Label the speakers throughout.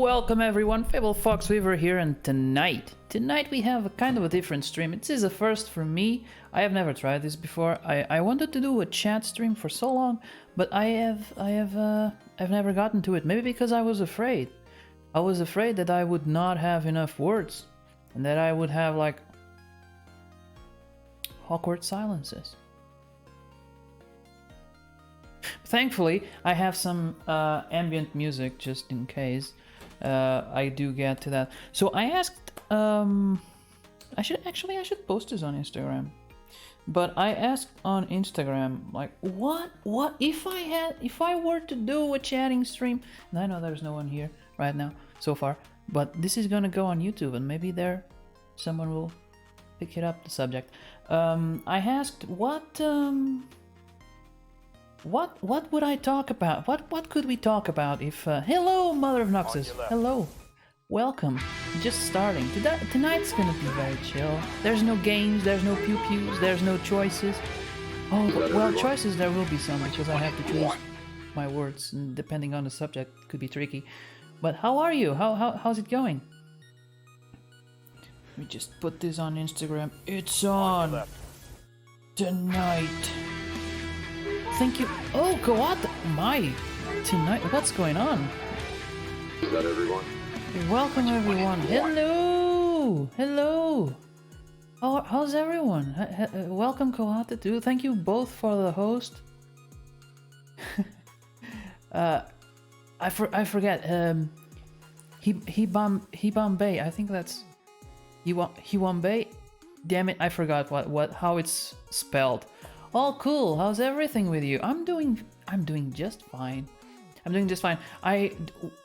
Speaker 1: Welcome everyone, Fable Fox Weaver here, and tonight we have a kind of a different stream. It is a first for me. I have never tried this before. I wanted to do a chat stream for so long, but I've never gotten to it. Maybe because I was afraid. I was afraid that I would not have enough words, and that I would have like awkward silences. Thankfully, I have some ambient music just in case I do get to that. So I asked, I should post this on Instagram. But I asked on Instagram, like, what if I were to do a chatting stream? And I know there's no one here right now so far, but this is gonna go on YouTube, and maybe there someone will pick it up, the subject. I asked what would I talk about? What could we talk about if hello, Mother of Noxus. Hello. Welcome. Just starting. Tonight's gonna be very chill. There's no games, there's no pew-pews, there's no choices. Oh, well, choices there will be some, because I have to choose my words, and depending on the subject, it could be tricky. But how are you? How's it going? Let me just put this on Instagram. It's on tonight. Thank you. Oh, Kawata! My! Tonight, what's going on?
Speaker 2: Is that everyone?
Speaker 1: Welcome, everyone. Hello! Hello! How's everyone? Welcome, Kawata, too. Thank you both for the host. I forget. Hibambe. I think that's Hiwambe. Damn it! I forgot how it's spelled. Oh, cool. How's everything with you? I'm doing just fine. I'm doing just fine.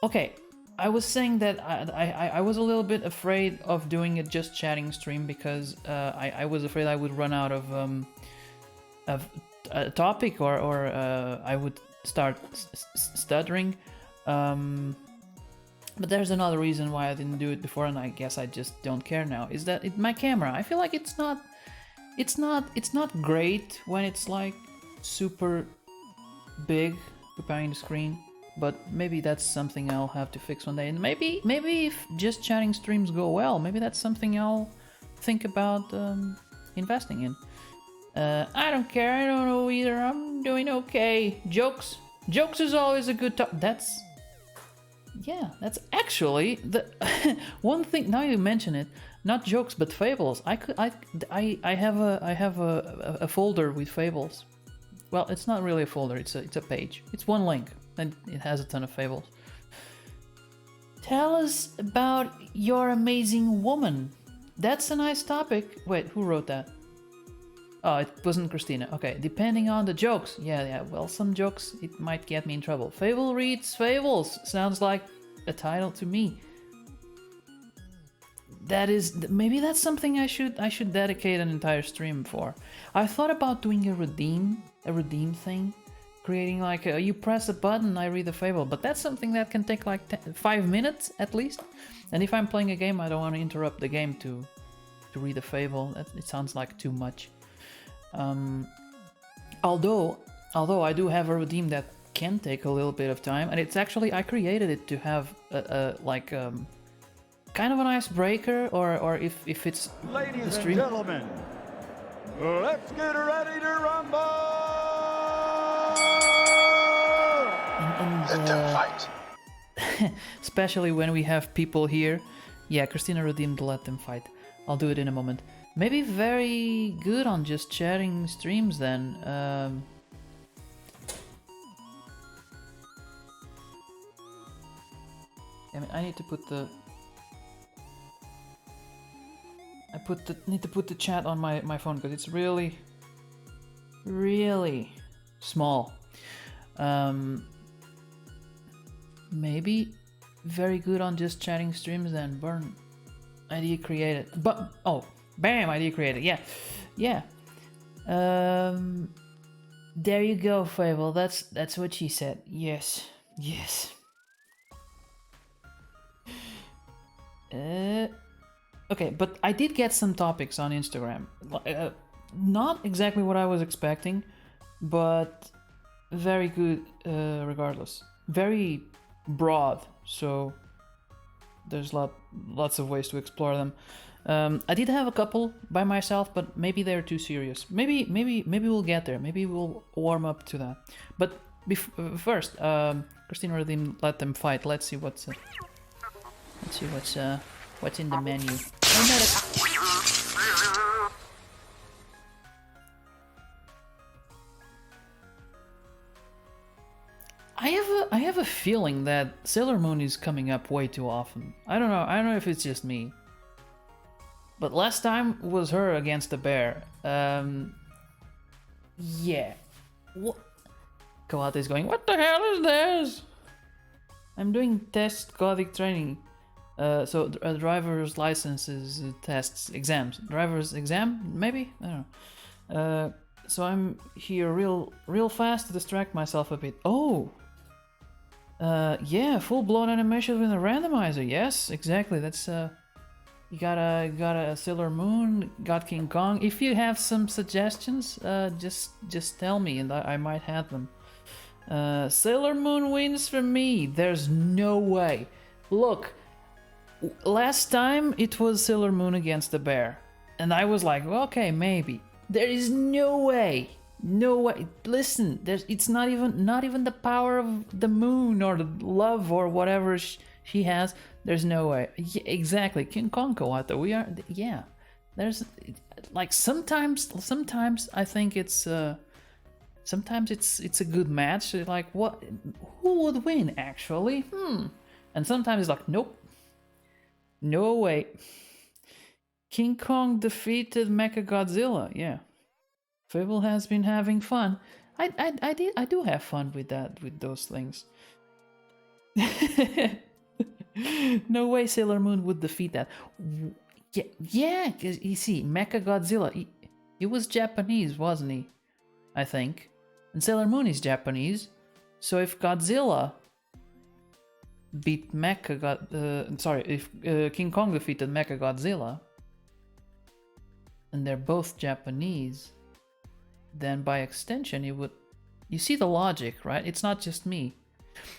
Speaker 1: Okay. I was saying that I was a little bit afraid of doing a just chatting stream because I was afraid I would run out of a topic or I would start stuttering. But there's another reason why I didn't do it before, and I guess I just don't care now. Is that my camera? I feel like it's not great when it's like super big behind the screen, but maybe that's something I'll have to fix one day. And maybe if just chatting streams go well, maybe that's something I'll think about investing in. I don't care. I don't know either. I'm doing okay. Jokes is always a good talk. That's actually the one thing. Now you mention it. Not jokes, but fables. I have a folder with fables. Well, it's not really a folder. It's a page. It's one link, and it has a ton of fables. Tell us about your amazing woman. That's a nice topic. Wait, who wrote that? Oh, it wasn't Christina. Okay, depending on the jokes. Yeah. Well, some jokes it might get me in trouble. Fable reads fables. Sounds like a title to me. Maybe that's something I should dedicate an entire stream for. I thought about doing a redeem thing, creating like you press a button, I read the fable, but that's something that can take like 5 minutes at least. And if I'm playing a game, I don't want to interrupt the game to read the fable. It sounds like too much. Although I do have a redeem that can take a little bit of time, and it's actually I created it to have kind of an icebreaker, or if it's
Speaker 3: Ladies
Speaker 1: the stream.
Speaker 3: and gentlemen, let's get ready to rumble!
Speaker 2: Let them fight.
Speaker 1: Especially when we have people here. Yeah, Christina redeemed Let Them Fight. I'll do it in a moment. Maybe very good on just chatting streams then. I need to put the... need to put the chat on my phone because it's really small. Maybe very good on just chatting streams then. Burn. Idea created. But bam! Idea created. Yeah. There you go, Fable. That's what she said. Yes. Okay, but I did get some topics on Instagram. Not exactly what I was expecting, but very good regardless. Very broad, so there's lots of ways to explore them. I did have a couple by myself, but maybe they're too serious. Maybe we'll get there. Maybe we'll warm up to that. But first, Christina already let them fight. Let's see what's in the menu. Oh, medic. I have a feeling that Sailor Moon is coming up way too often. I don't know if it's just me. But last time was her against the bear. Yeah. What? Kawata is going, what the hell is this? I'm doing test Gothic training. So driver's licenses, tests, exams. Driver's exam, maybe? I don't know. So I'm here real fast to distract myself a bit. Oh! Yeah, full-blown animation with a randomizer. Yes, exactly. That's you got a Sailor Moon, got King Kong. If you have some suggestions, just tell me and I might have them. Sailor Moon wins for me. There's no way. Look, last time it was Sailor Moon against the bear, and I was like, well, okay, maybe. There is no way. No way. Listen, it's not even the power of the moon or the love or whatever she has. There's no way. Yeah, exactly. King Kong Kawata. We are. Yeah. There's like sometimes I think it's sometimes it's a good match. Like what? Who would win actually? And sometimes it's like nope. No way. King Kong defeated Mechagodzilla. Yeah. Fable has been having fun. I do have fun with those things. No way Sailor Moon would defeat that. Yeah, cause you see, Mechagodzilla, he was Japanese, wasn't he? I think. And Sailor Moon is Japanese. So if Godzilla beat if King Kong defeated Mechagodzilla, and they're both Japanese, then by extension you see the logic, right? It's not just me.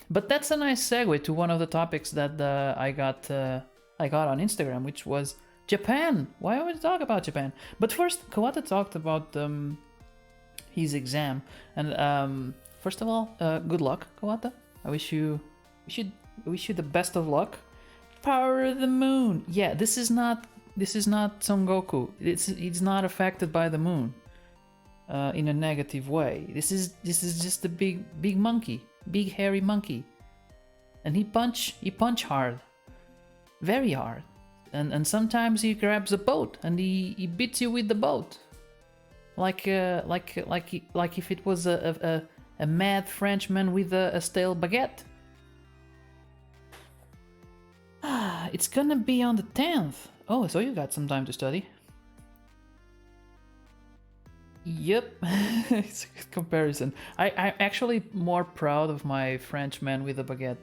Speaker 1: But that's a nice segue to one of the topics that I got on Instagram, which was Japan. Why always talk about Japan? But first, Kawata talked about his exam, and first of all, good luck, Kawata. I wish you the best of luck. Power of the moon. Yeah, this is not Son Goku. It's not affected by the moon in a negative way. This is just a big monkey. Big hairy monkey, and he punch hard, very hard, and sometimes he grabs a boat and he beats you with the boat, like if it was a mad Frenchman with a stale baguette. It's gonna be on the 10th. Oh, so you got some time to study. Yep, it's a good comparison. I'm actually more proud of my French man with a baguette.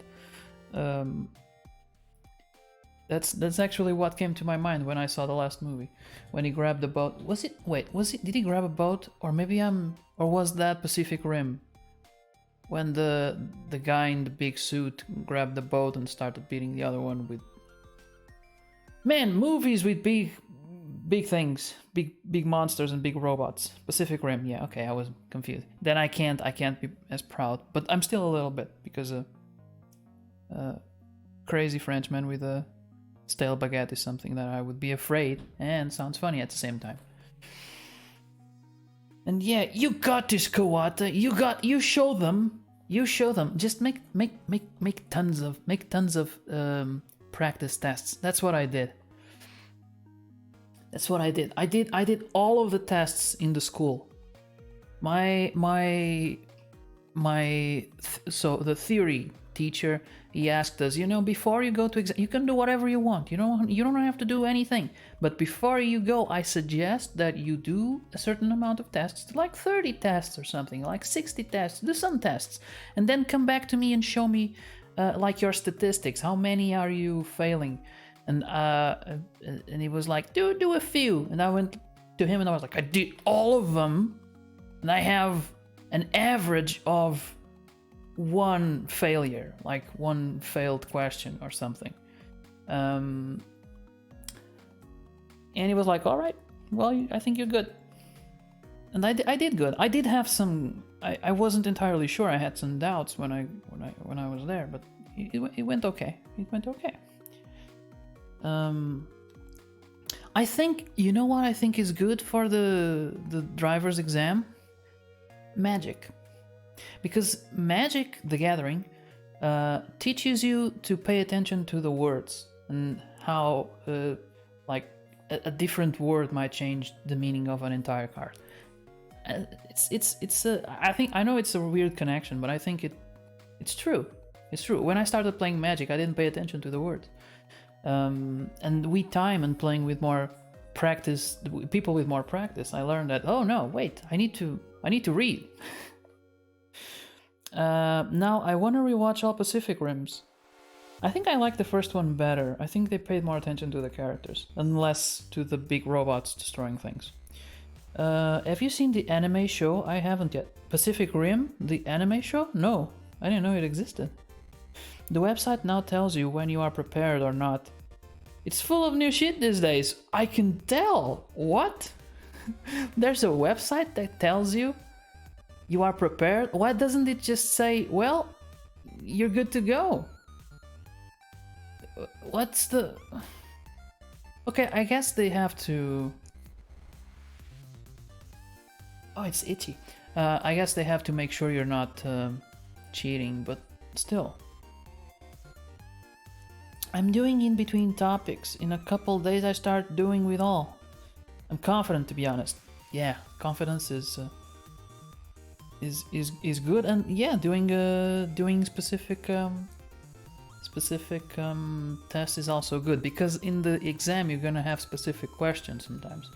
Speaker 1: That's actually what came to my mind when I saw the last movie. When he grabbed the boat. Did he grab a boat? Or was that Pacific Rim? When the guy in the big suit grabbed the boat and started beating the other one with... Man, movies with big things, big monsters and big robots. Pacific Rim, yeah, okay, I was confused. Then I can't be as proud, but I'm still a little bit because a crazy Frenchman with a stale baguette is something that I would be afraid and sounds funny at the same time. And yeah, you got this, Kawata. You show them. Just make tons of practice tests. That's what I did. I did all of the tests in the school. So the theory teacher, he asked us, before you go to exam, you can do whatever you want. You don't have to do anything. But before you go, I suggest that you do a certain amount of tests, like 30 tests or something, like 60 tests. Do some tests, and then come back to me and show me, like your statistics. How many are you failing? And he was like, do a few. And I went to him and I was like, I did all of them, and I have an average of one failure, like one failed question or something. And he was like, "All right, well, I think you're good." And I did good. I did have some. I wasn't entirely sure. I had some doubts when I was there, but it went okay. It went okay. I think, you know what I think is good for the driver's exam? Magic. Because Magic the Gathering teaches you to pay attention to the words and how like a different word might change the meaning of an entire card. I know it's a weird connection, but I think it's true. It's true. When I started playing Magic, I didn't pay attention to the words. And with time and playing with more practice, people with more practice, I learned that, oh no, wait, I need to read. Now I want to rewatch all Pacific Rims. I think I like the first one better. I think they paid more attention to the characters and less to the big robots destroying things. Have you seen the anime show? I haven't yet. Pacific Rim, the anime show? No, I didn't know it existed. The website now tells you when you are prepared or not. It's full of new shit these days. I can tell. What? There's a website that tells you are prepared? Why doesn't it just say, well, you're good to go? What's the... Okay, I guess they have to... Oh, it's itchy. I guess they have to make sure you're not cheating, but still. I'm doing in between topics. In a couple days I start doing with all. I'm confident, to be honest. Yeah, confidence is good, and yeah, doing specific tests is also good, because in the exam you're gonna have specific questions sometimes.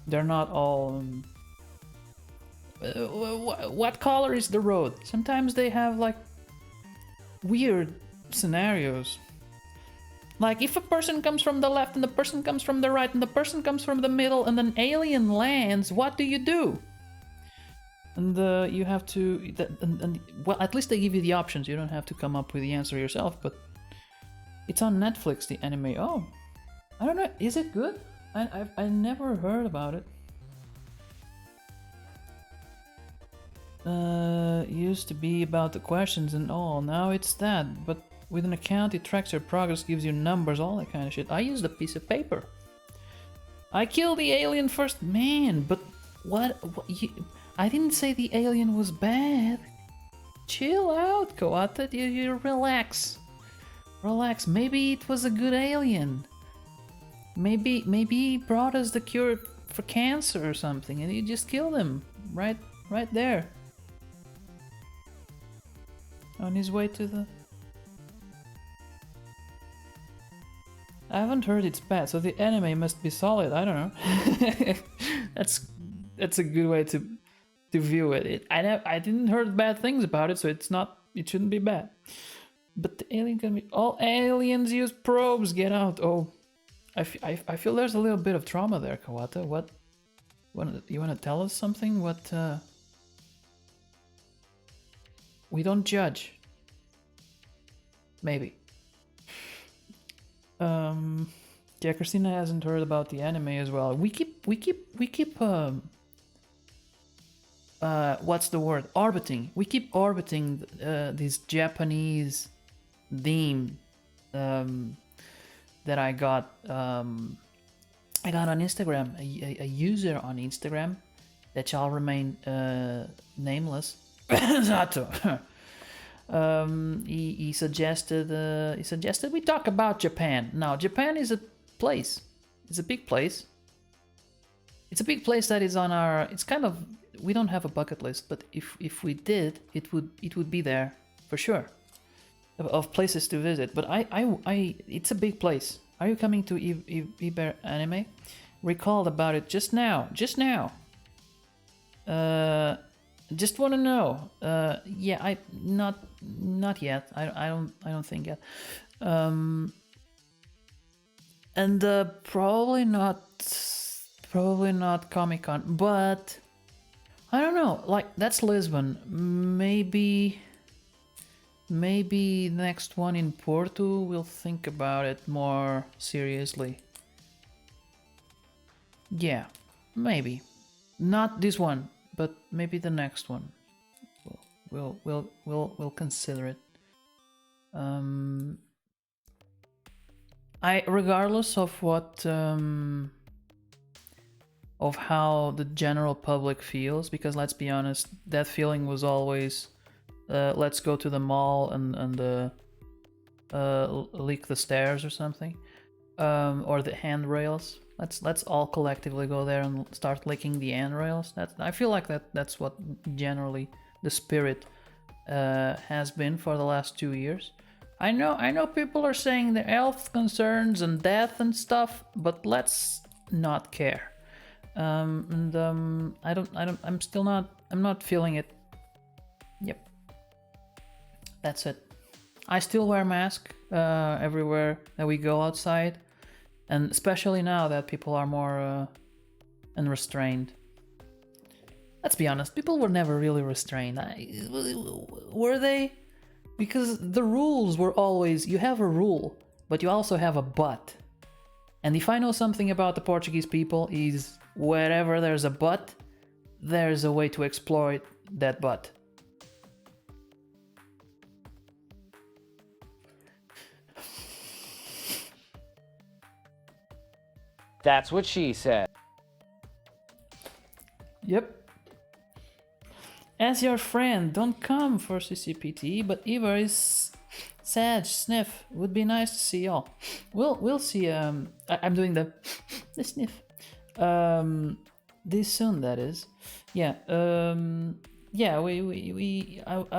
Speaker 1: They're not all what color is the road? Sometimes they have like weird scenarios. Like if a person comes from the left and the person comes from the right and the person comes from the middle and an alien lands, what do you do? And you have to, well, at least they give you the options. You don't have to come up with the answer yourself, but it's on Netflix, the anime. Oh, I don't know. Is it good? I never heard about it. Used to be about the questions and all. Now it's that, but with an account, it tracks your progress, gives you numbers, all that kind of shit. I used a piece of paper. I killed the alien first, man, but what I didn't say the alien was bad. Chill out, Kawata. You relax. Relax. Maybe it was a good alien. Maybe he brought us the cure for cancer or something, and you just killed him right there. On his way to the... I haven't heard it's bad, so the anime must be solid. I don't know. That's a good way to view it. I didn't heard bad things about it, so it shouldn't be bad. But the alien can be... All aliens use probes. Get out. Oh, I feel there's a little bit of trauma there, Kawata. What? You want to tell us something? What? We don't judge. Maybe. Yeah, Christina hasn't heard about the anime as well. We keep what's the word? Orbiting. We keep orbiting this Japanese theme that I got on Instagram. A user on Instagram that shall remain nameless. Zato. He suggested we talk about Japan. Now, Japan is a place. It's a big place. It's a big place that is on our... It's kind of... We don't have a bucket list, but if we did, it would be there for sure. Of places to visit. But it's a big place. Are you coming to Iber Anime? Recalled about it just now. Just now. Just want to know. Yeah, not yet. I don't think yet. And probably not Comic-Con, but I don't know. Like, that's Lisbon. Maybe maybe the next one in Porto, we'll think about it more seriously. Yeah, maybe. Not this one, but maybe the next one. We'll consider it. Regardless of what of how the general public feels, because let's be honest, that feeling was always let's go to the mall and leak the stairs or something, or the handrails. Let's all collectively go there and start licking the handrails. I feel like that's what generally the spirit has been for the last 2 years. I know people are saying the health concerns and death and stuff, but let's not care. I'm not feeling it. Yep. That's it. I still wear mask everywhere that we go outside, and especially now that people are more unrestrained. Let's be honest, people were never really restrained. Were they? Because the rules were always, you have a rule, but you also have a but. And if I know something about the Portuguese people is wherever there's a but, there's a way to exploit that but.
Speaker 4: That's what she said.
Speaker 1: Yep. As your friend, don't come for CCPT, but Ivor is Sag, Sniff. Would be nice to see y'all. We'll see. I'm doing the sniff. This soon, that is. Yeah. Yeah. I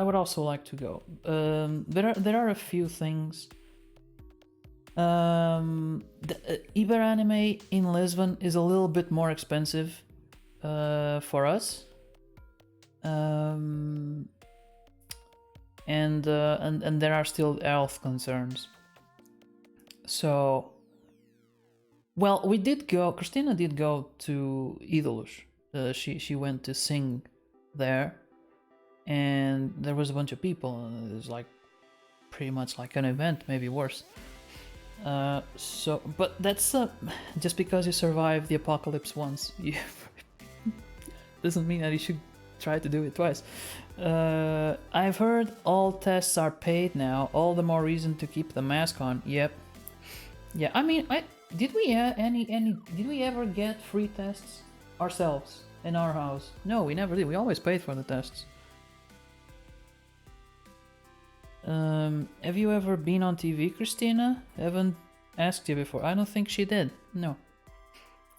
Speaker 1: would also like to go. There are a few things. The Iber Anime in Lisbon is a little bit more expensive for us. And there are still health concerns. So, well, we did go. Christina did go to Ídolos. She went to sing there, and there was a bunch of people. It was like pretty much like an event, maybe worse. So, but that's just because you survived the apocalypse once, doesn't mean that you should try to do it twice. I've heard all tests are paid now. All the more reason to keep the mask on. Yep. Yeah. I mean, did we ever get free tests ourselves in our house? No, we never did. We always paid for the tests. Have you ever been on TV, Christina? Haven't asked you before. I don't think she did. No.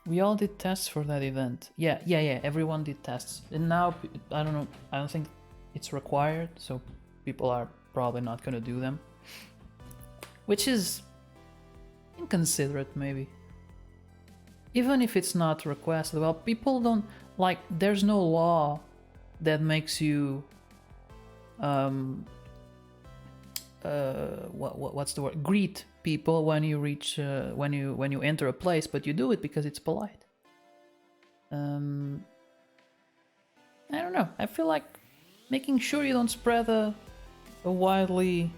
Speaker 1: We all did tests for that event. Yeah. Everyone did tests. And now, I don't know. I don't think it's required, so people are probably not gonna do them. Which is inconsiderate, maybe. Even if it's not requested. Well, people don't like. There's no law that makes you. What's the word? Greet people when you reach when you enter a place, but you do it because it's polite. I don't know. I feel like making sure you don't spread a widely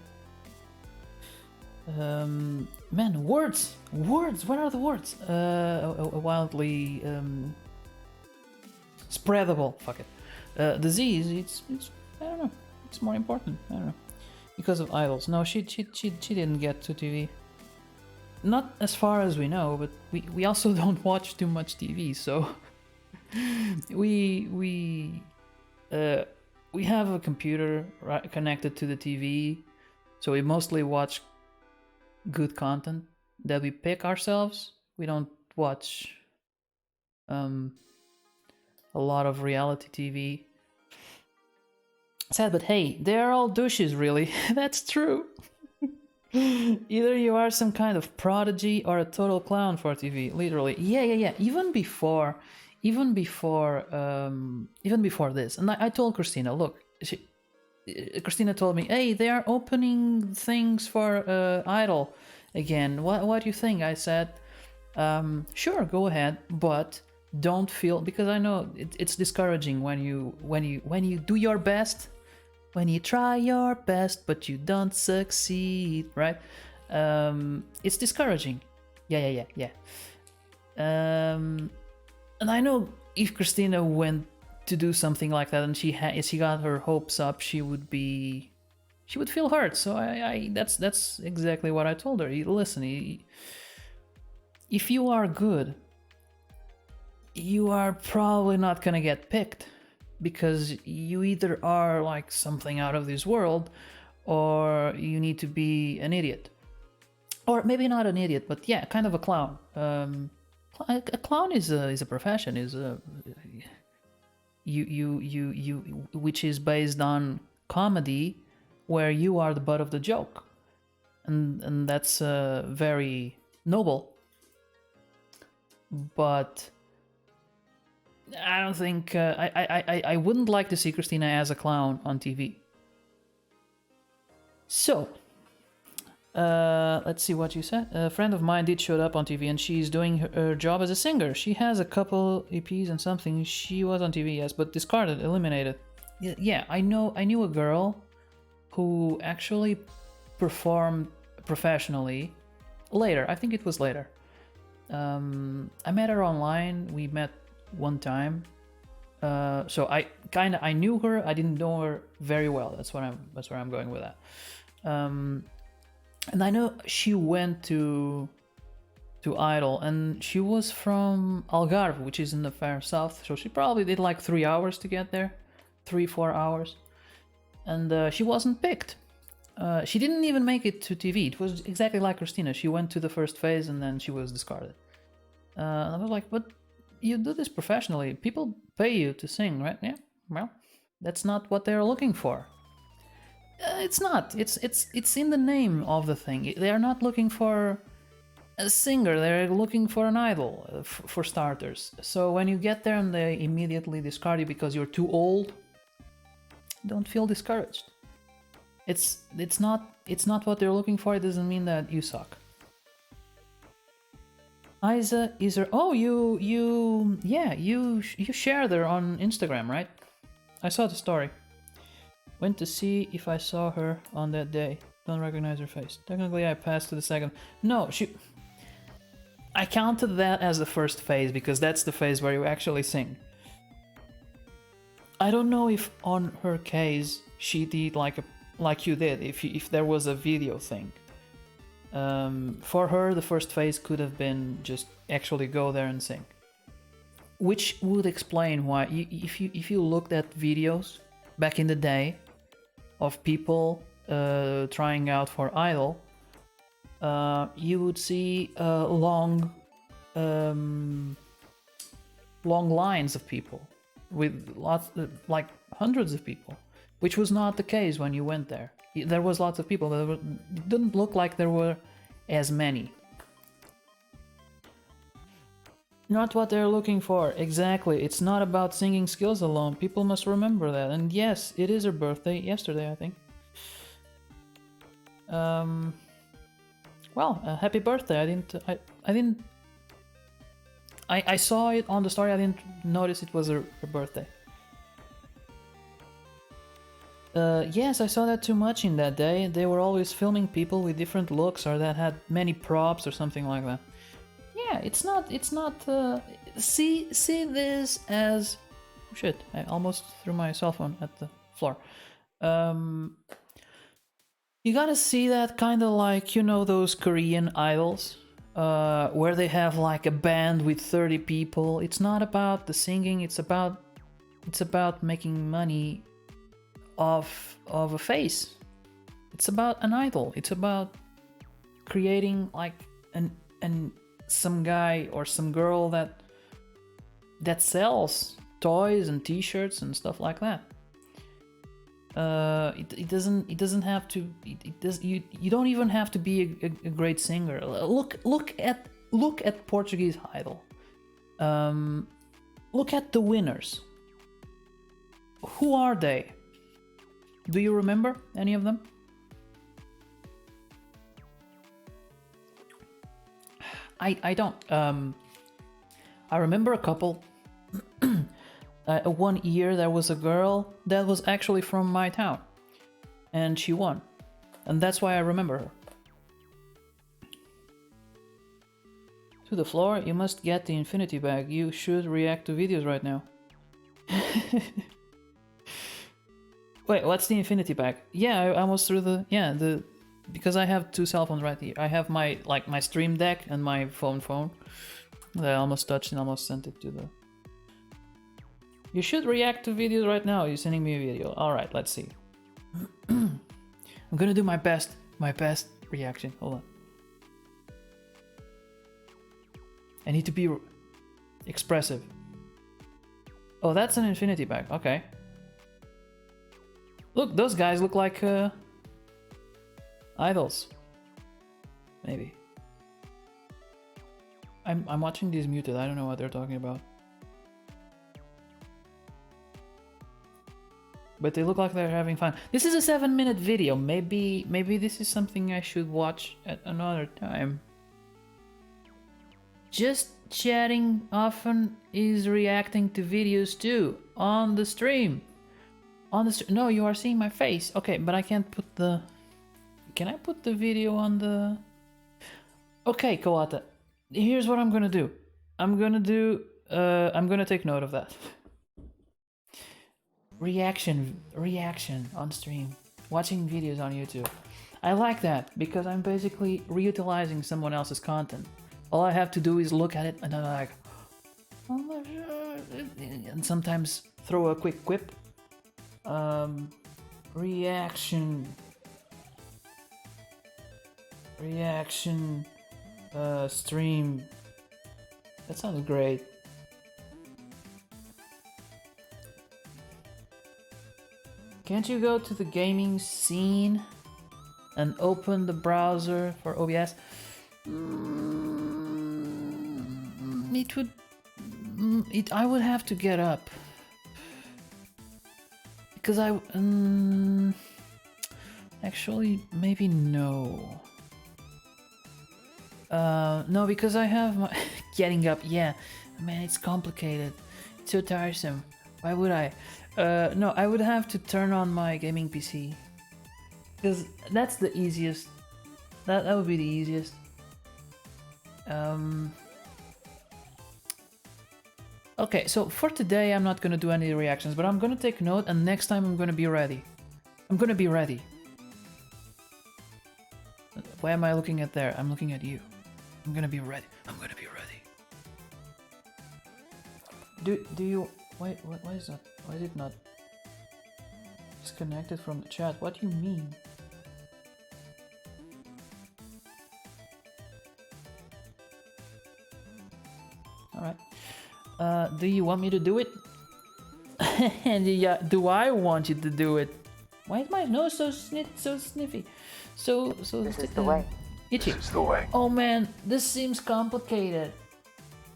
Speaker 1: words. What are the words? A wildly spreadable disease. It's I don't know. It's more important. I don't know. Because of idols. No, she didn't get to TV. Not as far as we know, but we also don't watch too much TV, so we have a computer connected to the TV, so we mostly watch good content that we pick ourselves. We don't watch a lot of reality TV. Sad, but hey, they're all douches, really. That's true. Either you are some kind of prodigy or a total clown for TV, literally. Yeah. Even before this, and I told Christina, look, Christina told me, hey, they are opening things for Idol again. What do you think? I said, sure, go ahead, but don't feel, because I know it's discouraging when you do your best when you try your best but you don't succeed, right? It's discouraging. Yeah. And I know if Christina went to do something like that and she got her hopes up, she would feel hurt. So that's exactly what I told her. Listen, if you are good, you are probably not gonna get picked, because you either are like something out of this world, or you need to be an idiot, or maybe not an idiot, but yeah, kind of a clown. A clown is a profession, which is based on comedy, where you are the butt of the joke, and that's very noble. But I don't think I wouldn't like to see Christina as a clown on TV. So let's see what you said. A friend of mine did show up on TV, and she's doing her job as a singer. She has a couple EPs and something. She was on TV, yes, but discarded, eliminated. Yeah, I knew a girl who actually performed professionally later. I think it was later. I met her online. We met one time. So I knew her. I didn't know her very well. That's where I'm going with that. And I know she went to Idol, and she was from Algarve, which is in the far south. So she probably did like 3 hours to get there, 3-4 hours, and she wasn't picked. She didn't even make it to TV. It was exactly like Christina. She went to the first phase and then she was discarded. I was like, but you do this professionally. People pay you to sing, right? Yeah. Well, that's not what they're looking for. It's not. It's in the name of the thing. They are not looking for a singer. They're looking for an idol, for starters. So when you get there and they immediately discard you because you're too old, don't feel discouraged. It's not what they're looking for. It doesn't mean that you suck. Isa, oh, you shared her on Instagram, right? I saw the story. Went to see if I saw her on that day. Don't recognize her face. Technically, I passed to the second. No, I counted that as the first phase because that's the phase where you actually sing. I don't know if on her case she did like you did, if there was a video thing. For her, the first phase could have been just actually go there and sing, which would explain why if you looked at videos back in the day of people trying out for Idol, you would see long lines of people with lots, like hundreds of people, which was not the case when you went there. There was lots of people. It didn't look like there were as many. Not what they're looking for. Exactly. It's not about singing skills alone. People must remember that. And yes, it is her birthday. Yesterday, I think. Well, happy birthday. I saw it on the story. I didn't notice it was her birthday. Yes, I saw that too much in that day. They were always filming people with different looks or that had many props or something like that. Yeah, it's not, see this as, shit, I almost threw my cell phone at the floor. You gotta see that kind of like, those Korean idols, where they have like a band with 30 people. It's not about the singing, it's about making money of a face. It's about an idol. It's about creating like some guy or some girl that sells toys and t-shirts and stuff like that. It doesn't have to. You don't even have to be a great singer. Look at Portuguese Idol. Look at the winners. Who are they? Do you remember any of them? I don't. I remember a couple. One year there was a girl that was actually from my town. and she won. And that's why I remember her. To the floor, you must get the infinity bag. You should react to videos right now. Wait, what's the infinity bag? Yeah, I almost threw the because I have two cell phones right here. I have my my Stream Deck and my phone that I almost touched and almost sent it to the. You should react to videos right now. You're sending me a video. All right, let's see. I'm gonna do my best reaction. Hold on. I need to be expressive. Oh, that's an infinity bag. Okay. Look, those guys look like idols. Maybe. I'm watching these muted. I don't know what they're talking about. But they look like they're having fun. This is a 7-minute video. Maybe this is something I should watch at another time. Just chatting often is reacting to videos too on the stream. No, you are seeing my face. Okay, but I can't put the. Can I put the video on the? Okay, Kawata. Here's what I'm gonna do. I'm gonna take note of that. Reaction on stream. Watching videos on YouTube. I like that because I'm basically reutilizing someone else's content. All I have to do is look at it and I'm like, oh my god, and sometimes throw a quick quip. Reaction, stream. That sounded great. Can't you go to the gaming scene and open the browser for OBS? I would have to get up because actually maybe no. No, because I have my getting up. Yeah, man, it's complicated. It's so tiresome. Why would I? No, I would have to turn on my gaming PC because that's the easiest. That would be the easiest. Okay, so for today I'm not gonna do any reactions, but I'm gonna take note, and next time I'm gonna be ready. I'm gonna be ready. Why am I looking at there? I'm looking at you. I'm gonna be ready. I'm gonna be ready. Do you wait? Why is that? Why is it not disconnected from the chat? What do you mean? All right. Do you want me to do it? And yeah, do I want you to do it? Why is my nose so sniffy? So
Speaker 5: This is the way.
Speaker 1: itchy.
Speaker 2: This is the way.
Speaker 1: Oh man, this seems complicated.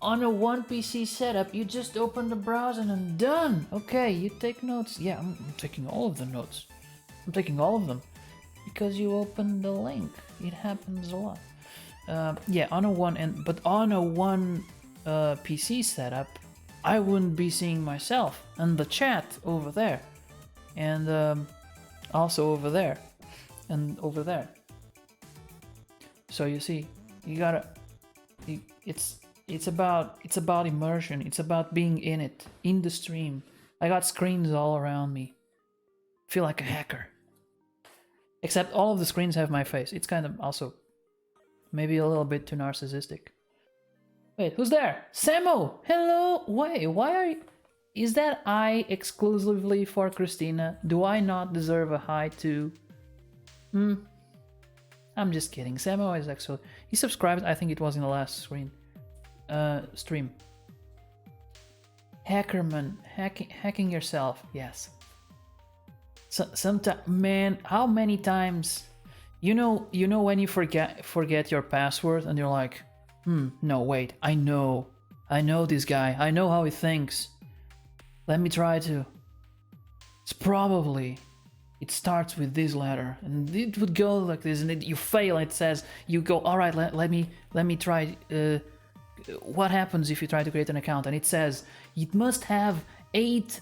Speaker 1: On a one PC setup, you just open the browser and done. Okay, you take notes. Yeah, I'm taking all of the notes. I'm taking all of them because you open the link. It happens a lot. Yeah, on a one but on a one PC setup, I wouldn't be seeing myself and the chat over there, and also over there, and over there. So you see, you gotta. It's about immersion. It's about being in it, in the stream. I got screens all around me. Feel like a hacker. Except all of the screens have my face. It's kind of also maybe a little bit too narcissistic. Wait, who's there? Samo! Hello! Wait, why are you... Is that I exclusively for Christina? Do I not deserve a hi too? I'm just kidding. Samo is actually... He subscribed, I think it was in the last stream. Hackerman. Hacking yourself. Yes. So, sometimes... Man, how many times... You know when you forget your password and you're like... no, wait, I know this guy, I know how he thinks. Let me try to. It's probably, it starts with this letter, and it would go like this, and you fail, it says, you go, alright, let me try, what happens if you try to create an account? And it says, it must have 8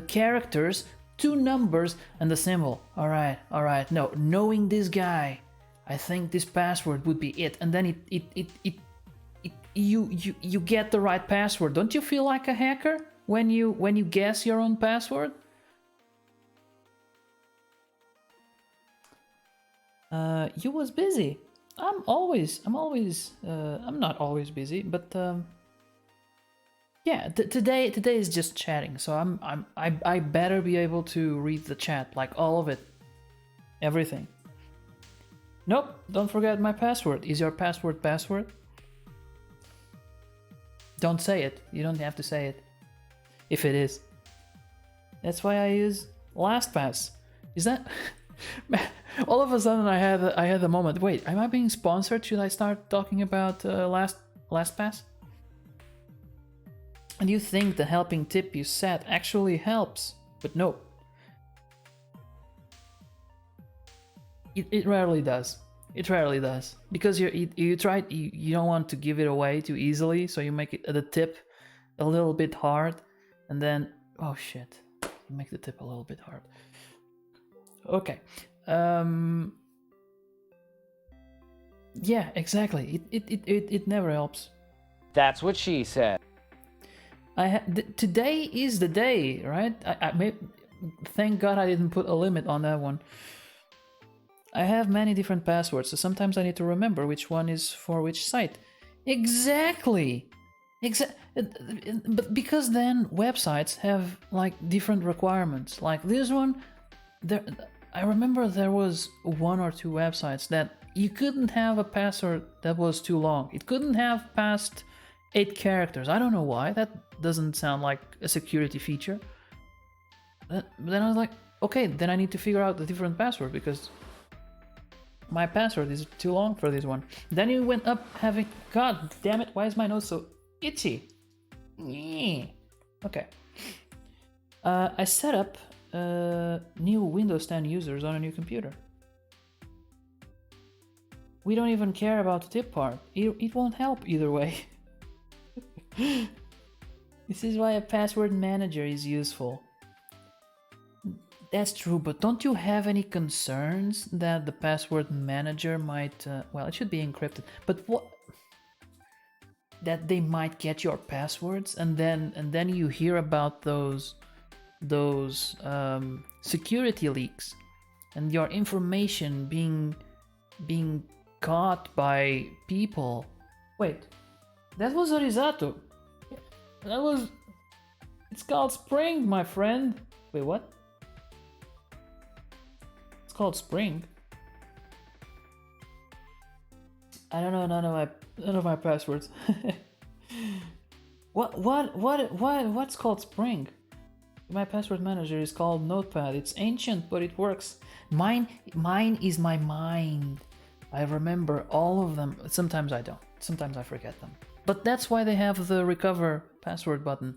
Speaker 1: characters 2 numbers and the symbol. All right. No, knowing this guy, I think this password would be it. And then you get the right password. Don't you feel like a hacker when you guess your own password? You was busy. I'm not always busy, but yeah, today is just chatting, so I better be able to read the chat, like all of it, everything. Nope, don't forget my password. Is your password? Don't say it. You don't have to say it. If it is. That's why I use LastPass. Is that? All of a sudden I had a moment. Wait, am I being sponsored? Should I start talking about LastPass? And you think the helping tip you set actually helps, but no. It rarely does. It rarely does, because you don't want to give it away too easily, so you make it the tip a little bit hard, and then oh shit, you make the tip a little bit hard. Okay. Yeah, exactly. It never helps.
Speaker 4: That's what she said.
Speaker 1: Today is the day, right? Thank God I didn't put a limit on that one. I have many different passwords, so sometimes I need to remember which one is for which site. Exactly. But because then websites have like different requirements. Like this one, I remember there was 1 or 2 websites that you couldn't have a password that was too long. It couldn't have past 8 characters. I don't know why. That doesn't sound like a security feature. But then I was like, okay, then I need to figure out a different password because my password is too long for this one. Then you went up having... God damn it, why is my nose so itchy? Okay. I set up new Windows 10 users on a new computer. We don't even care about the tip part. It won't help either way. This is why a password manager is useful. That's true, but don't you have any concerns that the password manager might... well, it should be encrypted, but what... that they might get your passwords, and then you hear about those security leaks, and your information being caught by people. Wait, that was a risotto. That was... It's called Spring, my friend. Wait, what? It's called Spring. I don't know none of my passwords. What's called Spring? My password manager is called Notepad. It's ancient, but it works. Mine is my mind. I remember all of them. Sometimes I don't. Sometimes I forget them. But that's why they have the recover password button.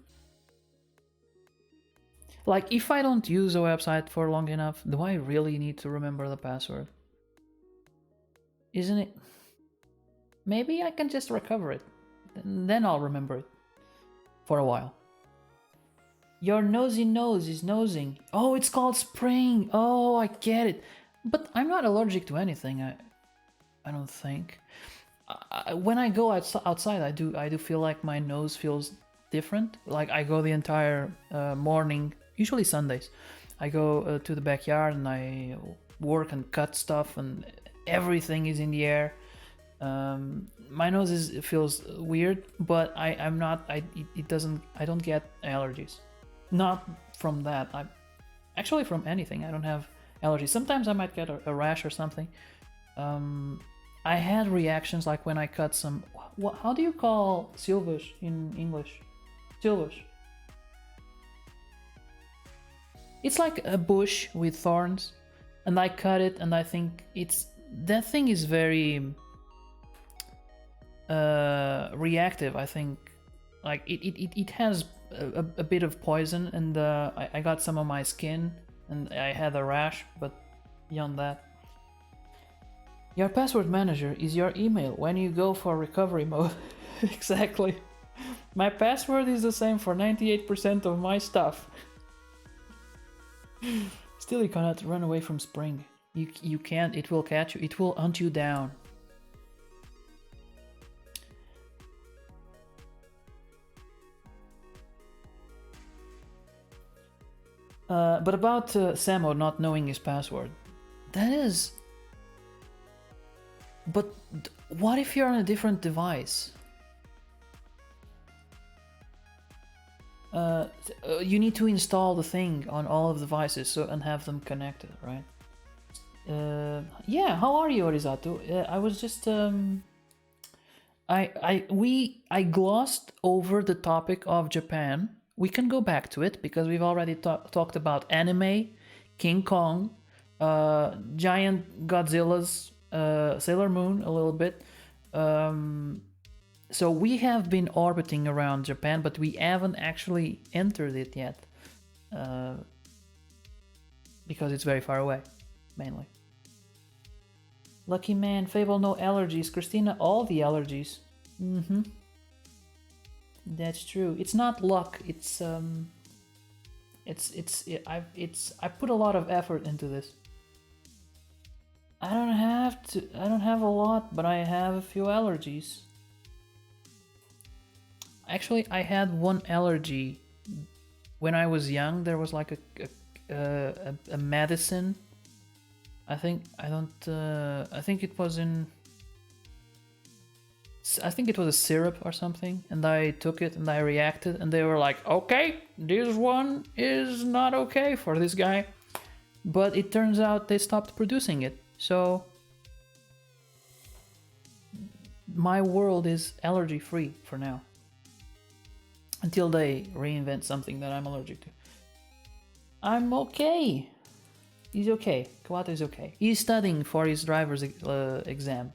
Speaker 1: Like, if I don't use a website for long enough, do I really need to remember the password? Isn't it? Maybe I can just recover it. Then I'll remember it. For a while. Your nosy nose is nosing. Oh, it's called Spring. Oh, I get it. But I'm not allergic to anything, I don't think. When I go outside, I do feel like my nose feels different. Like I go the entire morning, usually Sundays. I go to the backyard and I work and cut stuff, and everything is in the air. My nose feels weird, but I'm not. It doesn't. I don't get allergies. Not from that. I actually from anything. I don't have allergies. Sometimes I might get a rash or something. I had reactions like when I cut some... how do you call silvish in English? Silvish. It's like a bush with thorns, and I cut it, and I think it's... that thing is very reactive, I think. Like it has a bit of poison, and I got some on my skin, and I had a rash, but beyond that. Your password manager is your email when you go for recovery mode. Exactly. My password is the same for 98% of my stuff. Still, you cannot run away from spring. You can't. It will catch you. It will hunt you down. But about Samo not knowing his password, that is. But what if you're on a different device? You need to install the thing on all of the devices and have them connected, right? Yeah. How are you, Orizato? I was just I glossed over the topic of Japan. We can go back to it because we've already talked about anime, King Kong, giant Godzillas, Sailor Moon a little bit. So we have been orbiting around Japan, but we haven't actually entered it yet. Because it's very far away, mainly. Lucky man, Fable, no allergies. Christina, all the allergies. Mm-hmm. That's true. It's not luck. I put a lot of effort into this. I don't have a lot, but I have a few allergies. Actually, I had one allergy when I was young. There was like a medicine. I think it was a syrup or something, and I took it and I reacted, and they were like, okay, this one is not okay for this guy. But it turns out they stopped producing it. So my world is allergy free for now. Until they reinvent something that I'm allergic to. I'm okay. He's okay. Kawato is okay. He's studying for his driver's exam.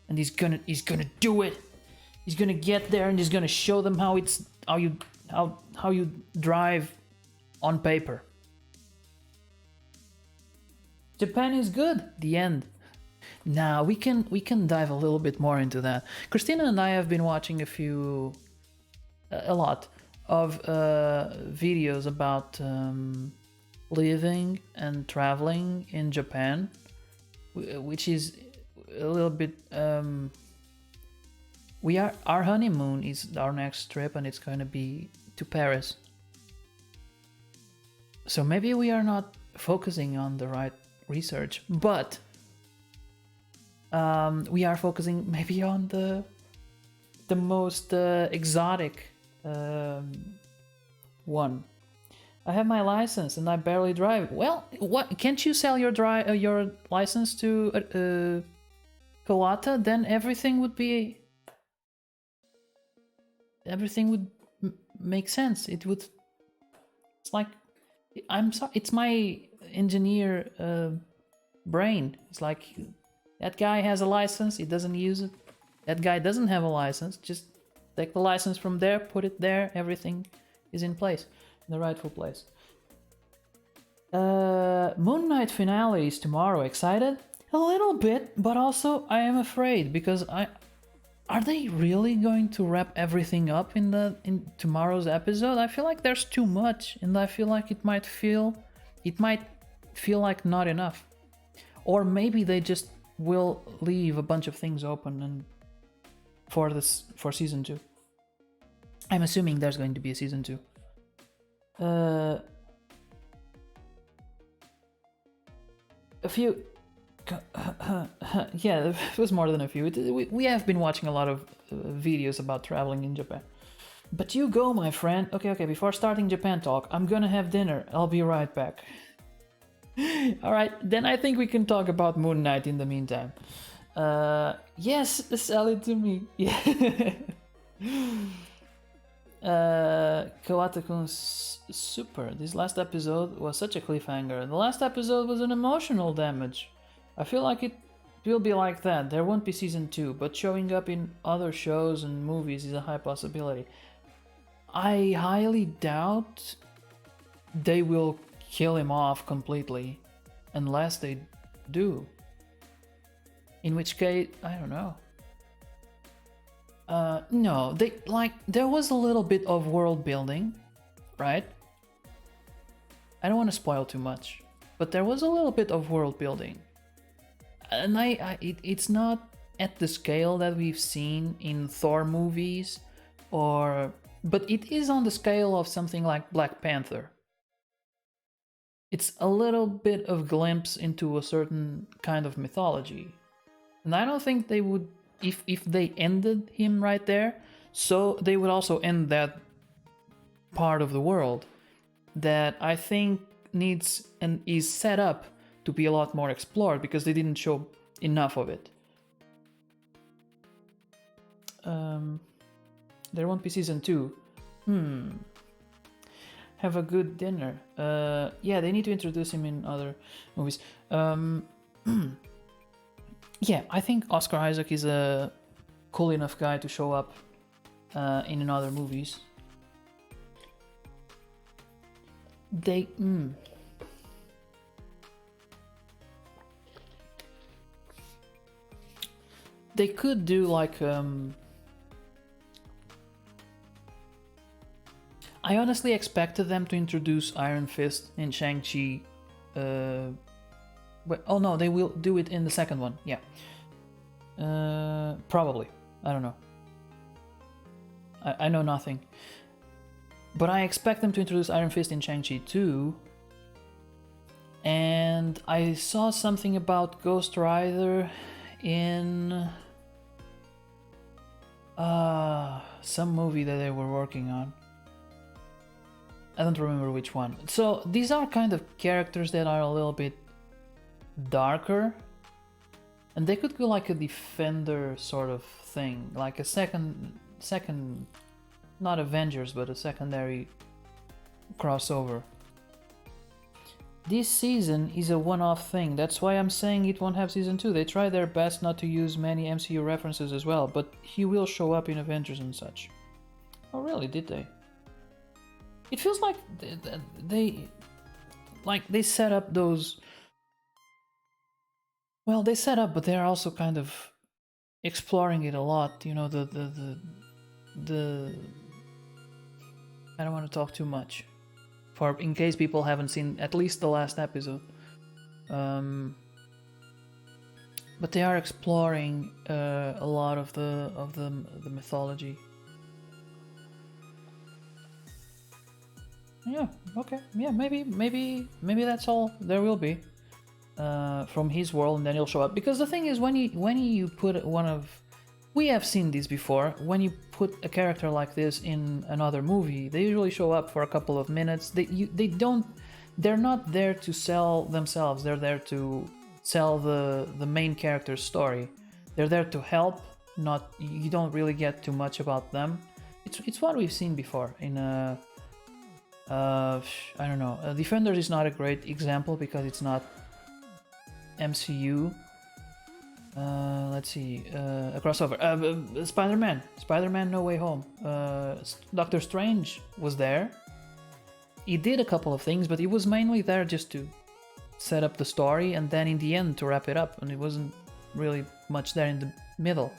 Speaker 1: And he's gonna do it. He's gonna get there and he's gonna show them how you drive on paper. Japan is good. The end. Now we can dive a little bit more into that. Christina and I have been watching a lot of videos about living and traveling in Japan, which is a little bit our honeymoon is our next trip, and it's going to be to Paris. So maybe we are not focusing on the right research, but we are focusing maybe on the most exotic one. I have my license and I barely drive. Well, what? Can't you sell your license to Kawata? Then everything would make sense. It would. It's like, I'm sorry. It's my engineer brain. It's like, that guy has a license. He doesn't use it. That guy doesn't have a license. Just take the license from there, put it there. Everything is in place. The rightful place. Moon Knight finale is tomorrow. Excited? A little bit, but also I am afraid because are they really going to wrap everything up in tomorrow's episode? I feel like there's too much, and I feel like it might feel like not enough, or maybe they just will leave a bunch of things open and for season 2. I'm assuming there's going to be a season 2. A few. Yeah, it was more than a few. We have been watching a lot of videos about traveling in Japan. But you go, my friend. Okay, before starting Japan talk, I'm gonna have dinner. I'll be right back. Alright, then I think we can talk about Moon Knight in the meantime. Yes, sell it to me. Yeah. Kawata-kun's super. This last episode was such a cliffhanger. The last episode was an emotional damage. I feel like it will be like that. There won't be season 2, but showing up in other shows and movies is a high possibility. I highly doubt they will kill him off completely, unless they do. In which case, I don't know. No, there was a little bit of world building, right? I don't want to spoil too much, but there was a little bit of world building, and it's not at the scale that we've seen in Thor movies, but it is on the scale of something like Black Panther. It's a little bit of glimpse into a certain kind of mythology, and I don't think they would, if they ended him right there, so they would also end that part of the world that I think needs and is set up to be a lot more explored because they didn't show enough of it. There won't be season 2. Have a good dinner. Yeah, they need to introduce him in other movies. Yeah, I think Oscar Isaac is a cool enough guy to show up in other movies. They could do like I honestly expected them to introduce Iron Fist in Shang-Chi. Oh no, they will do it in the second one. Yeah. Probably. I don't know. I know nothing. But I expect them to introduce Iron Fist in Shang-Chi too. And I saw something about Ghost Rider in some movie that they were working on. I don't remember which one. So these are kind of characters that are a little bit darker, and they could go like a Defender sort of thing, like a second, not Avengers, but a secondary crossover. This season is a one-off thing. That's why I'm saying it won't have season 2. They try their best not to use many MCU references as well, but he will show up in Avengers and such. Oh really, did they? It feels like they set up those. Well, they set up, but they're also kind of exploring it a lot. You know, the I don't want to talk too much, for in case people haven't seen at least the last episode. But they are exploring a lot of the mythology. Yeah, okay. Yeah, maybe that's all there will be from his world, and then he'll show up. Because the thing is, when you put one of, we have seen this before, when you put a character like this in another movie, they usually show up for a couple of minutes. They're not there to sell themselves. They're there to sell the main character's story. They're there to help. Not, you don't really get too much about them. It's what we've seen before in I don't know. Defenders is not a great example because it's not MCU. Let's see. A crossover. Spider-Man No Way Home. Doctor Strange was there. He did a couple of things, but he was mainly there just to set up the story and then in the end to wrap it up, and it wasn't really much there in the middle.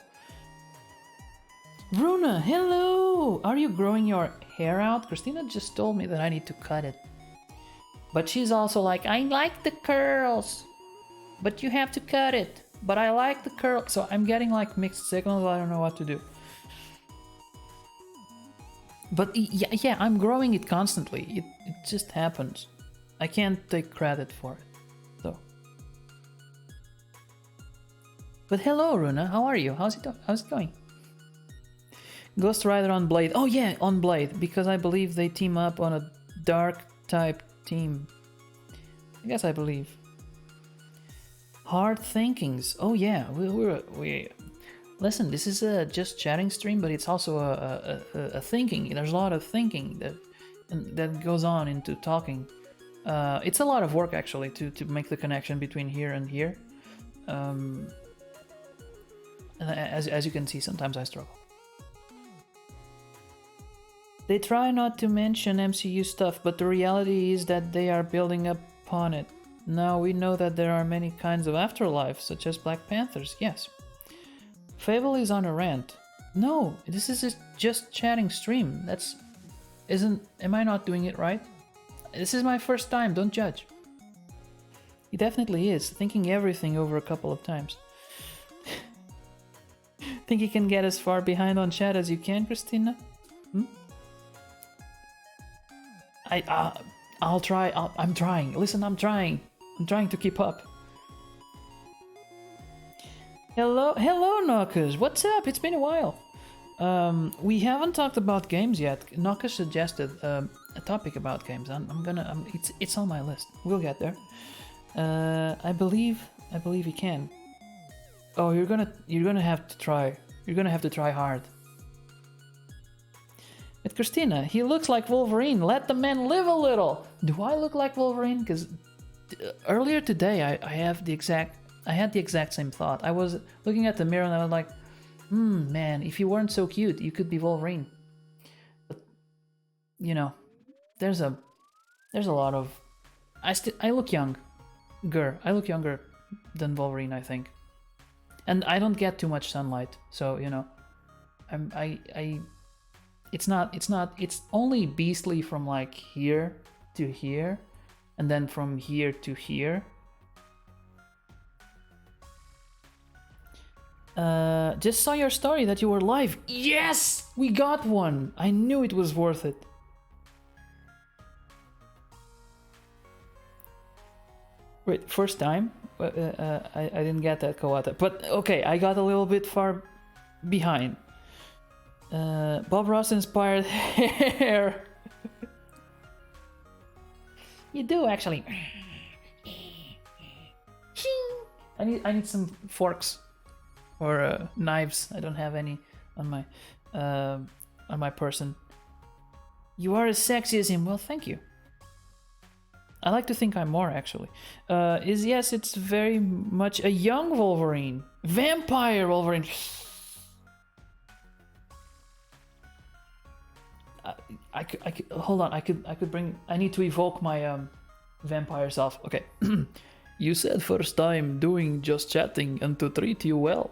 Speaker 1: Runa, hello! Are you growing your hair out? Christina just told me that I need to cut it. But she's also like, I like the curls, but you have to cut it. But I like the curl. So I'm getting like mixed signals. I don't know what to do. But yeah, I'm growing it constantly. It just happens. I can't take credit for it. So. But hello, Runa. How are you? How's it going? Ghost Rider on Blade. Oh yeah, on Blade, because I believe they team up on a dark type team. I guess I believe. Hard Thinkings. Oh yeah, we listen. This is a just chatting stream, but it's also a thinking. There's a lot of thinking that goes on into talking. It's a lot of work actually to make the connection between here and here. And as you can see, sometimes I struggle. They try not to mention MCU stuff, but the reality is that they are building upon it. Now we know that there are many kinds of afterlife, such as Black Panthers, yes. Fable is on a rant. No, this is a just chatting stream. Am I not doing it right? This is my first time. Don't judge. He definitely is thinking everything over a couple of times. Think you can get as far behind on chat as you can, Christina? I'll try. I'm trying. Listen, I'm trying. I'm trying to keep up. Hello, Knockers. What's up? It's been a while. We haven't talked about games yet. Knockers suggested a topic about games. It's on my list. We'll get there. I believe you can. Oh, you're gonna have to try. You're gonna have to try hard. But Christina, he looks like Wolverine. Let the man live a little. Do I look like Wolverine? Because earlier today, I had the exact same thought. I was looking at the mirror and I was like, man, if you weren't so cute, you could be Wolverine. But you know, there's a lot of I look young. I look younger than Wolverine, I think. And I don't get too much sunlight, so you know, it's only beastly from like here to here, and then from here to here. Just saw your story that you were live. Yes, we got one. I knew it was worth it. Wait, first time? I didn't get that, Kawata. But okay, I got a little bit far behind. Bob Ross inspired hair. You do actually. I need some forks or knives. I don't have any on my person. You are as sexy as him. Well, thank you. I like to think I'm more, actually. Yes, it's very much a young Wolverine. Vampire Wolverine. I could hold on. I could bring. I need to evoke my vampire self. Okay. You said first time doing just chatting and to treat you well.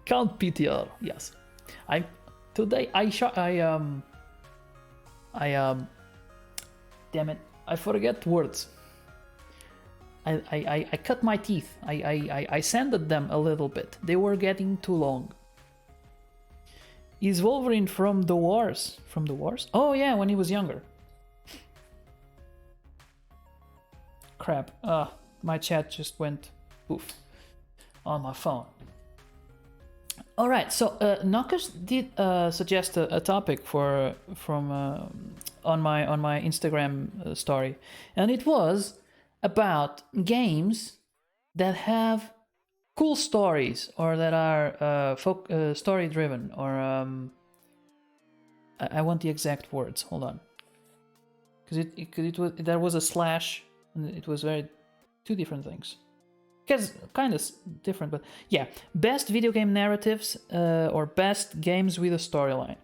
Speaker 1: Count PTR. Yes. Damn it! I forget words. I cut my teeth. I sanded them a little bit. They were getting too long. Is Wolverine from the wars? From the wars? Oh yeah, when he was younger. Crap. My chat just went poof on my phone. Alright, so Knockers did suggest a topic from on my Instagram story, and it was about games that have cool stories or that are story driven, or I want the exact words. Hold on, because there was a slash and it was two different things. Because kind of different, but yeah, best video game narratives or best games with a storyline.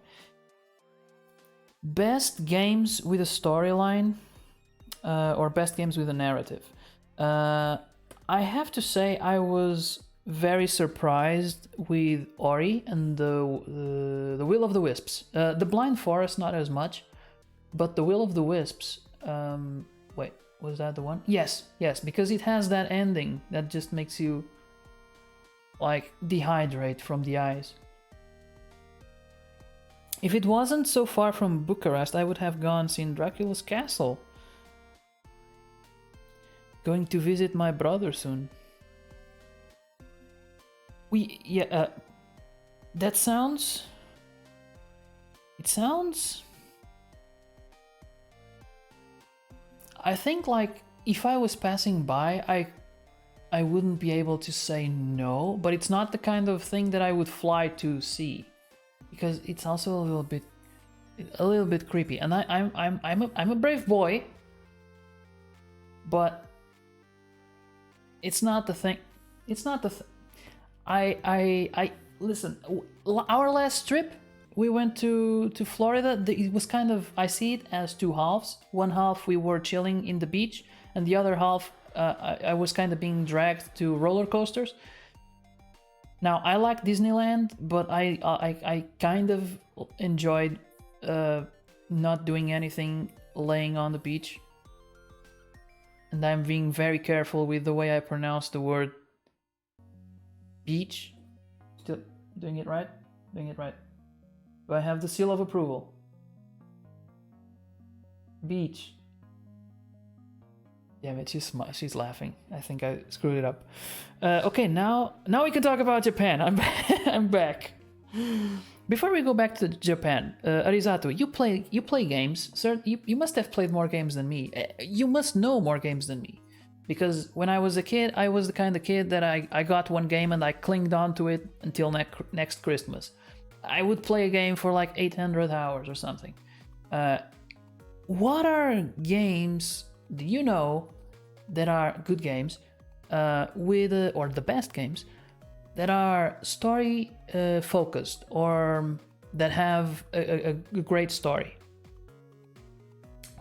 Speaker 1: Best games with a storyline or best games with a narrative. I have to say I was very surprised with Ori and the Will of the Wisps. The Blind Forest not as much, but the Will of the Wisps. Wait, was that the one? Yes, because it has that ending that just makes you like dehydrate from the eyes. If it wasn't so far from Bucharest, I would have seen Dracula's castle. Going to visit my brother soon. That sounds... It sounds... I think like if I was passing by, I wouldn't be able to say no, but it's not the kind of thing that I would fly to see, because it's also a little bit creepy. And I'm a brave boy, but it's not the thing. It's not the I listen. Our last trip, we went to Florida. It was kind of, I see it as two halves. One half we were chilling in the beach, and the other half I was kind of being dragged to roller coasters. Now I like Disneyland, but I kind of enjoyed not doing anything, laying on the beach. And I'm being very careful with the way I pronounce the word beach. Still doing it right? Doing it right. Do I have the seal of approval? Beach. Damn it, she's laughing. I think I screwed it up. Okay, now we can talk about Japan. I'm back. Before we go back to Japan, Arizato, you play games, sir. You must have played more games than me. You must know more games than me, because when I was a kid, I was the kind of kid that I got one game and I clinged on to it until next Christmas. I would play a game for like 800 hours or something. What are games do you know that are good games or the best games that are story focused or that have a great story?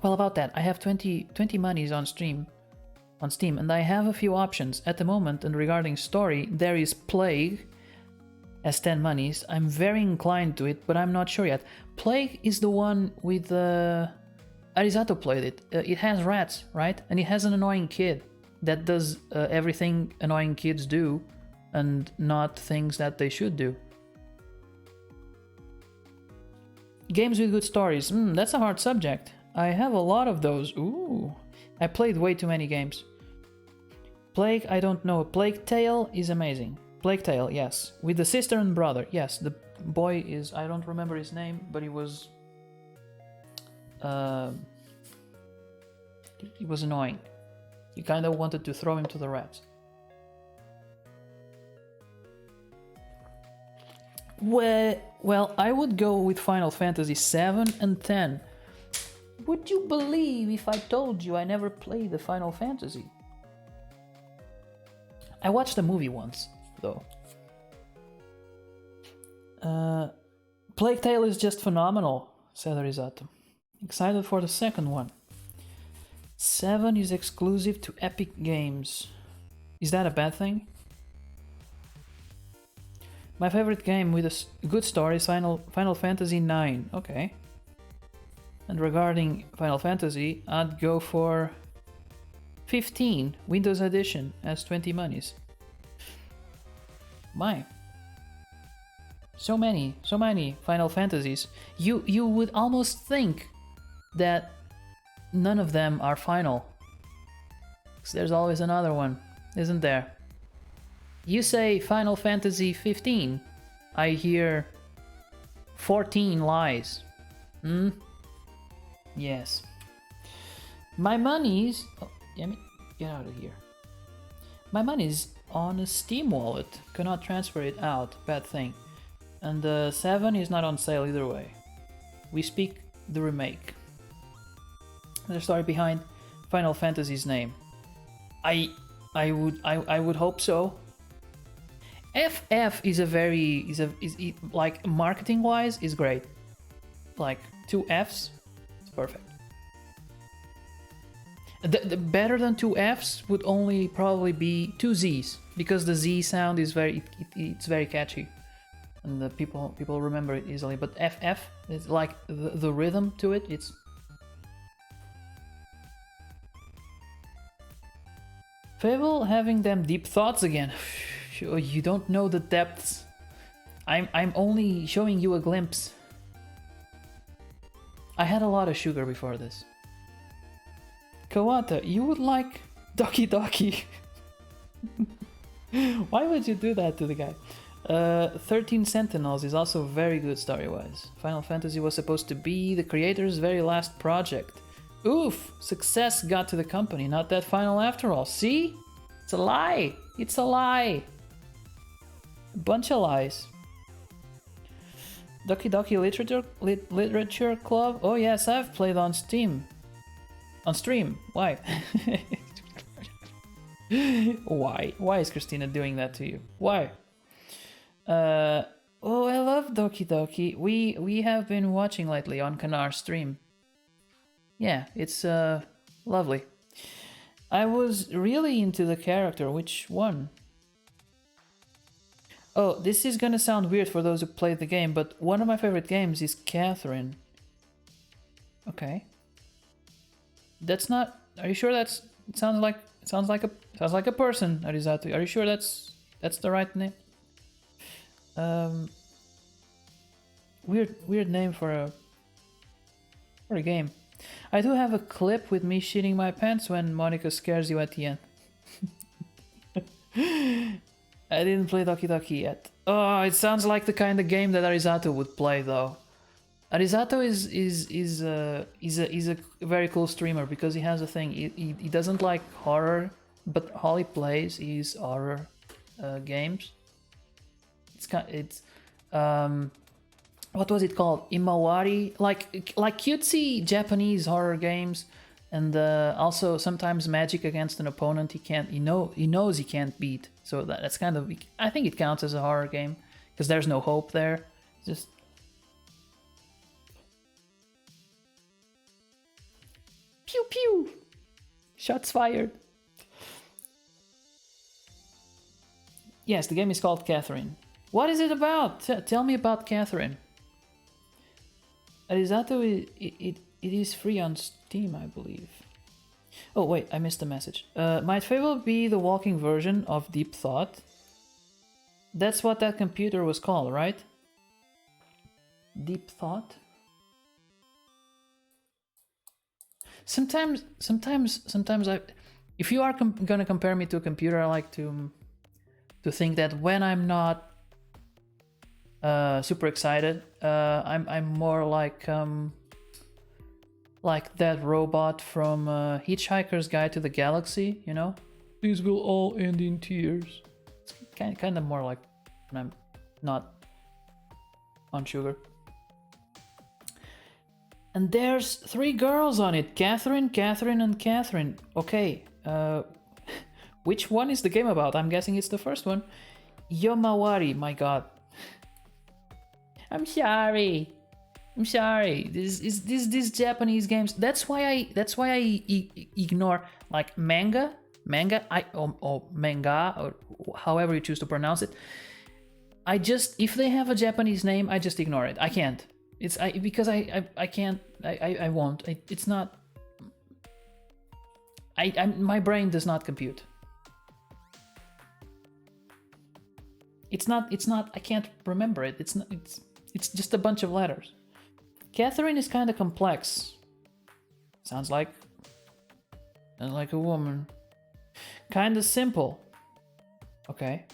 Speaker 1: Well, about that, I have 20 monies on Steam, and I have a few options at the moment. And regarding story, there is Plague as 10 monies. I'm very inclined to it, but I'm not sure yet. Plague is the one with Arizato played it. It has rats, right? And it has an annoying kid that does everything annoying kids do and not things that they should do. Games with good stories. That's a hard subject. I have a lot of those. Ooh. I played way too many games. Plague, I don't know. Plague Tale is amazing. Plague Tale, yes. With the sister and brother. Yes, the boy is... I don't remember his name, but he was... he was annoying. You kind of wanted to throw him to the rats. Well, I would go with Final Fantasy 7 and 10. Would you believe if I told you I never played the Final Fantasy? I watched the movie once, though. Plague Tale is just phenomenal, said Arizato. Excited for the second one. 7 is exclusive to Epic Games. Is that a bad thing? My favorite game with a good story is Final Fantasy 9. Okay. And regarding Final Fantasy, I'd go for 15 Windows Edition as 20 monies. My. So many Final Fantasies. You would almost think that none of them are final. 'Cause there's always another one, isn't there? You say Final Fantasy 15, I hear 14 lies. Yes. My money's... Oh, damn it. Get out of here. My money's on a Steam wallet. Cannot transfer it out. Bad thing. And 7 is not on sale either way. We speak the remake. The story behind Final Fantasy's name. I would hope so. FF is like marketing wise is great. Like 2 Fs, it's perfect. The better than 2 Fs would only probably be 2 Zs, because the Z sound is it's very catchy, and the people remember it easily. But FF is like the rhythm to it. It's Fable having them deep thoughts again. You don't know the depths. I'm only showing you a glimpse. I had a lot of sugar before this. Kawata, you would like Doki Doki. Why would you do that to the guy? 13 Sentinels is also very good story-wise. Final Fantasy was supposed to be the creator's very last project. Oof! Success got to the company, not that final after all. See? It's a lie! It's a lie! A bunch of lies. Doki Doki Literature Club? Oh yes, I've played on Steam. On stream. Why? Why? Why is Christina doing that to you? Why? Oh, I love Doki Doki. We have been watching lately on Kanar stream. Yeah, it's lovely. I was really into the character. Which one? Oh, this is gonna sound weird for those who played the game, but one of my favorite games is Catherine. Okay. That's not. Are you sure that's? It sounds like a person. Arizato. Are you sure that's the right name? Weird name for a game. I do have a clip with me shitting my pants when Monica scares you at the end. I didn't play Doki Doki yet. Oh, it sounds like the kind of game that Arizato would play though. Arizato is a very cool streamer because he has a thing. He doesn't like horror, but all he plays is horror games. It's what was it called? Imawari, like cutesy Japanese horror games, and also sometimes magic against an opponent he knows he can't beat. So that's kind of, I think it counts as a horror game because there's no hope there. Just pew pew, shots fired. Yes, the game is called Catherine. What is it about? Tell me about Catherine. Arizato, it is free on Steam, I believe. Oh wait, I missed the message. Might favorite be the walking version of Deep Thought. That's what that computer was called, right? Deep Thought. Sometimes I, if you are gonna compare me to a computer, I like to think that when I'm not super excited, I'm more like that robot from Hitchhiker's Guide to the Galaxy, you know? These will all end in tears. It's kind of more like when I'm not on sugar. And there's 3 girls on it. Catherine, Catherine, and Catherine. Okay, which one is the game about? I'm guessing it's the first one. Yomawari, my god. I'm sorry. These Japanese games. That's why I ignore like manga, or manga, or however you choose to pronounce it. If they have a Japanese name, I just ignore it. I can't. Because I can't. I won't. It's not. My brain does not compute. It's not. I can't remember it. It's just a bunch of letters. Catherine is kind of complex. Sounds like a woman. Kind of simple. Okay.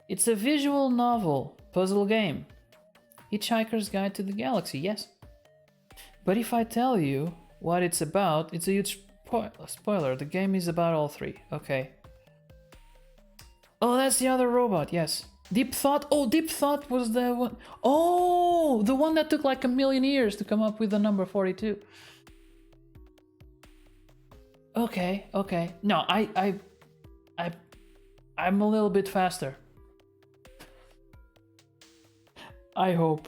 Speaker 1: It's a visual novel puzzle game. Hitchhiker's Guide to the Galaxy, yes. But if I tell you what it's about, it's a huge spoiler. The game is about all 3. Okay. Oh, that's the other robot, yes. Deep Thought. Oh, Deep Thought was the one. Oh, the one that took like a million years to come up with the number 42. Okay. No, I'm a little bit faster. I hope.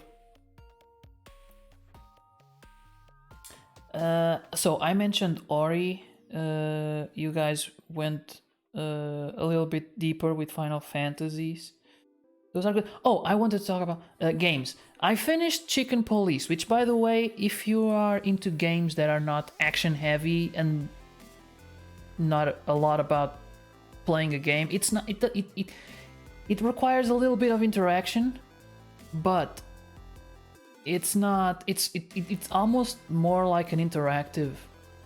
Speaker 1: So I mentioned Ori. You guys went a little bit deeper with Final Fantasies. Those are good. Oh, I wanted to talk about games. I finished Chicken Police, which, by the way, if you are into games that are not action heavy and not a lot about playing a game, it's not. It requires a little bit of interaction, but it's not. It's almost more like an interactive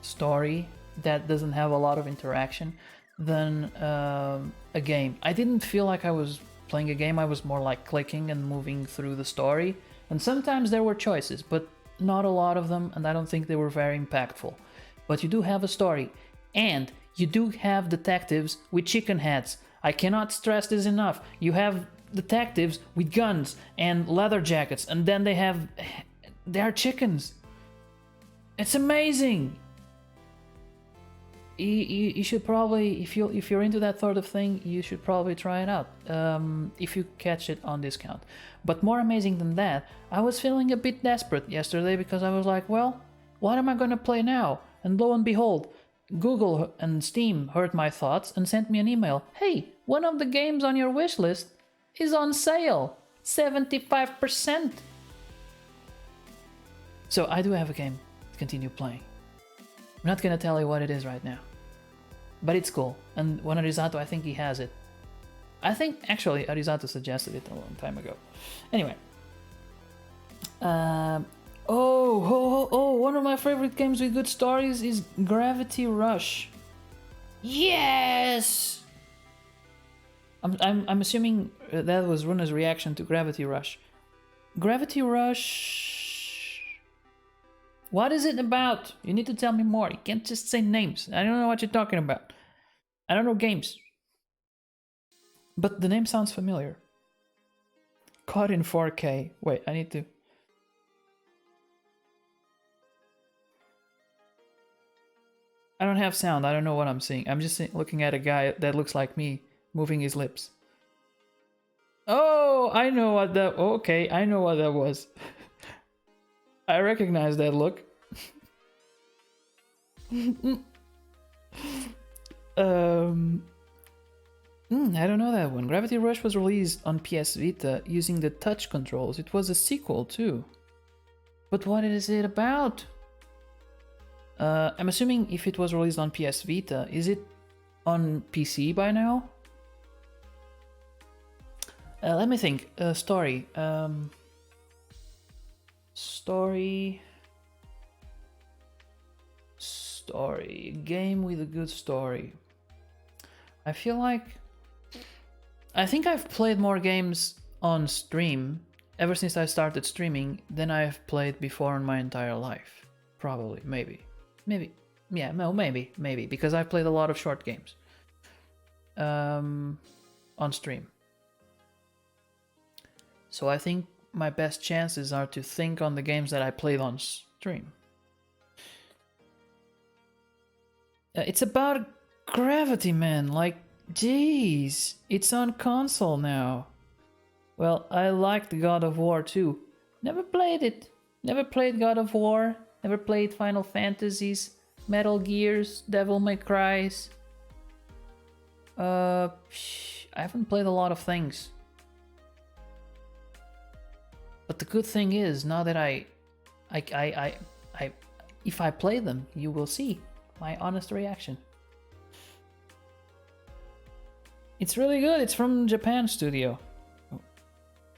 Speaker 1: story that doesn't have a lot of interaction than a game. I didn't feel like I was playing a game. I was more like clicking and moving through the story, and sometimes there were choices, but not a lot of them, and I don't think they were very impactful. But you do have a story, and you do have detectives with chicken heads. I cannot stress this enough. You have detectives with guns and leather jackets, and then they are chickens. It's amazing. You should probably, if you're into that sort of thing, you should probably try it out if you catch it on discount. But more amazing than that, I was feeling a bit desperate yesterday because I was like, well, what am I gonna play now? And lo and behold, Google and Steam heard my thoughts and sent me an email. Hey, one of the games on your wish list is on sale, 75%. So I do have a game continue playing. I'm not gonna tell you what it is right now, but it's cool. And when Arizato, I think he has it. I think actually Arizato suggested it a long time ago. Anyway, one of my favorite games with good stories is Gravity Rush. Yes. I'm assuming that was Runa's reaction to Gravity Rush. Gravity Rush. What is it about? You need to tell me more. You can't just say names. I don't know what you're talking about. I don't know games. But the name sounds familiar. Caught in 4K. Wait, I need to. I don't have sound. I don't know what I'm seeing. I'm just looking at a guy that looks like me moving his lips. Oh, I know what that. Okay, I know what that was. I recognize that look. I don't know that one. Gravity Rush was released on PS Vita using the touch controls. It was a sequel too. But what is it about? I'm assuming if it was released on PS Vita, is it on PC by now? Let me think. Story. Story. Game with a good story. I feel like... I think I've played more games on stream ever since I started streaming than I've played before in my entire life. Probably. Maybe. Yeah, no, maybe. Because I've played a lot of short games. On stream. So I think my best chances are to think on the games that I played on stream. It's about Gravity, man. Like, jeez, it's on console now. Well, I liked God of War too. Never played it. Never played God of War. Never played Final Fantasies, Metal Gears, Devil May Cry's. I haven't played a lot of things. But the good thing is, now that if I play them, you will see my honest reaction. It's really good. It's from Japan Studio.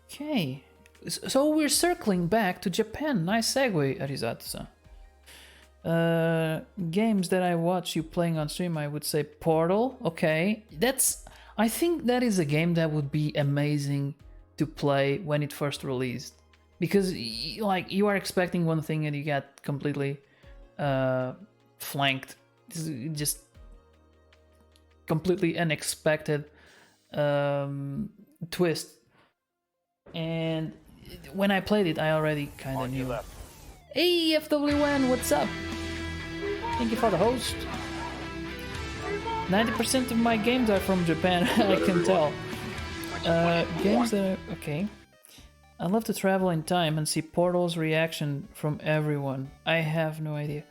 Speaker 1: Okay. So we're circling back to Japan. Nice segue, Arizato-san. Games that I watch you playing on stream, I would say Portal. Okay. I think that is a game that would be amazing to play when it first released. Because like you are expecting one thing and you get completely flanked. Just completely unexpected twist. And when I played it, I already kind of knew. Hey, FWN, what's up? Thank you for the host. 90% of my games are from Japan, I can tell. Games that are... Okay. I love to travel in time and see Portal's reaction from everyone. I have no idea.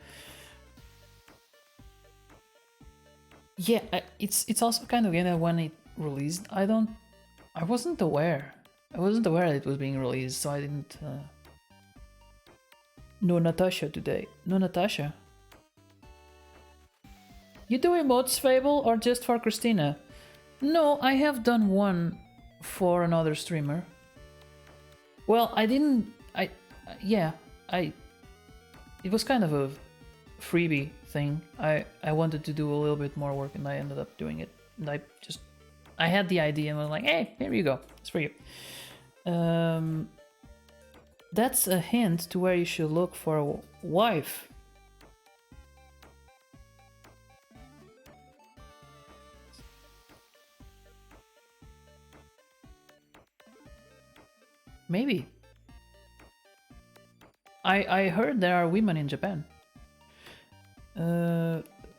Speaker 1: Yeah, it's also kind of game that when it released, I wasn't aware. I wasn't aware that it was being released, so I didn't know Natasha today. No Natasha. You do emotes, Fable, or just for Christina? No, I have done one for another streamer. Well, I didn't... It was kind of a freebie thing. I wanted to do a little bit more work and I ended up doing it. And I had the idea and was like, hey, here you go. It's for you. That's a hint to where you should look for a wife. Maybe. I heard there are women in Japan.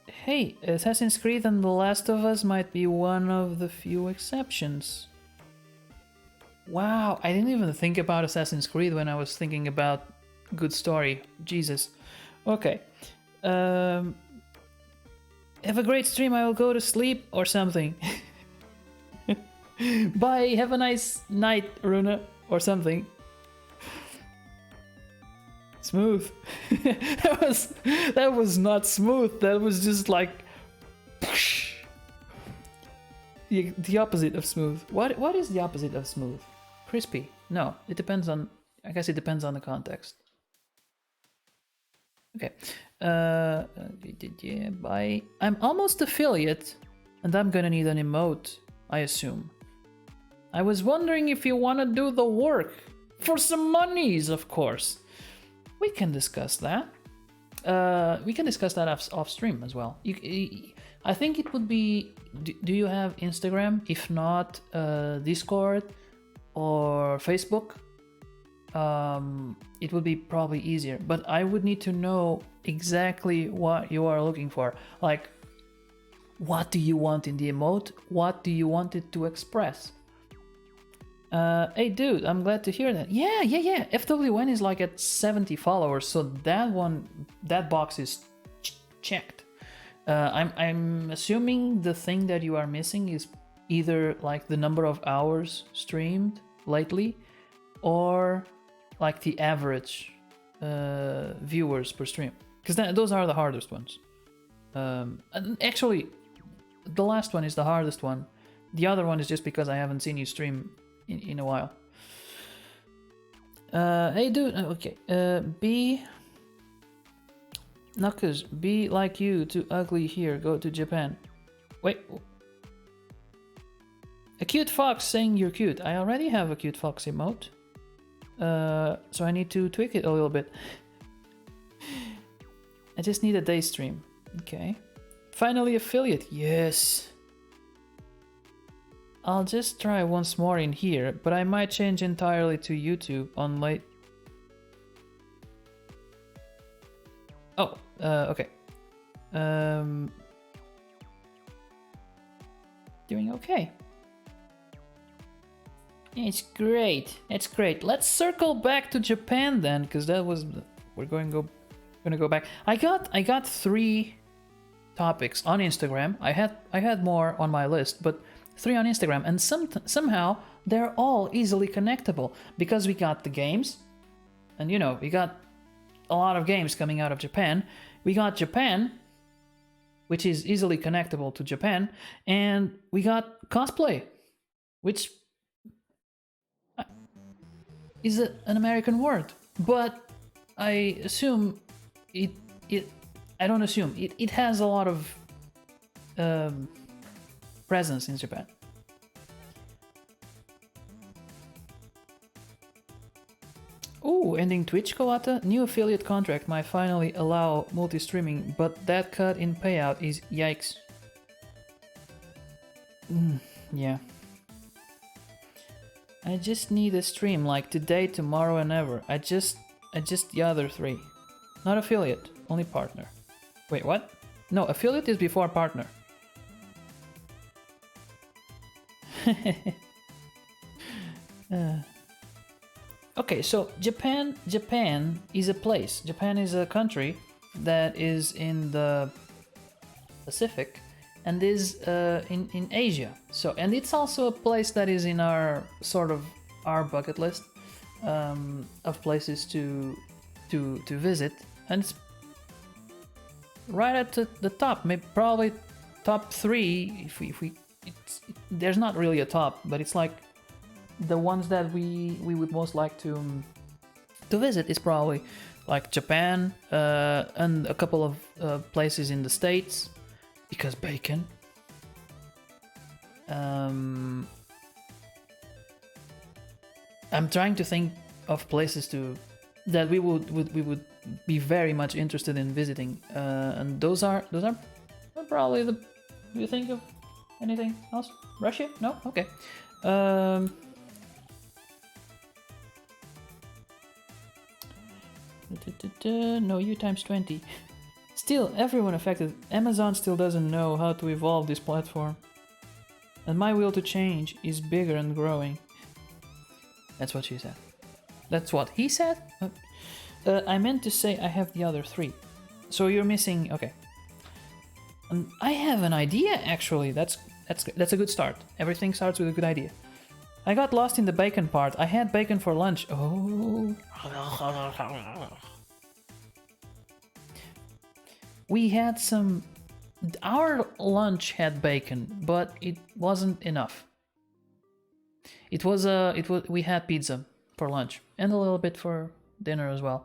Speaker 1: Hey, Assassin's Creed and The Last of Us might be one of the few exceptions. Wow, I didn't even think about Assassin's Creed when I was thinking about good story. Jesus. Okay. Have a great stream, I will go to sleep or something. Bye, have a nice night, Runa, or something. Smooth. that was not smooth. That was just like the opposite of smooth. What is the opposite of smooth? Crispy. No, it depends on. I guess it depends on the context. Okay. Yeah, bye. I'm almost affiliate, and I'm gonna need an emote, I assume. I was wondering if you want to do the work for some monies, of course. We can discuss that. We can discuss that off stream as well. I think it would be. Do you have Instagram? If not, Discord or Facebook. It would be probably easier. But I would need to know exactly what you are looking for. Like, what do you want in the emote? What do you want it to express? Hey dude, I'm glad to hear that. Yeah. FWN is like at 70 followers, so that box is checked. I'm assuming the thing that you are missing is either like the number of hours streamed lately, or like the average viewers per stream, because those are the hardest ones. And actually, the last one is the hardest one. The other one is just because I haven't seen you stream in a while. Hey dude, okay. Be Knuckles, be like you, too ugly here, go to Japan. Wait. A cute fox saying you're cute. I already have a cute fox emote. So I need to tweak it a little bit. I just need a day stream. Okay. Finally affiliate, yes. I'll just try once more in here, but I might change entirely to YouTube on late. Oh, okay. Doing okay. It's great. It's great. Let's circle back to Japan then, because that was we're gonna go back. I got 3 topics on Instagram. I had more on my list, but 3 on Instagram, and somehow they're all easily connectable because we got the games, and you know, we got a lot of games coming out of Japan. We got Japan, which is easily connectable to Japan, and we got cosplay, which is an American word, but I assume I don't assume it has a lot of presence in Japan. Oh, ending Twitch, Kawata. New affiliate contract might finally allow multi-streaming, but that cut in payout is yikes. Yeah. I just need a stream like today, tomorrow, and ever. I just the other 3. Not affiliate, only partner. Wait, what? No, affiliate is before partner. Okay, so Japan is a place. Japan is a country that is in the Pacific and is in Asia. So, and it's also a place that is in our bucket list of places to visit, and it's right at the top. Maybe probably top 3 if we. There's not really a top, but it's like the ones that we would most like to visit is probably like Japan and a couple of places in the States because bacon. I'm trying to think of places that we would be very much interested in visiting, and those are probably the. Do you think of anything else? Russia? No? Okay. No, you times 20. Still, everyone affected. Amazon still doesn't know how to evolve this platform. And my will to change is bigger and growing. That's what she said. That's what he said? I meant to say I have the other 3. So you're missing... Okay. I have an idea, actually. That's a good start. Everything starts with a good idea. I got lost in the bacon part. I had bacon for lunch. Oh. we had some. Our lunch had bacon, but it wasn't enough. It was we had pizza for lunch and a little bit for dinner as well.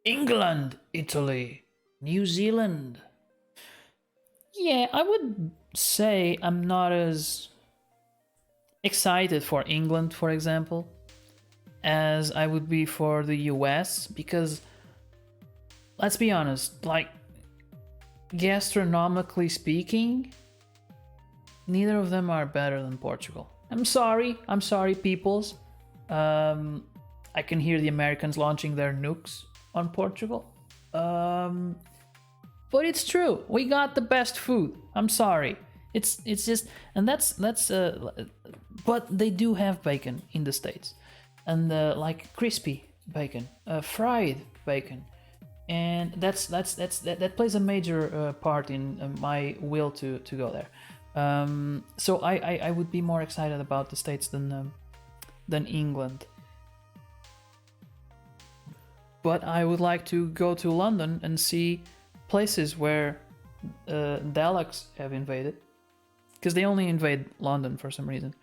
Speaker 1: England, Italy, New Zealand. Yeah, I would say I'm not as excited for England, for example, as I would be for the US, because let's be honest, like, gastronomically speaking, neither of them are better than Portugal. I'm sorry, peoples. I can hear the Americans launching their nukes on Portugal. But it's true. We got the best food. I'm sorry. It's just, and that's but they do have bacon in the States, and like crispy bacon, fried bacon, and that plays a major part in my will to go there. So I would be more excited about the States than England. But I would like to go to London and see places where Daleks have invaded, because they only invade London for some reason.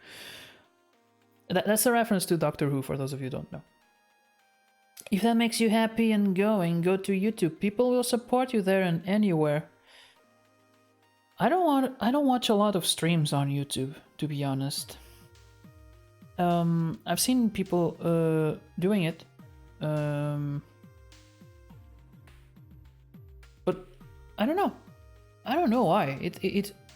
Speaker 1: That's a reference to Doctor Who, for those of you who don't know. If that makes you happy and go to YouTube. People will support you there and anywhere. I don't watch a lot of streams on YouTube, to be honest. I've seen people doing it. But I don't know. I don't know why.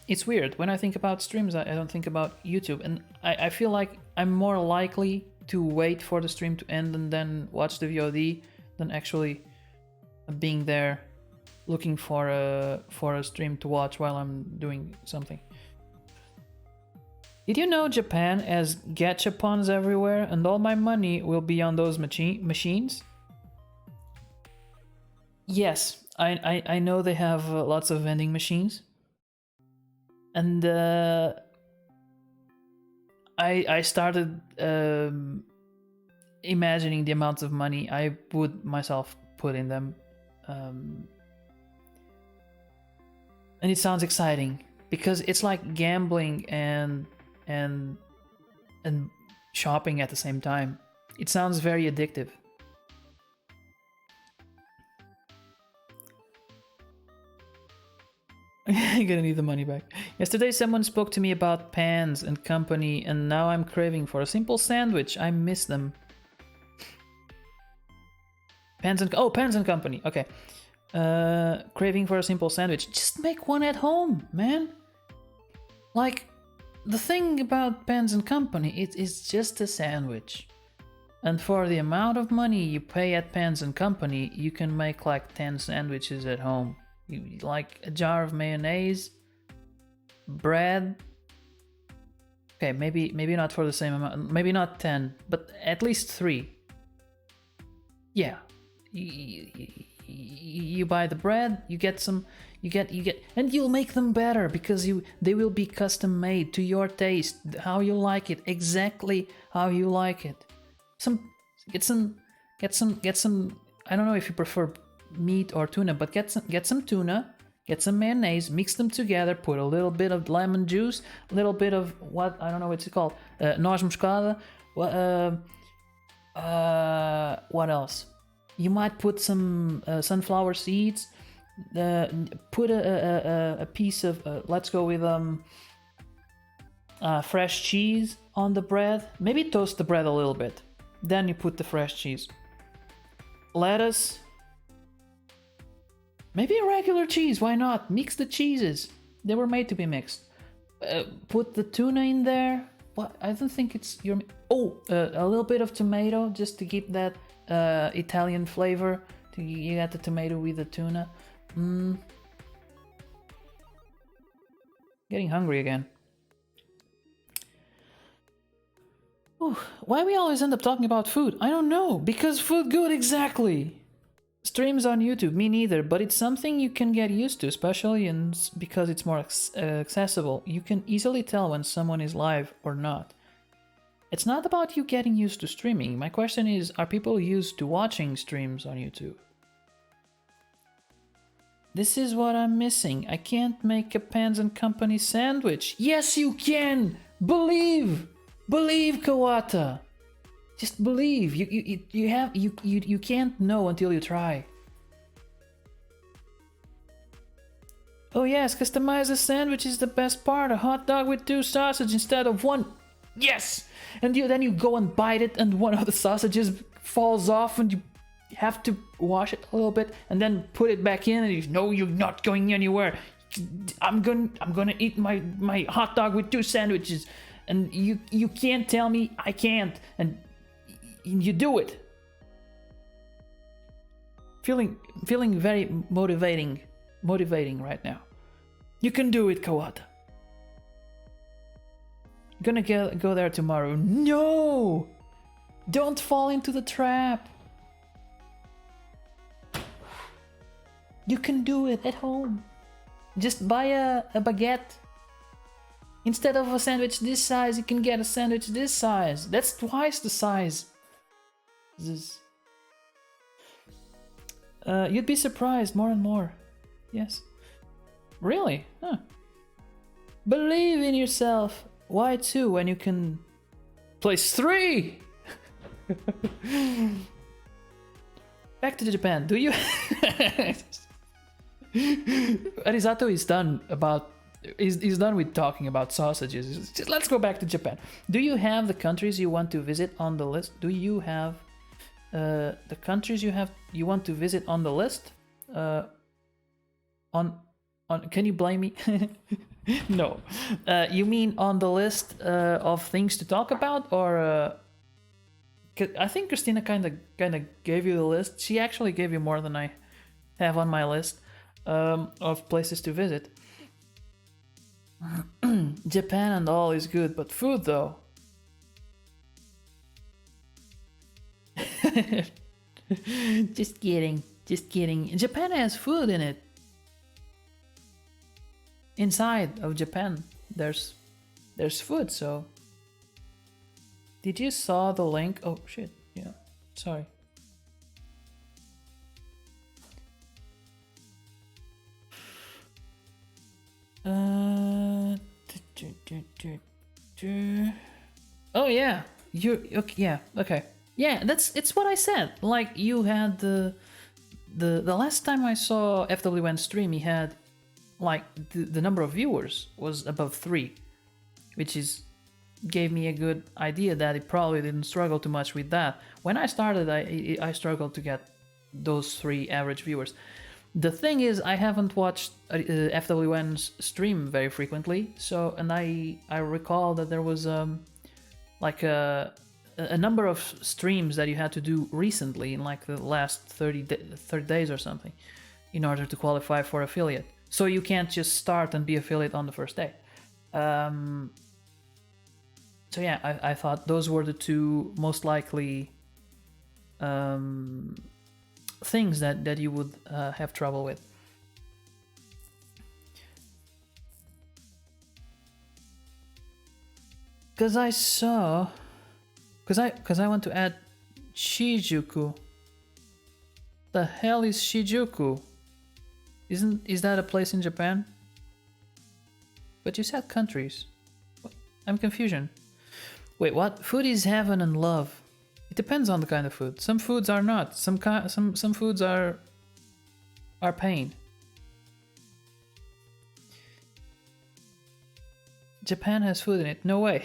Speaker 1: It's weird. When I think about streams, I don't think about YouTube, and I feel like I'm more likely to wait for the stream to end and then watch the VOD than actually being there looking for a stream to watch while I'm doing something. Did you know Japan has gachapons everywhere and all my money will be on those machines? Yes, I know they have lots of vending machines. And I started imagining the amount of money I would myself put in them. And it sounds exciting because it's like gambling and shopping at the same time. It sounds very addictive. You're gonna need the money back. Yesterday someone spoke to me about Pans and Company, and now I'm craving for a simple sandwich. I miss them. Pans and Company. Okay. Craving for a simple sandwich. Just make one at home, man. Like, the thing about Pans and Company, it is just a sandwich. And for the amount of money you pay at Pans and Company, you can make like 10 sandwiches at home. You like a jar of mayonnaise, bread. Okay, maybe not for the same amount. Maybe not 10, but at least 3. Yeah. You buy the bread, you get, and you'll make them better because they will be custom made to your taste, how you like it, exactly how you like it. Get some. I don't know if you prefer meat or tuna, but get some tuna, get some mayonnaise, mix them together, put a little bit of lemon juice, a little bit of what, I don't know what's it called, noz moscada. What else? You might put some sunflower seeds. Put a piece of let's go with fresh cheese on the bread. Maybe toast the bread a little bit. Then you put the fresh cheese. Lettuce. Maybe a regular cheese. Why not? Mix the cheeses. They were made to be mixed. Put the tuna in there. What? I don't think it's your. A little bit of tomato just to keep that Italian flavor. You got the tomato with the tuna. Getting hungry again. Ooh, why we always end up talking about food? I don't know. Because food good, exactly. Streams on YouTube, me neither, but it's something you can get used to, especially because it's more accessible. You can easily tell when someone is live or not. It's not about you getting used to streaming. My question is, are people used to watching streams on YouTube? This is what I'm missing. I can't make a Pans and Company sandwich. Yes, you can. Believe, Kawata. Just believe. You can't know until you try. Oh yes, customize the sandwich is the best part. A hot dog with 2 sausages instead of 1. Yes! And then you go and bite it and one of the sausages falls off and you have to wash it a little bit and then put it back in and you know you're not going anywhere. I'm gonna eat my hot dog with 2 sandwiches and you can't tell me I can't, and you do it. Feeling very motivating right now. You can do it, Kawata. Gonna go there tomorrow. No! Don't fall into the trap. You can do it at home. Just buy a baguette. Instead of a sandwich this size, you can get a sandwich this size. That's twice the size. You'd be surprised more and more. Yes. Really? Huh. Believe in yourself. Why 2 when you can place 3? Back to Japan. Do you? Arisato is done about. He's done with talking about sausages. Just let's go back to Japan. Do you have the countries you want to visit on the list? Do you have the countries you want to visit on the list? Can you blame me? No. You mean on the list of things to talk about, or? I think Christina kind of gave you the list. She actually gave you more than I have on my list of places to visit. Japan and all is good, but food though. Just kidding. Japan has food in it. Inside of Japan, there's food. So, did you saw the link? Oh shit! Yeah, sorry. Oh yeah, you okay? Yeah, okay. Yeah, it's what I said. Like you had the last time I saw FWN stream, he had like the number of viewers was above 3, which is gave me a good idea that he probably didn't struggle too much with that. When I started, I struggled to get those 3 average viewers. The thing is, I haven't watched FWN's stream very frequently, so and I recall that there was like a number of streams that you had to do recently in like the last 30 days or something in order to qualify for affiliate. So you can't just start and be affiliate on the first day. So yeah, I thought those were the 2 most likely things that you would have trouble with. Because I want to add Shijuku. The hell is Shijuku? Is that a place in Japan? But you said countries. What? I'm confusion. Wait, what? Food is heaven and love. It depends on the kind of food. Some foods are not. Some foods are pain. Japan has food in it. No way.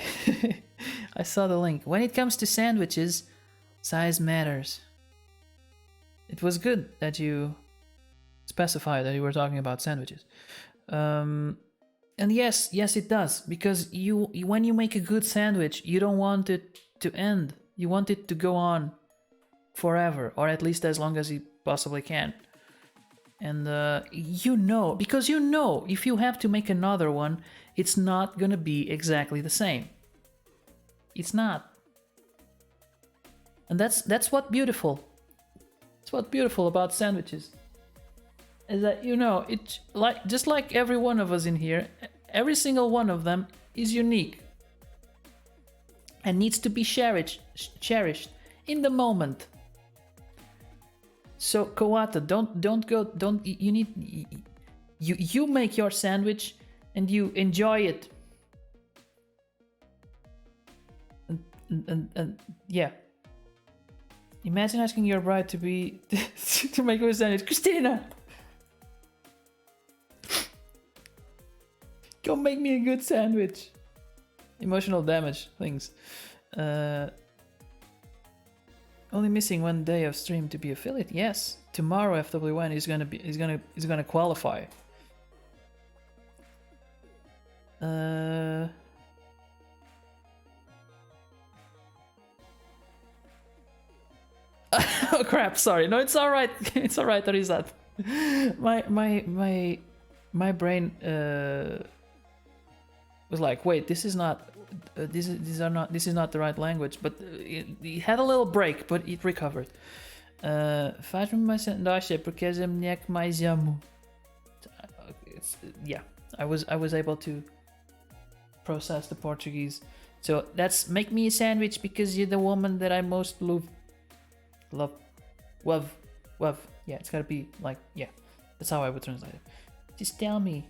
Speaker 1: I saw the link. When it comes to sandwiches, size matters. It was good that you specified that you were talking about sandwiches. And yes, it does, because when you make a good sandwich, you don't want it to end. You want it to go on forever, or at least as long as you possibly can. And because if you have to make another one, it's not gonna be exactly the same. It's not. And that's what's beautiful. It's what's beautiful about sandwiches. Is that it's like just like every one of us in here, every single one of them is unique and needs to be cherished in the moment. So Kawata, don't go. Don't you need you make your sandwich and you enjoy it. And yeah. Imagine asking your bride to be to make you a sandwich. Christina, go make me a good sandwich. Emotional damage things. Only missing 1 day of stream to be affiliate. Yes, tomorrow FW1 is gonna qualify. Oh crap! Sorry. No, it's all right. It's all right. Orizat. My brain was like, wait, this is not. This is not the right language. But it had a little break, but it recovered. Faz-me uma sanduíche porque és a mulher que mais amo. Yeah, I was able to process the Portuguese. So that's make me a sandwich because you're the woman that I most love. Love. Yeah, it's gotta be like, yeah. That's how I would translate it. Just tell me.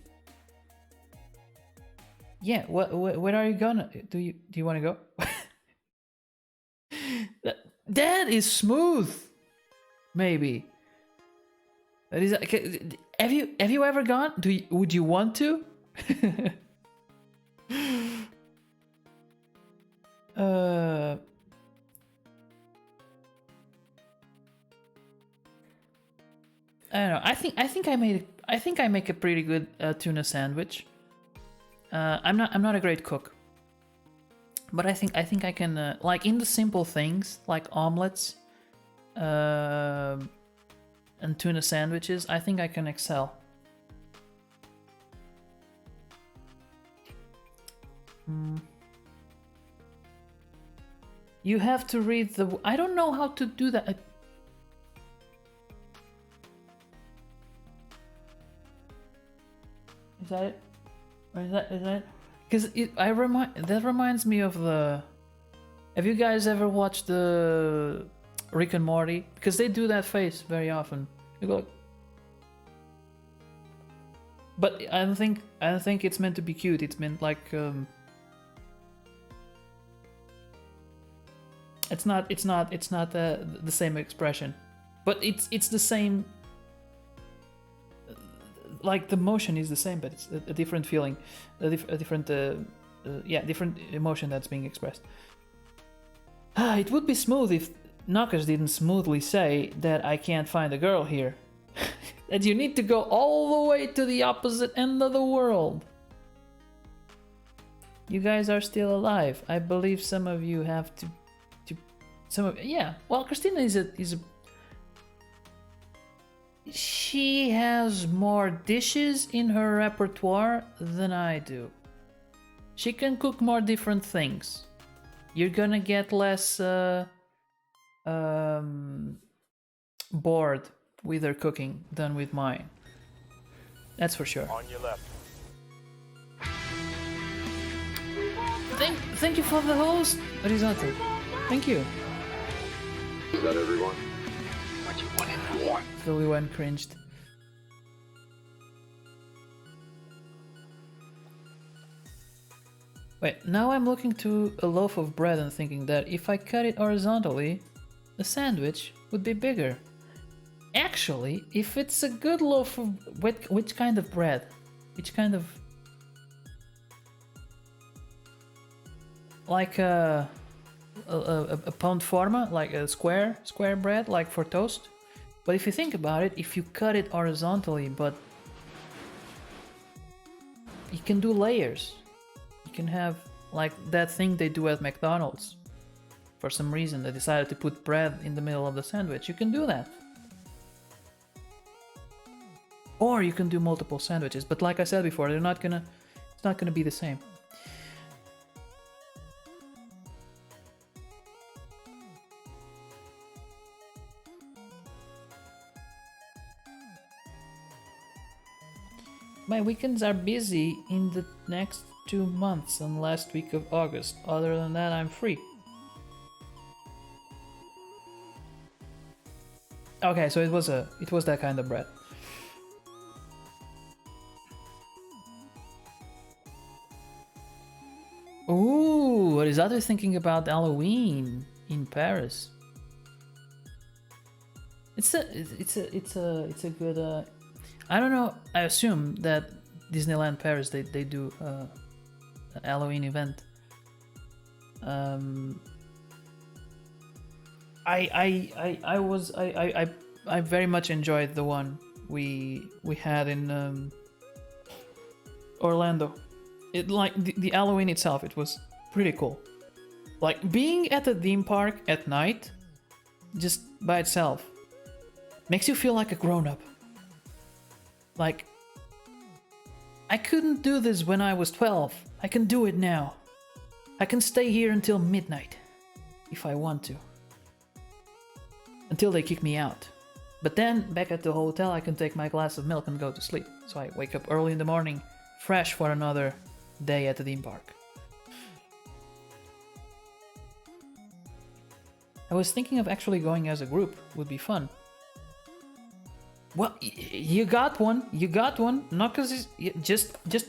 Speaker 1: Yeah, where are you gonna? Do you want to go? that is smooth. Maybe. That is. Have you ever gone? Would you want to? I don't know. I think I make a pretty good tuna sandwich. I'm not a great cook, but I think I can like in the simple things like omelets, and tuna sandwiches. I think I can excel. You have to read the. I don't know how to do that. Is that it? Or is that? Because that reminds me of the. Have you guys ever watched the Rick and Morty? Because they do that face very often. You go. But I don't think it's meant to be cute. It's meant like. It's not the same expression, but it's the same. Like the motion is the same, but it's a different feeling, different emotion that's being expressed. It would be smooth if Knockers didn't smoothly say that I can't find a girl here, that you need to go all the way to the opposite end of the world. You guys are still alive. I believe some of you have to. Yeah. Well, Christina is a. She has more dishes in her repertoire than I do. She can cook more different things. You're gonna get less bored with her cooking than with mine. That's for sure.
Speaker 3: On your left.
Speaker 1: Thank you for the host, Risotto. Thank you.
Speaker 2: Is that everyone?
Speaker 1: Slowly one cringed. Wait, now I'm looking to a loaf of bread and thinking that if I cut it horizontally, the sandwich would be bigger. Actually, if it's a good loaf of... Which kind of bread? Which kind of... Like a pound forma? Like a square bread, like for toast? But if you think about it, if you cut it horizontally, but... You can do layers. You can have like that thing they do at McDonald's. For some reason, they decided to put bread in the middle of the sandwich. You can do that. Or you can do multiple sandwiches. But like I said before, it's not gonna be the same. My weekends are busy in the next 2 months and last week of August. Other than that, I'm free. Okay, so it was that kind of bread. Ooh, what is others thinking about Halloween in Paris? It's a good. I don't know. I assume that Disneyland Paris they do a Halloween event. I very much enjoyed the one we had in Orlando. It like the Halloween itself, it was pretty cool. Like being at the theme park at night, just by itself, makes you feel like a grown-up. Like, I couldn't do this when I was 12. I can do it now. I can stay here until midnight, if I want to. Until they kick me out. But then, back at the hotel, I can take my glass of milk and go to sleep. So I wake up early in the morning, fresh for another day at the theme park. I was thinking of actually going as a group. Would be fun. Well, you got one. You got one. Not because it's just.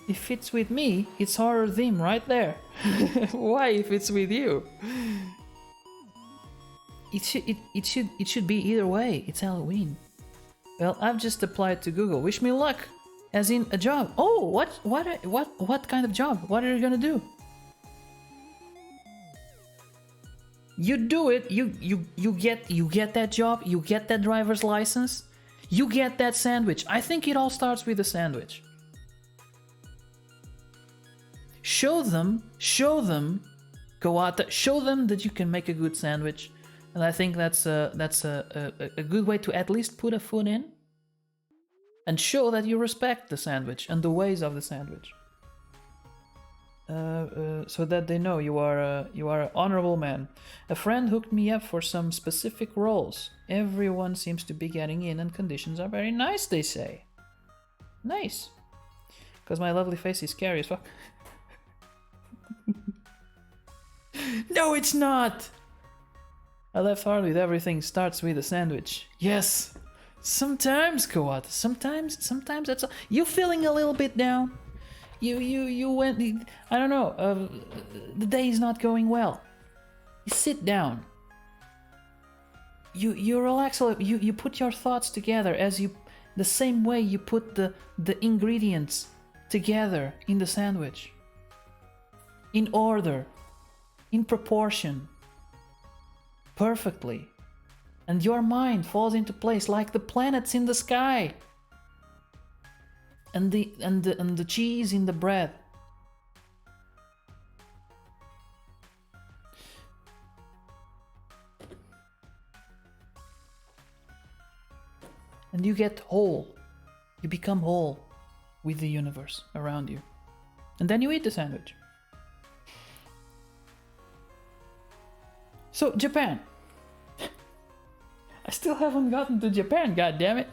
Speaker 1: If it's with me, it's horror theme right there. Why if it's with you? It should be either way. It's Halloween. Well, I've just applied to Google. Wish me luck. As in a job. Oh, what kind of job? What are you gonna do? You do it. You get that job. You get that driver's license. You get that sandwich. I think it all starts with a sandwich. Show them, Kawata, show them that you can make a good sandwich, and I think that's a good way to at least put a foot in, and show that you respect the sandwich and the ways of the sandwich, so that they know you are an honorable man. A friend hooked me up for some specific roles. Everyone seems to be getting in, and conditions are very nice. They say, nice, because my lovely face is scary as fuck. No, it's not! I left hard with everything starts with a sandwich. Yes! Sometimes, Kawata, sometimes that's all. You feeling a little bit down? You went, I don't know, the day is not going well. You sit down. You relax a little, you put your thoughts together the same way you put the ingredients together in the sandwich. In order. In proportion, perfectly, and your mind falls into place like the planets in the sky, and the cheese in the bread. And you get whole. You become whole with the universe around you, and then you eat the sandwich. So, Japan. I still haven't gotten to Japan, god damn it.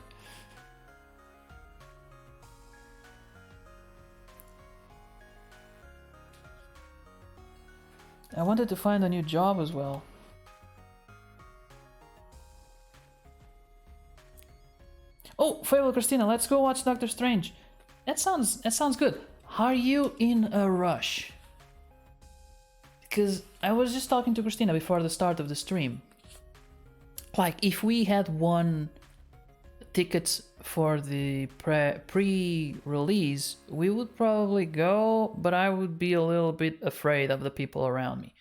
Speaker 1: I wanted to find a new job as well. Oh, Fable Christina, let's go watch Doctor Strange. That sounds good. Are you in a rush? Because I was just talking to Christina before the start of the stream. Like, if we had won tickets for the pre-release, we would probably go, but I would be a little bit afraid of the people around me.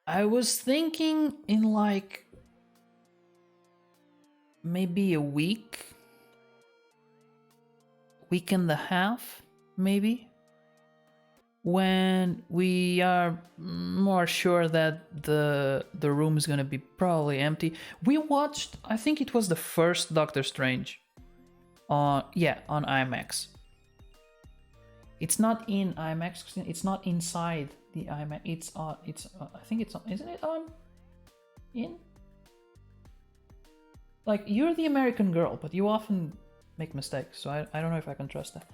Speaker 1: I was thinking in like maybe a week and a half, maybe. When we are more sure that the room is gonna be probably empty. We watched, I think it was the first Doctor Strange on IMAX. It's not in IMAX, it's not inside the IMAX, it's I think it's on, isn't it on? In? Like, you're the American girl, but you often make mistakes, so I don't know if I can trust that.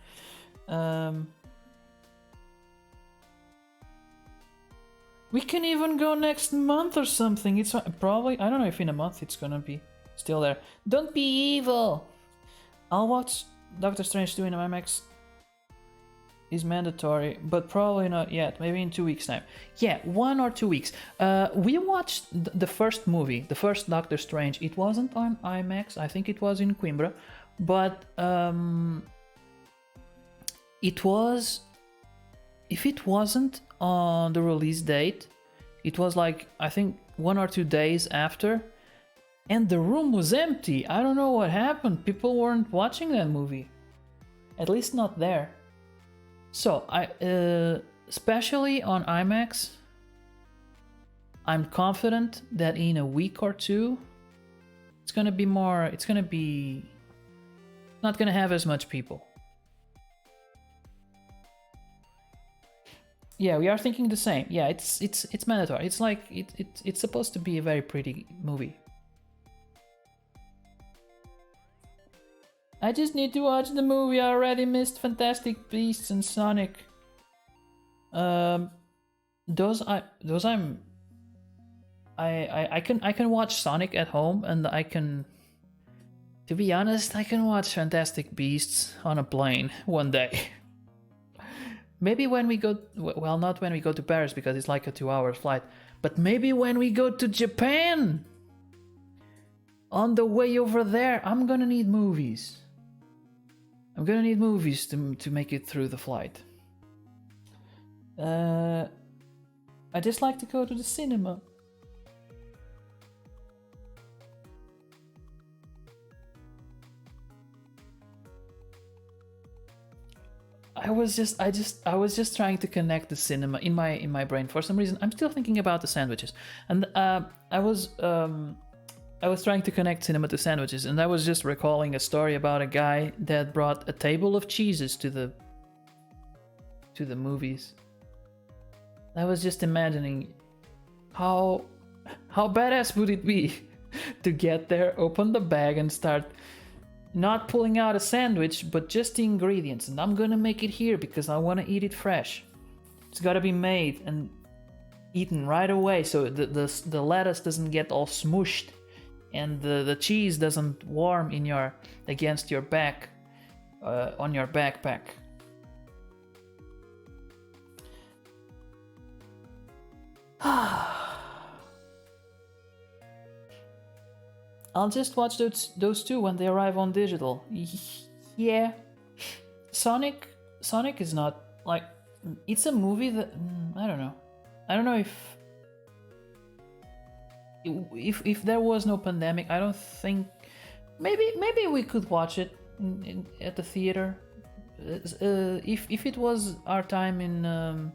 Speaker 1: We can even go next month or something. It's probably, I don't know if in a month it's gonna be still there. Don't be evil. I'll watch Doctor Strange 2 in IMAX. Is mandatory, but probably not yet. Maybe in 2 weeks' time. Yeah, 1 or 2 weeks. We watched the first movie, the first Doctor Strange. It wasn't on IMAX. I think it was in Coimbra, but it was. If it wasn't on the release date, it was like I think 1 or 2 days after, and the room was empty. I don't know what happened. People weren't watching that movie, at least not there. So I, especially on IMAX, I'm confident that in a week or two, it's gonna be more. It's gonna be not gonna have as much people. Yeah, we are thinking the same. Yeah, it's mandatory. It's like it's supposed to be a very pretty movie. I just need to watch the movie. I already missed Fantastic Beasts and Sonic. Those I can watch Sonic at home, and I can. To be honest, I can watch Fantastic Beasts on a plane one day. Maybe when we go, well, not when we go to Paris because it's like a 2-hour flight, but maybe when we go to Japan. On the way over there, I'm gonna need movies. I'm gonna need movies to make it through the flight. I just like to go to the cinema. I was just trying to connect the cinema in my brain. For some reason, I'm still thinking about the sandwiches, and I was trying to connect cinema to sandwiches, and I was just recalling a story about a guy that brought a table of cheeses to the movies. I was just imagining how badass would it be to get there, open the bag, and start not pulling out a sandwich, but just the ingredients. And I'm gonna make it here because I want to eat it fresh. It's gotta be made and eaten right away, so the lettuce doesn't get all smooshed, and the cheese doesn't warm against your back, on your backpack. I'll just watch those two when they arrive on digital. Yeah, Sonic is not like, it's a movie that I don't know if there was no pandemic. I don't think, maybe we could watch it at the theater. If it was our time in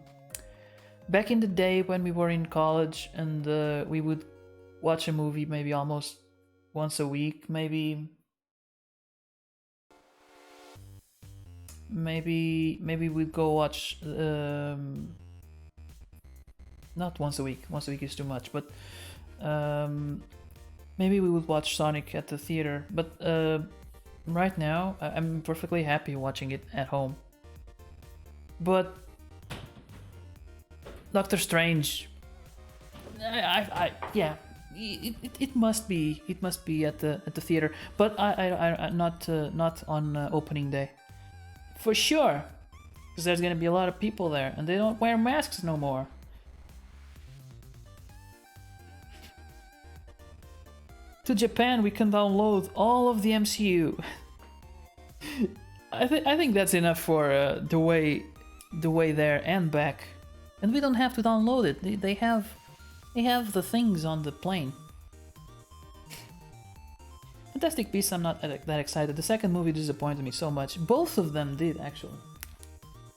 Speaker 1: back in the day when we were in college, and we would watch a movie maybe almost once a week, maybe we'd go watch, not once a week is too much, but maybe we would watch Sonic at the theater. But right now I'm perfectly happy watching it at home. But Doctor Strange, yeah, it must be at the theater, but I not on opening day, for sure, because there's gonna be a lot of people there, and they don't wear masks no more. To Japan, we can download all of the MCU. I think that's enough for the way there and back, and we don't have to download it. They have the things on the plane. Fantastic Beasts, I'm not that excited. The second movie disappointed me so much. Both of them did, actually.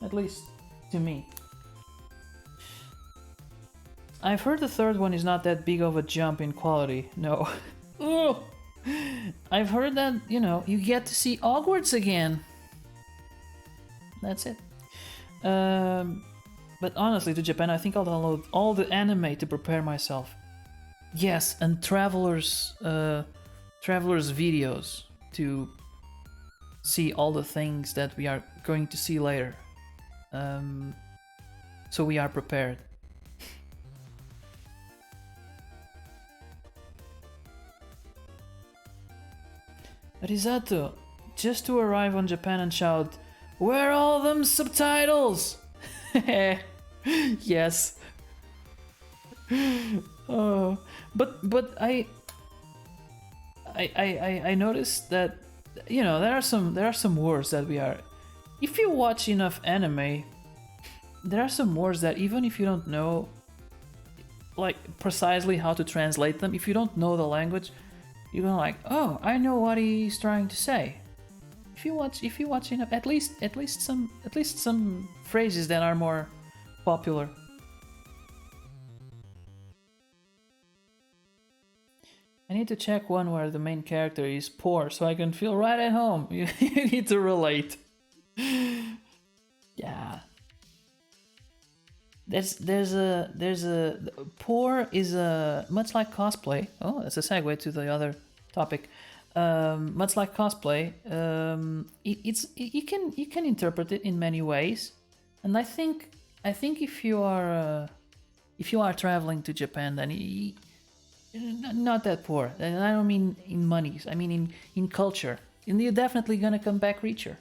Speaker 1: At least to me. I've heard the third one is not that big of a jump in quality. No. Oh, I've heard that, you get to see Hogwarts again. That's it. But honestly, to Japan, I think I'll download all the anime to prepare myself. Yes, and Travelers videos to see all the things that we are going to see later. So we are prepared. Risato, just to arrive on Japan and shout, "Where are all them subtitles?" Yes. Oh, but I noticed that, you know, there are some words that we are. If you watch enough anime, there are some words that even if you don't know, like, precisely how to translate them, if you don't know the language, you're gonna like, oh, I know what he's trying to say. If you watch enough, at least some phrases that are more popular. I need to check one where the main character is poor so I can feel right at home. You need to relate. Yeah. There's a poor is a much like cosplay. Oh, that's a segue to the other topic. Much like cosplay, you can interpret it in many ways, and I think if you are traveling to Japan, then not that poor, and I don't mean in monies, I mean in culture, and you're definitely gonna come back richer.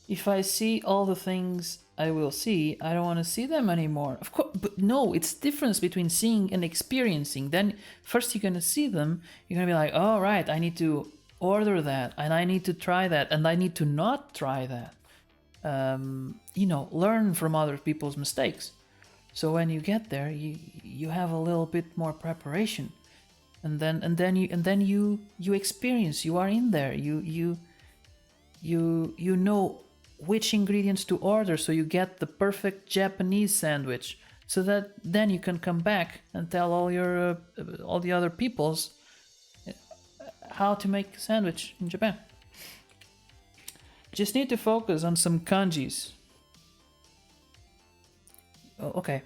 Speaker 1: If I see all the things I will see, I don't want to see them anymore. Of course, but no, it's difference between seeing and experiencing. Then first you're gonna see them, you're gonna be like, oh right, I need to order that, and I need to try that, and I need to not try that. You know, learn from other people's mistakes. So when you get there, you have a little bit more preparation, and then you experience. You are in there. You know which ingredients to order, so you get the perfect Japanese sandwich, so that then you can come back and tell all the other peoples how to make a sandwich in Japan. Just need to focus on some kanjis. Oh, okay.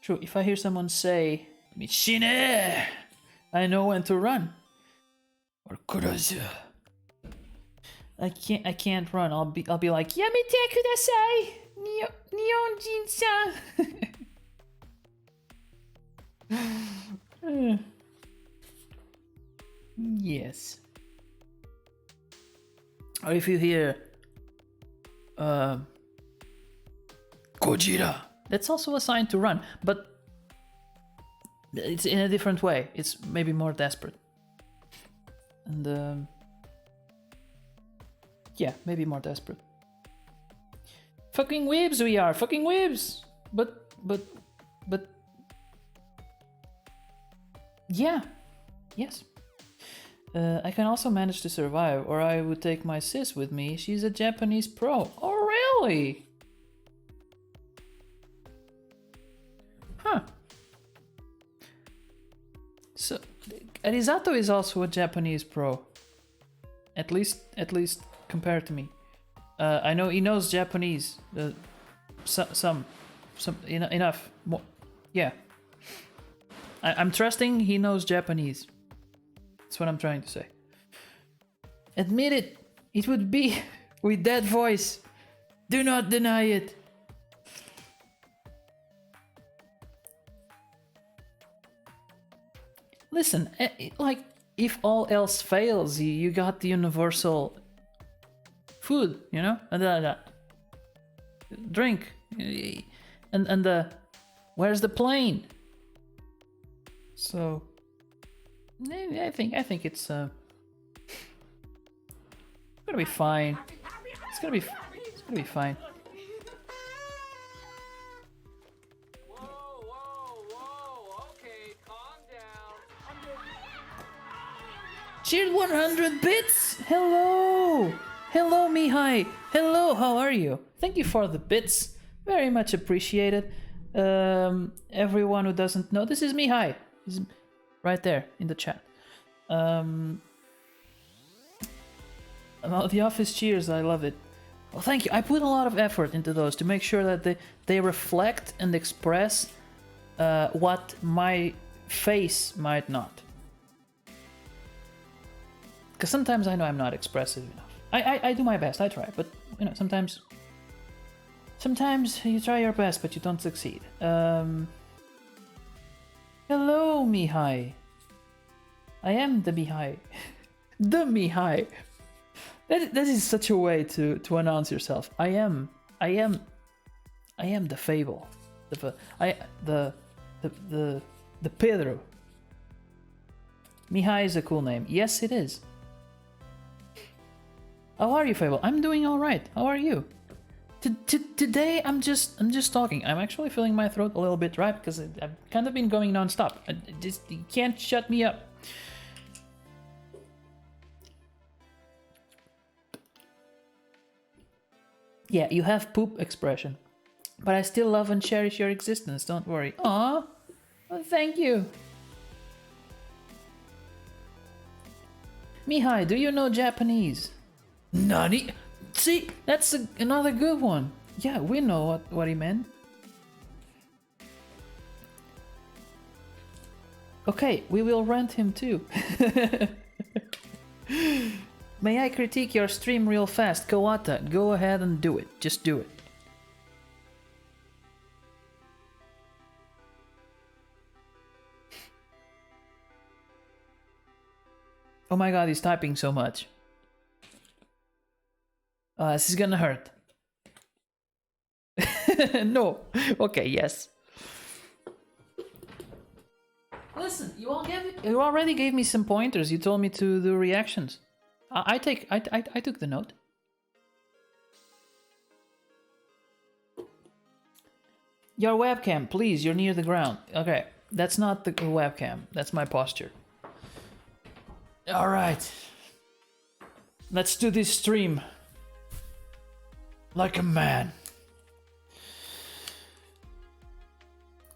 Speaker 1: True, if I hear someone say Michine, I know when to run. Or Kurazu. I can't run. I'll be like, Yamete kudasai! Nihonjin-san. Yes. Or if you hear Gojira, that's also a sign to run, but it's in a different way. It's maybe more desperate. And yeah, maybe more desperate. Fucking weebs we are, fucking weebs. But yeah, yes. I can also manage to survive, or I would take my sis with me. She's a Japanese pro. Oh, really? Huh. So, Risato is also a Japanese pro. At least compared to me. I know he knows Japanese. Some enough. More. Yeah. I'm trusting he knows Japanese. That's what I'm trying to say. Admit it. It would be with that voice. Do not deny it. Listen, like, if all else fails, you got the universal food, you know? And drink. And where's the plane? So I think it's gonna be fine. It's gonna be fine.
Speaker 4: Whoa, okay, calm down.
Speaker 1: Cheered 100 bits! Hello! Hello, Mihai! Hello, how are you? Thank you for the bits. Very much appreciated. Everyone who doesn't know, this is Mihai. This is right there in the chat. About the office cheers, I love it. Well, thank you. I put a lot of effort into those to make sure that they reflect and express what my face might not. Because sometimes I know I'm not expressive enough. I do my best, I try, but you know, sometimes you try your best, but you don't succeed. Hello, Mihai. I am the Mihai. The Mihai. That is such a way to announce yourself. I am the Fable. The Pedro. Mihai is a cool name. Yes, it is. How are you, Fable? I'm doing all right. How are you? Today I'm just talking. I'm actually feeling my throat a little bit dry because I've kind of been going non-stop. You can't shut me up. Yeah, you have poop expression. But I still love and cherish your existence, don't worry. Aw, well, thank you. Mihai, do you know Japanese? Nani? See, that's another good one. Yeah, we know what he meant. Okay, we will rent him too. May I critique your stream real fast? Kawata, go ahead and do it. Just do it. Oh my god, he's typing so much. This is gonna hurt. No. Okay, yes. Listen, you already gave me some pointers. You told me to do reactions. I took the note. Your webcam, please. You're near the ground. Okay, that's not the webcam. That's my posture. All right. Let's do this stream like a man.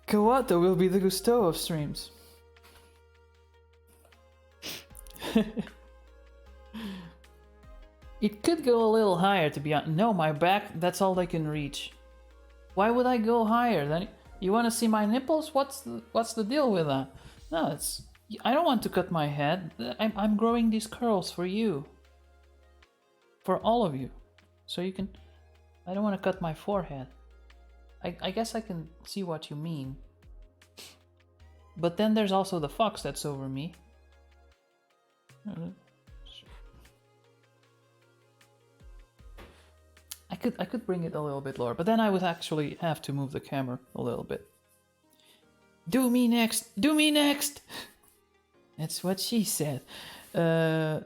Speaker 1: Kawata will be the Gusteau of streams. It could go a little higher, to be honest. No, my back, that's all I can reach. Why would I go higher? Then you want to see my nipples? What's the deal with that? No, it's I don't want to cut my head. I'm growing these curls for you. For all of you. So you can I don't want to cut my forehead. I guess I can see what you mean. But then there's also the fox that's over me. I could bring it a little bit lower, but then I would actually have to move the camera a little bit. Do me next! Do me next! That's what she said. It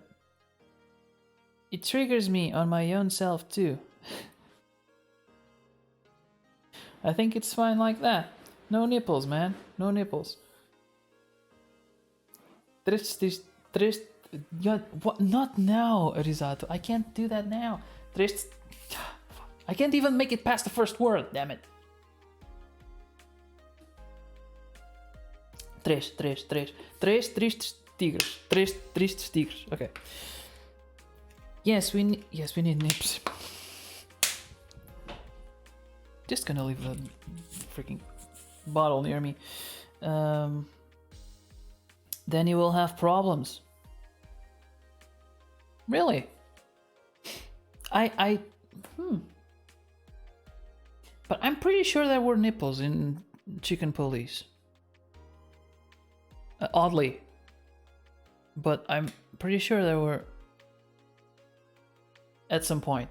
Speaker 1: triggers me on my own self too. I think it's fine like that. No nipples, man. No nipples. Not now, Risato. I can't do that now. I can't even make it past the first word, damn it. Três tristes tigres. Três tristes tigres. Okay. Yes, we need nips. Just gonna leave the freaking bottle near me. Then you will have problems. Really? But I'm pretty sure there were nipples in Chicken Police. Oddly. But I'm pretty sure there were at some point.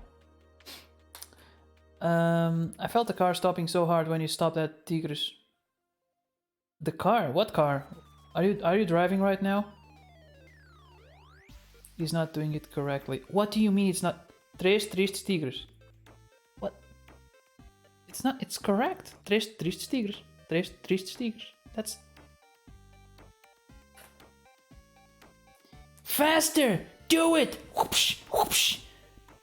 Speaker 1: I felt the car stopping so hard when you stopped at Tigres. The car? What car? Are you driving right now? He's not doing it correctly. What do you mean it's not? Três tristes tigres. What? It's not. It's correct. Três tristes tigres. Três tristes tigres. That's. Faster! Do it! Whoopsh, whoopsh.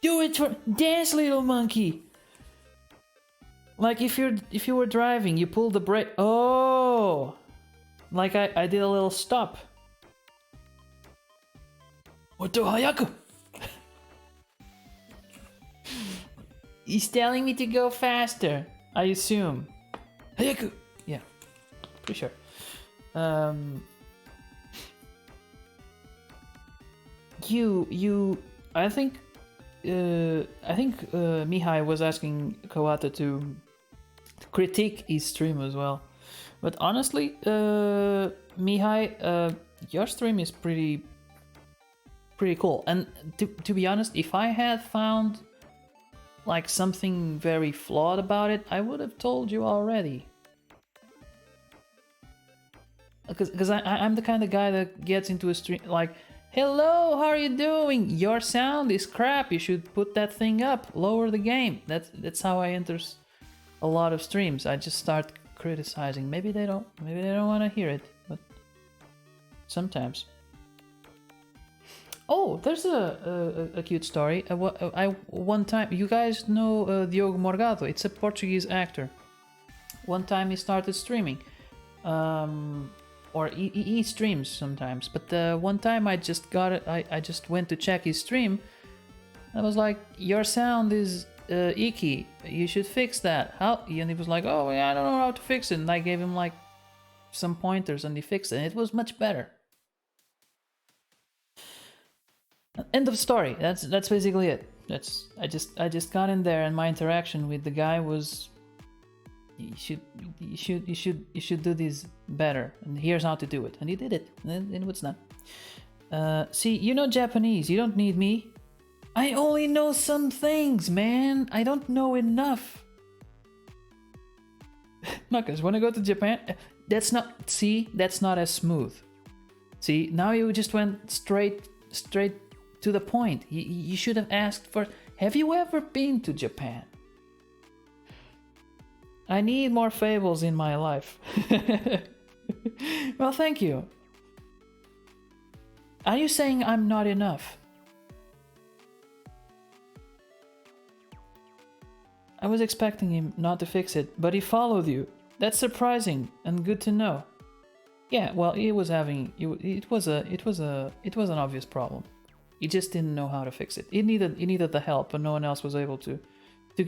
Speaker 1: Do it for dance, little monkey. Like if you were driving, you pull the brake. Oh, like I did a little stop. Oto hayaku. He's telling me to go faster. I assume. Hayaku. Yeah, pretty sure. I think Mihai was asking Kawata to critique his stream as well. But honestly, Mihai, your stream is pretty cool. And to be honest, if I had found like something very flawed about it, I would have told you already. Because I'm the kind of guy that gets into a stream like, hello, how are you doing? Your sound is crap. You should put that thing up. Lower the game. That's how I enter a lot of streams. I just start criticizing. Maybe they don't want to hear it, but sometimes. Oh, there's a cute story. One time, you guys know Diogo Morgado. It's a Portuguese actor. One time he started streaming. Or he streams sometimes, but one time I just got it. I just went to check his stream. I was like, "Your sound is icky. You should fix that." How? And he was like, "Oh, yeah, I don't know how to fix it." And I gave him like some pointers, and he fixed it. And it was much better. End of story. That's basically it. I just got in there, and my interaction with the guy was. You should do this better, and here's how to do it. And he did it, and it was done. See, you know Japanese. You don't need me. I only know some things, man. I don't know enough. Knuckles, wanna go to Japan? That's not as smooth. See, now you just went straight to the point. You should have asked for. Have you ever been to Japan? I need more fables in my life. Well, thank you. Are you saying I'm not enough? I was expecting him not to fix it, but he followed you. That's surprising and good to know. Yeah, well, he was having it was an obvious problem. He just didn't know how to fix it. He needed the help, but no one else was able to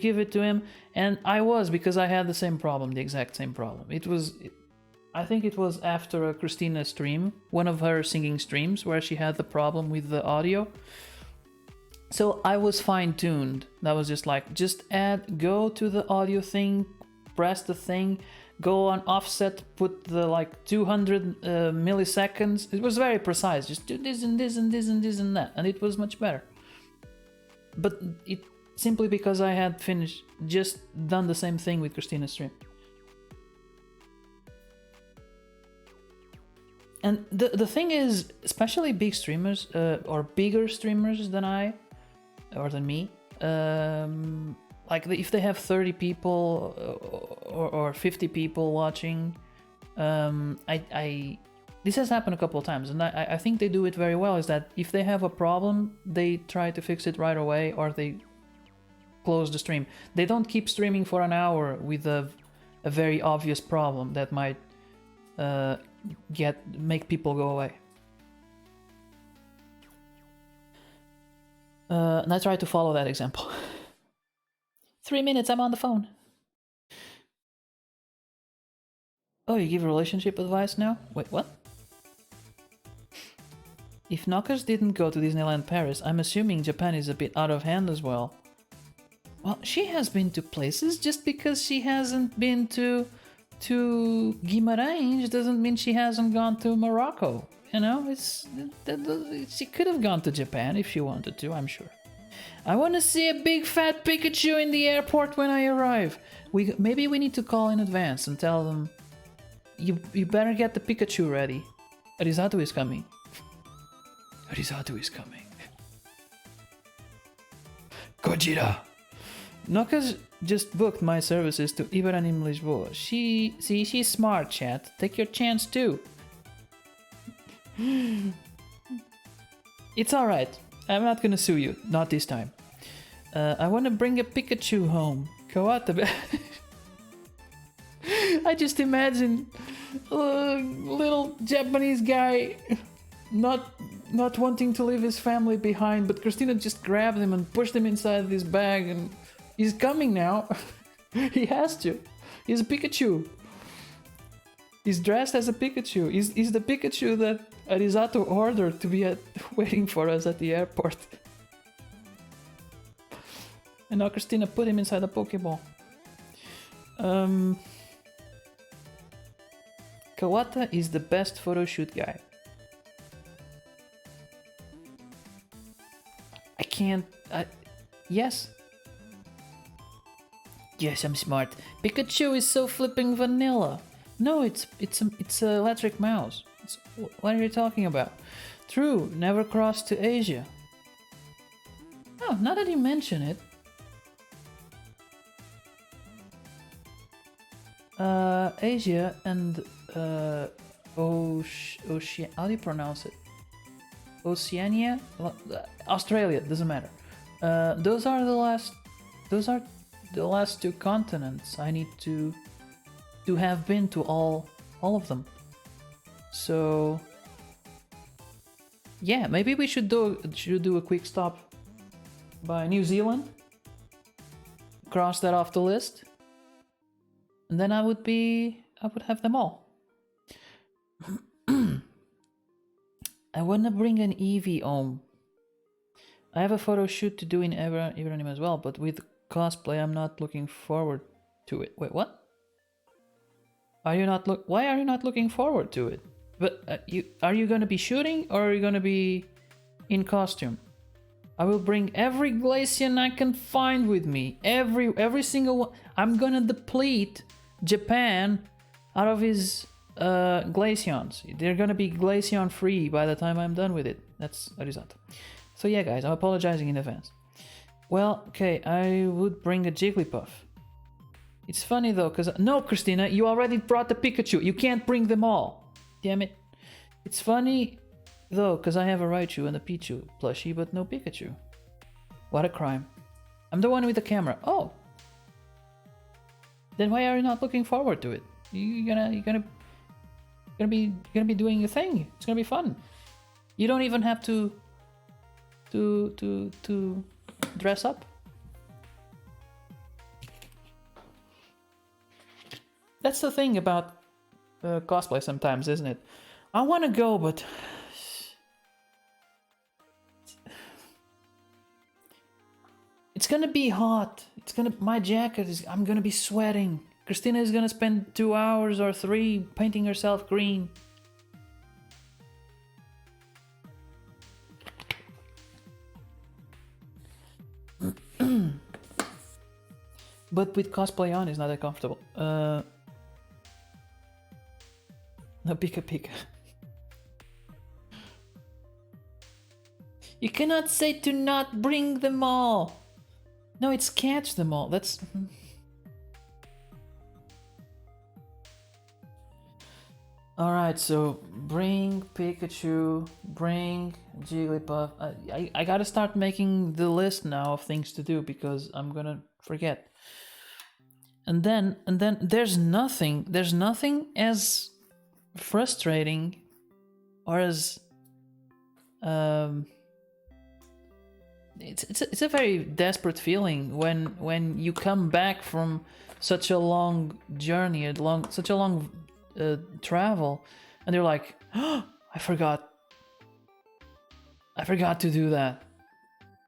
Speaker 1: give it to him, and I was, because I had the exact same problem. I think it was after a Christina stream, one of her singing streams, where she had the problem with the audio. So I was fine-tuned. That was just like, go to the audio thing, press the thing, go on offset, put the like 200 milliseconds. It was very precise. Just do this and this and this and this and that, and it was much better. But it simply because I had done the same thing with Christina's stream. And the thing is, especially big streamers, or bigger streamers than me, like if they have 30 people or 50 people watching, this has happened a couple of times, and I think they do it very well, is that if they have a problem, they try to fix it right away, or they close the stream. They don't keep streaming for an hour with a very obvious problem that might make people go away. And I try to follow that example. 3 minutes, I'm on the phone. Oh, you give relationship advice now? Wait, what? If Knockers didn't go to Disneyland Paris, I'm assuming Japan is a bit out of hand as well. Well, she has been to places. Just because she hasn't been to Guimarães doesn't mean she hasn't gone to Morocco. You know, she could have gone to Japan if she wanted to, I'm sure. I want to see a big fat Pikachu in the airport when I arrive. Maybe we need to call in advance and tell them, you better get the Pikachu ready. Arizato is coming. Arizato is coming. Gojira! Nokas just booked my services to Ibrahim Lisboa. She's smart, chat. Take your chance too. It's alright. I'm not gonna sue you. Not this time. I wanna bring a Pikachu home. Kawata. I just imagine a little Japanese guy not wanting to leave his family behind, but Christina just grabbed him and pushed him inside this bag, and he's coming now. He has to. He's a Pikachu. He's dressed as a Pikachu. He's the Pikachu that Arizato ordered to be waiting for us at the airport. And now Christina put him inside a Pokeball. Kawata is the best photo shoot guy. I can't... yes. Yes, I'm smart. Pikachu is so flipping vanilla. No, it's an electric mouse. What are you talking about? True, never crossed to Asia. Oh, now that you mention it. Asia and Oceania. How do you pronounce it? Oceania? Australia, doesn't matter. Those are the last two continents I need to have been to all of them. So yeah, maybe we should do a quick stop by New Zealand. Cross that off the list. And then I would have them all. I wanna bring an Eevee home. I have a photo shoot to do in Evernham as well, but with cosplay I'm not looking forward to it. Wait, what? Why are you not looking forward to it? But are you gonna be shooting or are you gonna be in costume? I will bring every Glaceon I can find with me. Every single one. I'm gonna deplete Japan out of his Glaceons. They're gonna be Glaceon free by the time I'm done with it. That's Arizato. So yeah, guys, I'm apologizing in advance. Well, okay, I would bring a Jigglypuff. It's funny though, because... No, Christina, you already brought the Pikachu. You can't bring them all. Damn it. It's funny though, because I have a Raichu and a Pichu plushie, but no Pikachu. What a crime. I'm the one with the camera. Oh. Then why are you not looking forward to it? You're gonna be doing your thing. It's gonna be fun. You don't even have to dress up. That's the thing about cosplay sometimes, isn't it? I want to go, but it's gonna be hot. My jacket is. I'm gonna be sweating. Christina is gonna spend 2 hours or 3 painting herself green. But with cosplay on, it's not that comfortable. No, Pika Pika. You cannot say to not bring them all. No, it's catch them all. That's... Alright, so bring Pikachu, bring Jigglypuff. I gotta start making the list now of things to do because I'm gonna forget. And then there's nothing as frustrating or as it's a very desperate feeling when you come back from such a long journey, such a long travel, and you're like, oh, I forgot to do that.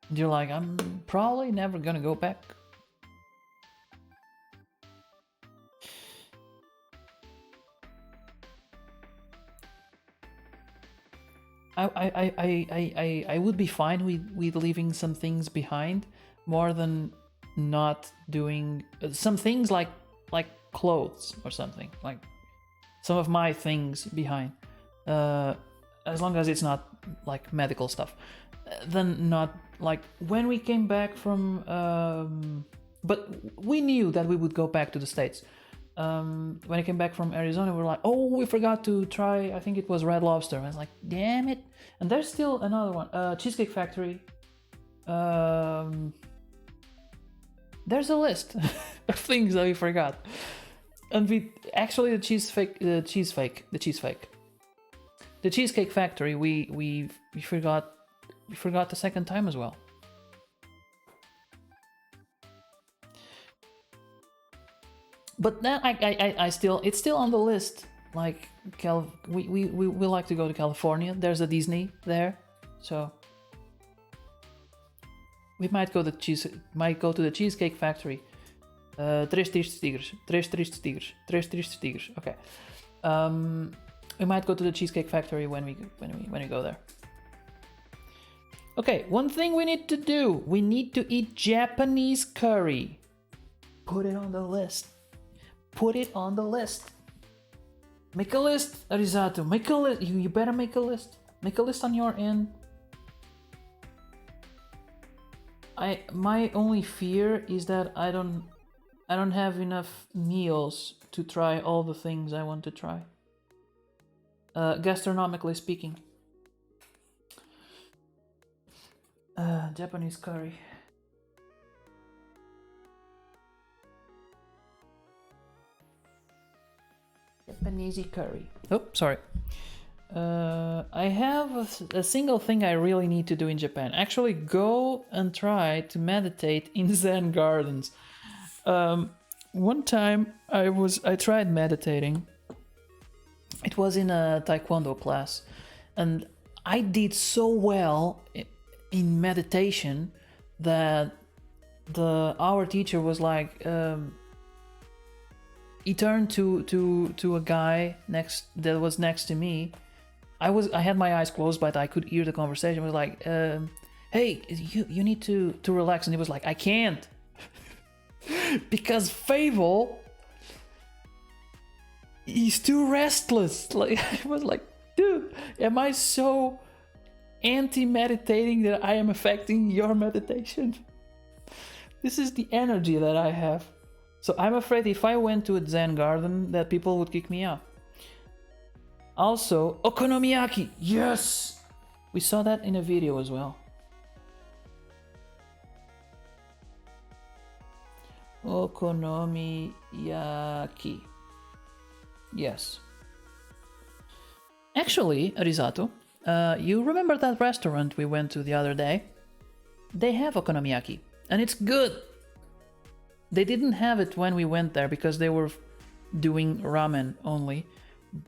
Speaker 1: And you're like, I'm probably never gonna go back. I would be fine with leaving some things behind more than not doing some things like clothes or something, like some of my things behind, as long as it's not like medical stuff. Then not like when we came back from but we knew that we would go back to the States. When I came back from Arizona, we were like, oh, we forgot to try, I think it was Red Lobster. I was like, damn it. And there's still another one, Cheesecake Factory. There's a list of things that we forgot. And we actually the Cheesecake Factory we forgot the second time as well. But then I still, it's still on the list like we like to go to California. There's a Disney there, so we might go to the Cheesecake Factory. Três tristes tigres. Okay. We might go to the Cheesecake Factory when we go there. Okay, one thing we need to do. We need to eat Japanese curry. Put it on the list. Put it on the list. Make a list, Arizato. Make a list. You better make a list. Make a list on your end. My only fear is that I don't have enough meals to try all the things I want to try. Gastronomically speaking. Japanese curry. Japanese curry. Oh, sorry. I have a single thing I really need to do in Japan. Actually, go and try to meditate in Zen gardens. One time I tried meditating. It was in a Taekwondo class, and I did so well in meditation that our teacher was like, he turned to a guy that was next to me. I had my eyes closed, but I could hear the conversation. It was like, hey, you need to relax, and he was like, I can't. Because Fable, he's too restless. Like, I was like, dude, am I so anti-meditating that I am affecting your meditation? This is the energy that I have. So I'm afraid if I went to a Zen garden that people would kick me out. Also, okonomiyaki. Yes! We saw that in a video as well. Okonomiyaki. Yes. Actually, Arizato, you remember that restaurant we went to the other day? They have okonomiyaki, and it's good. They didn't have it when we went there because they were doing ramen only,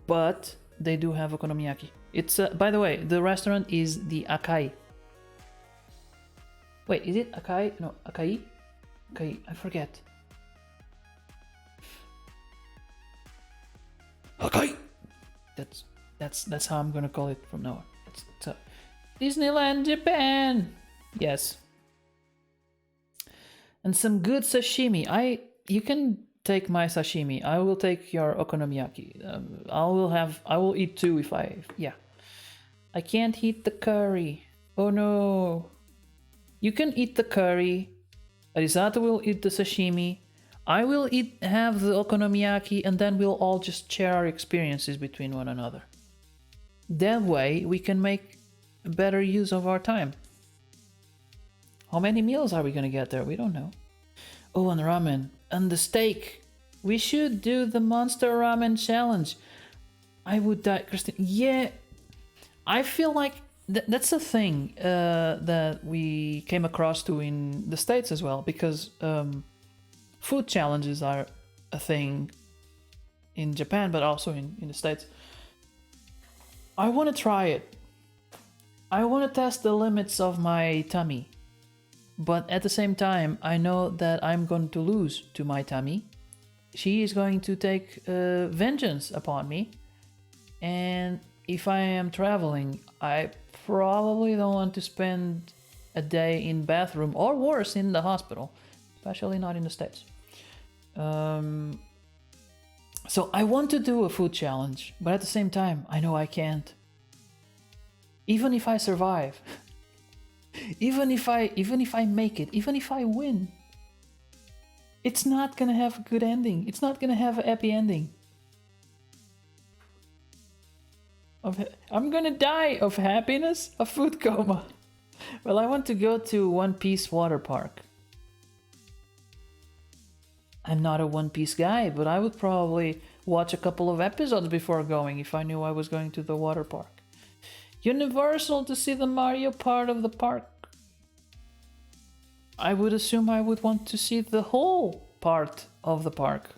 Speaker 1: but they do have okonomiyaki. It's by the way, the restaurant is the Akai. Wait, is it Akai? No, Akai? Akai, I forget. Akai. That's how I'm gonna call it from now on. It's Disneyland Japan. Yes. And some good sashimi. You can take my sashimi. I will take your okonomiyaki. I will eat two if I can't eat the curry. Oh no. You can eat the curry. Arizato will eat the sashimi. I will have the okonomiyaki, and then we'll all just share our experiences between one another. That way we can make better use of our time. How many meals are we gonna get there? We don't know. Oh, and ramen. And the steak. We should do the Monster Ramen Challenge. I would die, Christine. Yeah. I feel like that's a thing that we came across to in the States as well. Because food challenges are a thing in Japan, but also in the States. I want to try it. I want to test the limits of my tummy. But at the same time, I know that I'm going to lose to my tummy. She is going to take vengeance upon me. And if I am traveling, I probably don't want to spend a day in bathroom, or worse, in the hospital. Especially not in the States. So I want to do a food challenge, but at the same time, I know I can't. Even if I survive. Even if I make it, even if I win, it's not gonna have a good ending. It's not gonna have a happy ending. I'm gonna die of happiness, a food coma. Well, I want to go to One Piece water park. I'm not a One Piece guy, but I would probably watch a couple of episodes before going if I knew I was going to the water park. Universal to see the Mario part of the park. I would assume I would want to see the whole part of the park.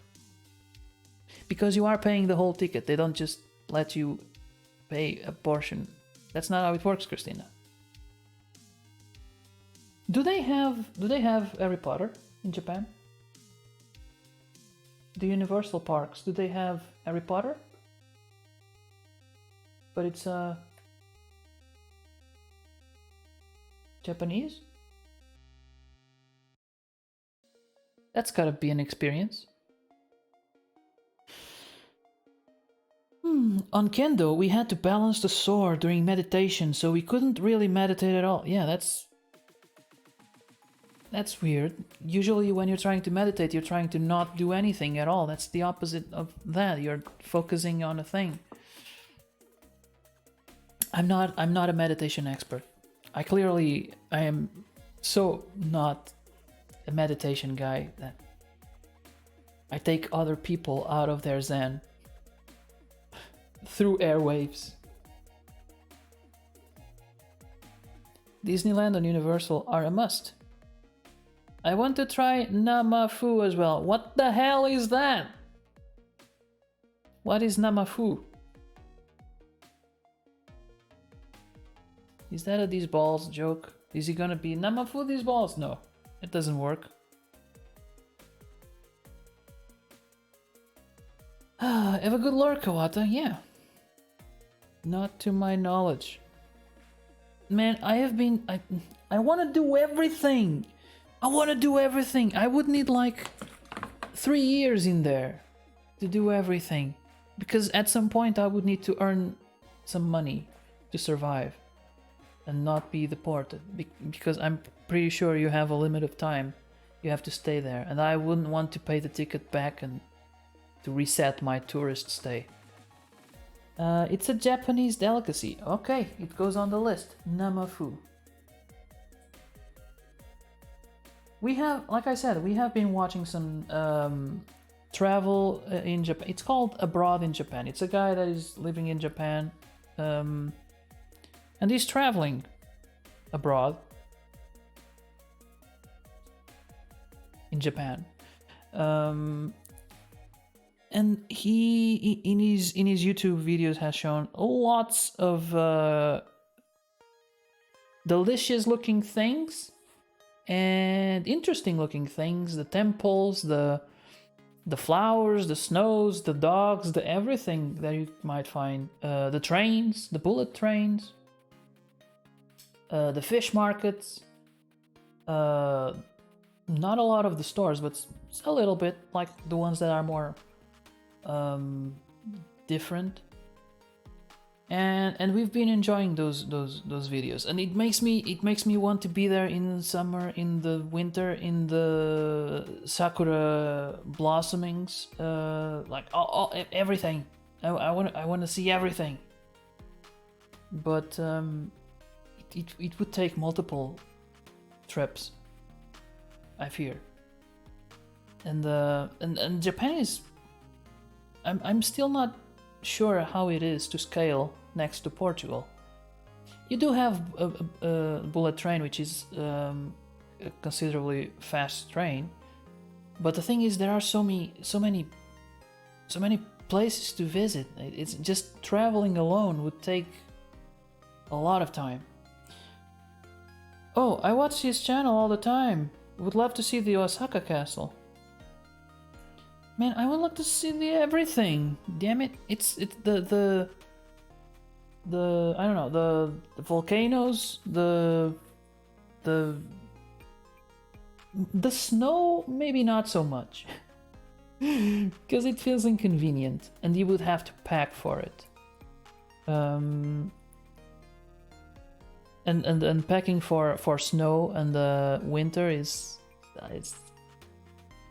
Speaker 1: because you are paying the whole ticket. They don't just let you pay a portion. That's not how it works, Christina. Do they have Harry Potter in Japan? The Universal parks, do they have Harry Potter? But it's Japanese? That's gotta be an experience. On Kendo, we had to balance the sword during meditation, so we couldn't really meditate at all. Yeah, that's weird. Usually when you're trying to meditate, you're trying to not do anything at all. That's the opposite of that. You're focusing on a thing. I'm not a meditation expert. I am so not a meditation guy that I take other people out of their zen through airwaves. Disneyland and Universal are a must. I want to try Namafu as well. What the hell is that? What is Namafu? Is that a these balls joke? Is he gonna be Namafu these balls? No, it doesn't work. Have a good lore, Kawata. Yeah. Not to my knowledge. Man, I want to do everything. I want to do everything. I would need like 3 years in there to do everything. Because at some point I would need to earn some money to survive and not be deported. Because I'm pretty sure you have a limit of time you have to stay there. And I wouldn't want to pay the ticket back and to reset my tourist stay. It's a Japanese delicacy. Okay, it goes on the list. Namafu. We have, like I said, we have been watching some travel in Japan. It's called Abroad in Japan. It's a guy that is living in Japan, and he's traveling abroad in Japan. And he in his YouTube videos has shown lots of delicious looking things and interesting looking things. The temples, the flowers, the snows, the dogs, the everything that you might find. The trains, the bullet trains, the fish markets. Not a lot of the stores, but a little bit, like the ones that are more different, and we've been enjoying those videos, and it makes me want to be there in the summer, in the winter, in the sakura blossomings, like all everything. I want to see everything, but it would take multiple trips, I fear. And Japan is, I'm still not sure how it is to scale next to Portugal. You do have a bullet train, which is a considerably fast train, but the thing is, there are so many places to visit. It's just traveling alone would take a lot of time. Oh, I watch his channel all the time. Would love to see the Osaka castle. Man, I would like to see everything. Damn it! It's the I don't know, the volcanoes, the snow, maybe not so much, because it feels inconvenient, and you would have to pack for it. And packing for snow and the winter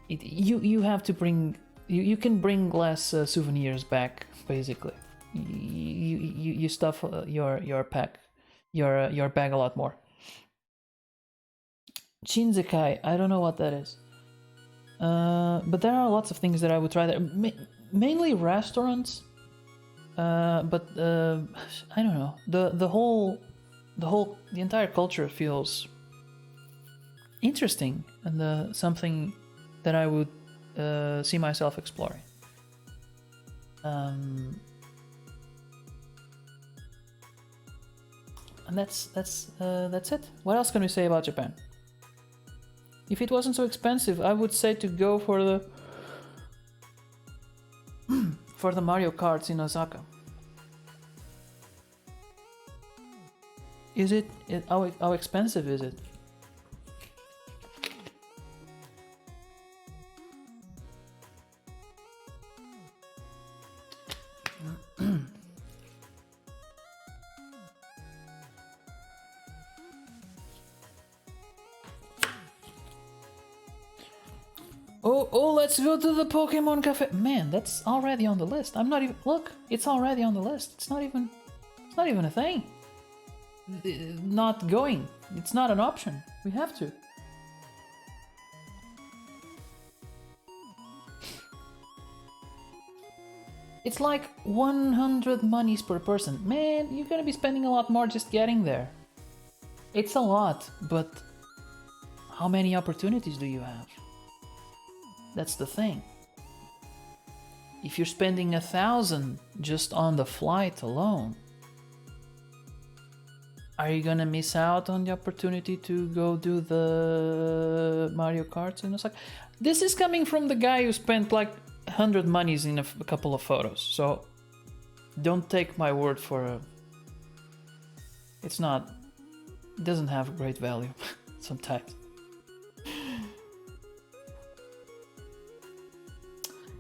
Speaker 1: you have to bring, you can bring less souvenirs back, basically. You stuff your bag a lot more. Shinsekai, I don't know what that is, but there are lots of things that I would try there, mainly restaurants, but I don't know, the entire culture feels interesting, and something that I would see myself exploring. And that's it. What else can we say about Japan? If it wasn't so expensive, I would say to go for the for the Mario Karts in Osaka. Is it how expensive is it? Oh, let's go to the Pokemon Cafe. Man, that's already on the list. I'm not even, look, it's already on the list. It's not even a thing. Not going. It's not an option. We have to. It's like 100 monies per person. Man, you're gonna be spending a lot more just getting there. It's a lot, but how many opportunities do you have? That's the thing. If you're spending 1,000 just on the flight alone, are you gonna miss out on the opportunity to go do the Mario Kart in Osaka? This is coming from the guy who spent like 100 monies in a couple of photos, so don't take my word for it. It doesn't have great value sometimes.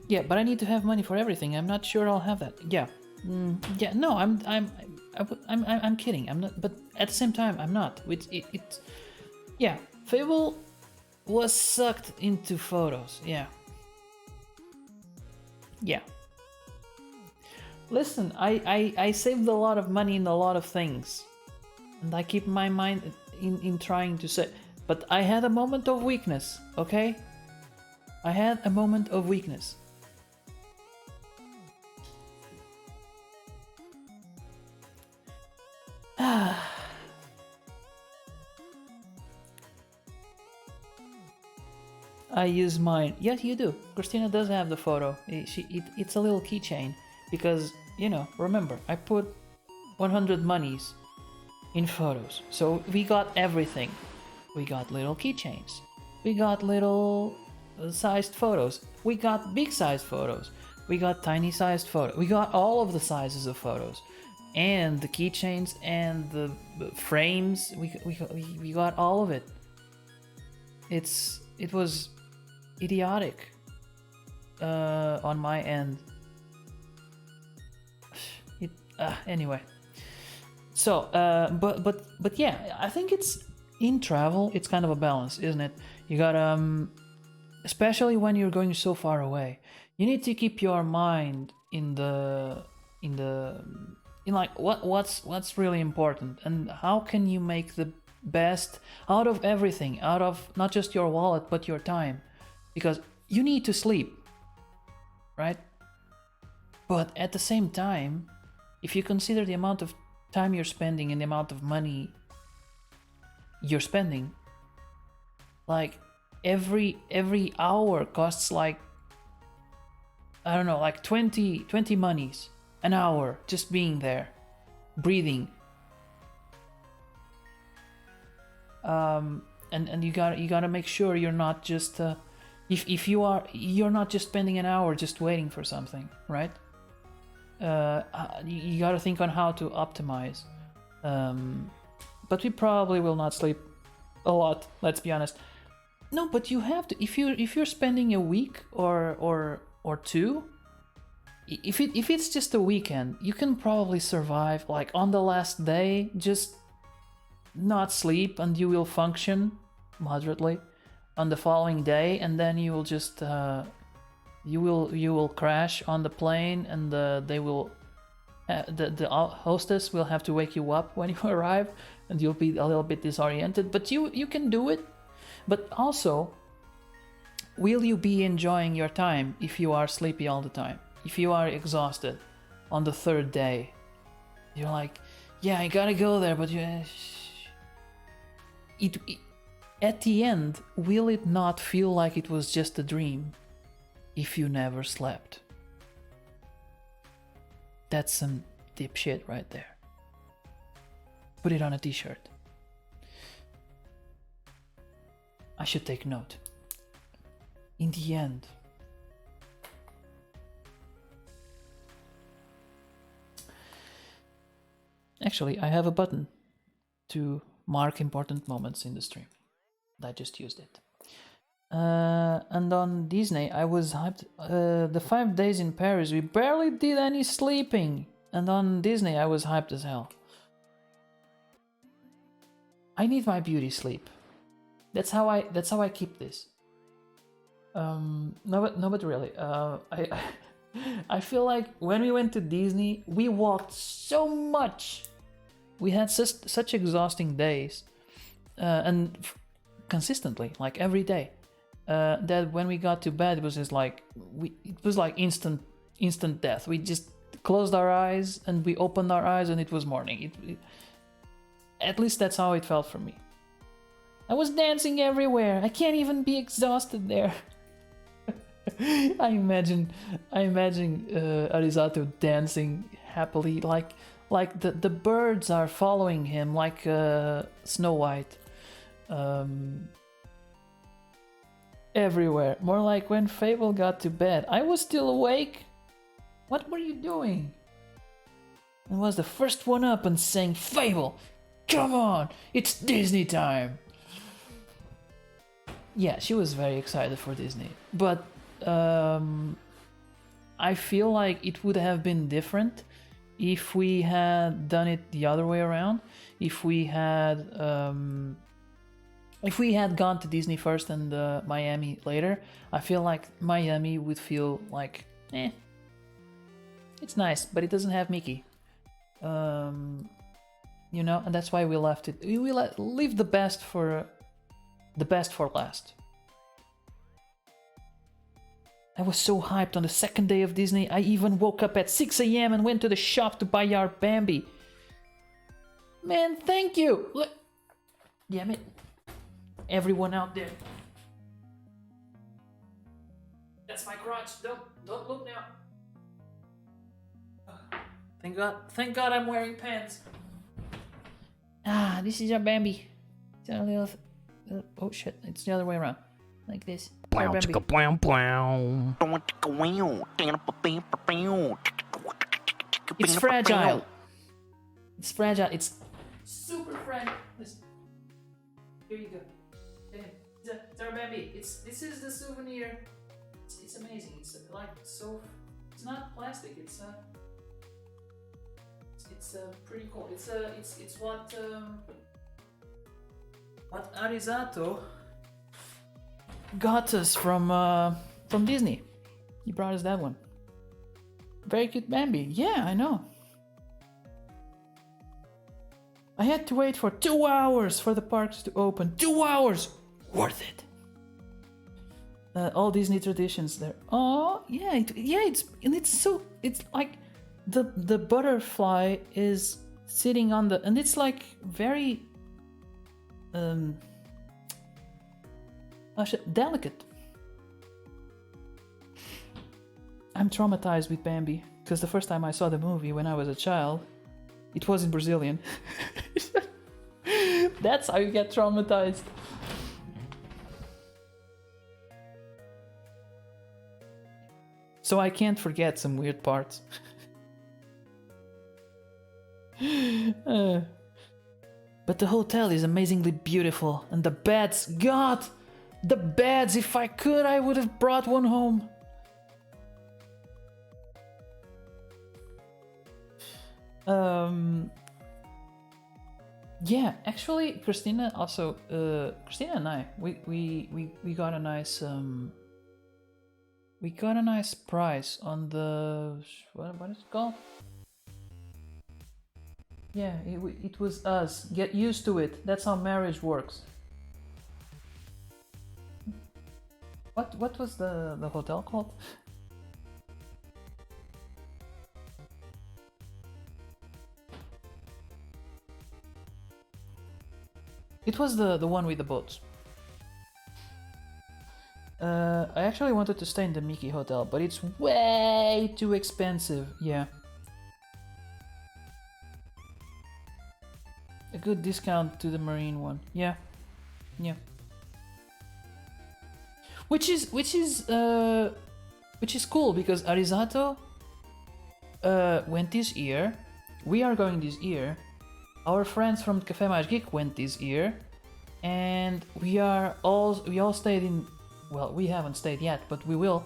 Speaker 1: Yeah, but I need to have money for everything. I'm not sure I'll have that. Yeah, yeah. No, I'm kidding. I'm not. But at the same time, I'm not. Yeah. Fable was sucked into photos. Yeah. Yeah. Listen, I saved a lot of money in a lot of things, and I keep my mind in trying to say. But I had a moment of weakness. Okay. I had a moment of weakness. I use mine. Yes, you do. Christina does have the photo. It's a little keychain because, remember, I put 100 monies in photos. So we got everything. We got little keychains. We got little sized photos. We got big sized photos. We got tiny sized photos. We got all of the sizes of photos. And the keychains and the frames. We got all of it. It was idiotic on my end. Anyway, so but yeah, I think it's in travel. It's kind of a balance, isn't it? You got especially when you're going so far away, you need to keep your mind in like what's really important and how can you make the best out of everything, out of not just your wallet but your time, because you need to sleep, right? But at the same time, if you consider the amount of time you're spending and the amount of money you're spending, like every hour costs like, I don't know, like 20 monies an hour just being there, breathing. And you gotta make sure you're not just if you're not just spending an hour just waiting for something, right? You gotta think on how to optimize. But we probably will not sleep a lot, let's be honest. No, but you have to, if you're spending a week or two, if it's just a weekend, you can probably survive. Like on the last day, just not sleep and you will function moderately on the following day, and then you will just you will crash on the plane, and they will the hostess will have to wake you up when you arrive, and you'll be a little bit disoriented, but you can do it. But also, will you be enjoying your time if you are sleepy all the time? If you are exhausted on the third day, you're like, yeah, I gotta go there, but at the end, will it not feel like it was just a dream if you never slept? That's some deep shit right there. Put it on a t-shirt. I should take note. In the end, actually, I have a button to mark important moments in the stream. I just used it. And on Disney, I was hyped. The 5 days in Paris, we barely did any sleeping. And on Disney, I was hyped as hell. I need my beauty sleep. That's how I keep this. No, but really, I feel like when we went to Disney, we walked so much. We had such exhausting days, and consistently, like every day. That when we got to bed, it was just like it was like instant death. We just closed our eyes and we opened our eyes and it was morning. At least that's how it felt for me. I was dancing everywhere. I can't even be exhausted there. I imagine Arizato dancing happily, like the birds are following him, like Snow White. Everywhere. More like when Fable got to bed. I was still awake. What were you doing? I was the first one up and saying, Fable, come on, it's Disney time. Yeah, she was very excited for Disney. But I feel like it would have been different if we had done it the other way around. If we had gone to Disney first and Miami later, I feel like Miami would feel like, it's nice, but it doesn't have Mickey. And that's why we left it. We leave the best for last. I was so hyped on the second day of Disney, I even woke up at 6 a.m. and went to the shop to buy our Bambi. Man, thank you! Look. Damn it. Everyone out there. That's my crotch. Don't look now. Thank God I'm wearing pants. This is our Bambi. It's a little... oh shit, it's the other way around. Like this. Our Bambi. It's fragile. It's fragile. It's super fragile. Listen. Here you go. It's our Bambi. This is the souvenir. It's amazing. It's like so. It's not plastic. It's pretty cool. It's what Arizato got us from Disney. He brought us that one. Very cute Bambi. Yeah, I know. I had to wait for 2 hours for the parks to open. 2 hours! Worth it. All Disney traditions there. Oh, yeah, it's like the butterfly is sitting on the, and it's like very delicate. I'm traumatized with Bambi because the first time I saw the movie when I was a child, it was in Brazilian. That's how you get traumatized. So I can't forget some weird parts. But the hotel is amazingly beautiful, and the beds, God, the beds, if I could, I would have brought one home. Yeah, actually, Christina also, Christina and I, we got a nice, we got a nice price on the, what is it called? Yeah, it was us. Get used to it. That's how marriage works. What was the hotel called? It was the one with the boats. I actually wanted to stay in the Mickey Hotel, but it's way too expensive. Yeah. good discount to the Marine one. Yeah. Yeah. Which is cool because Arizato went this year. We are going this year. Our friends from Café Mais Geek went this year, and we all stayed in. Well, we haven't stayed yet, but we will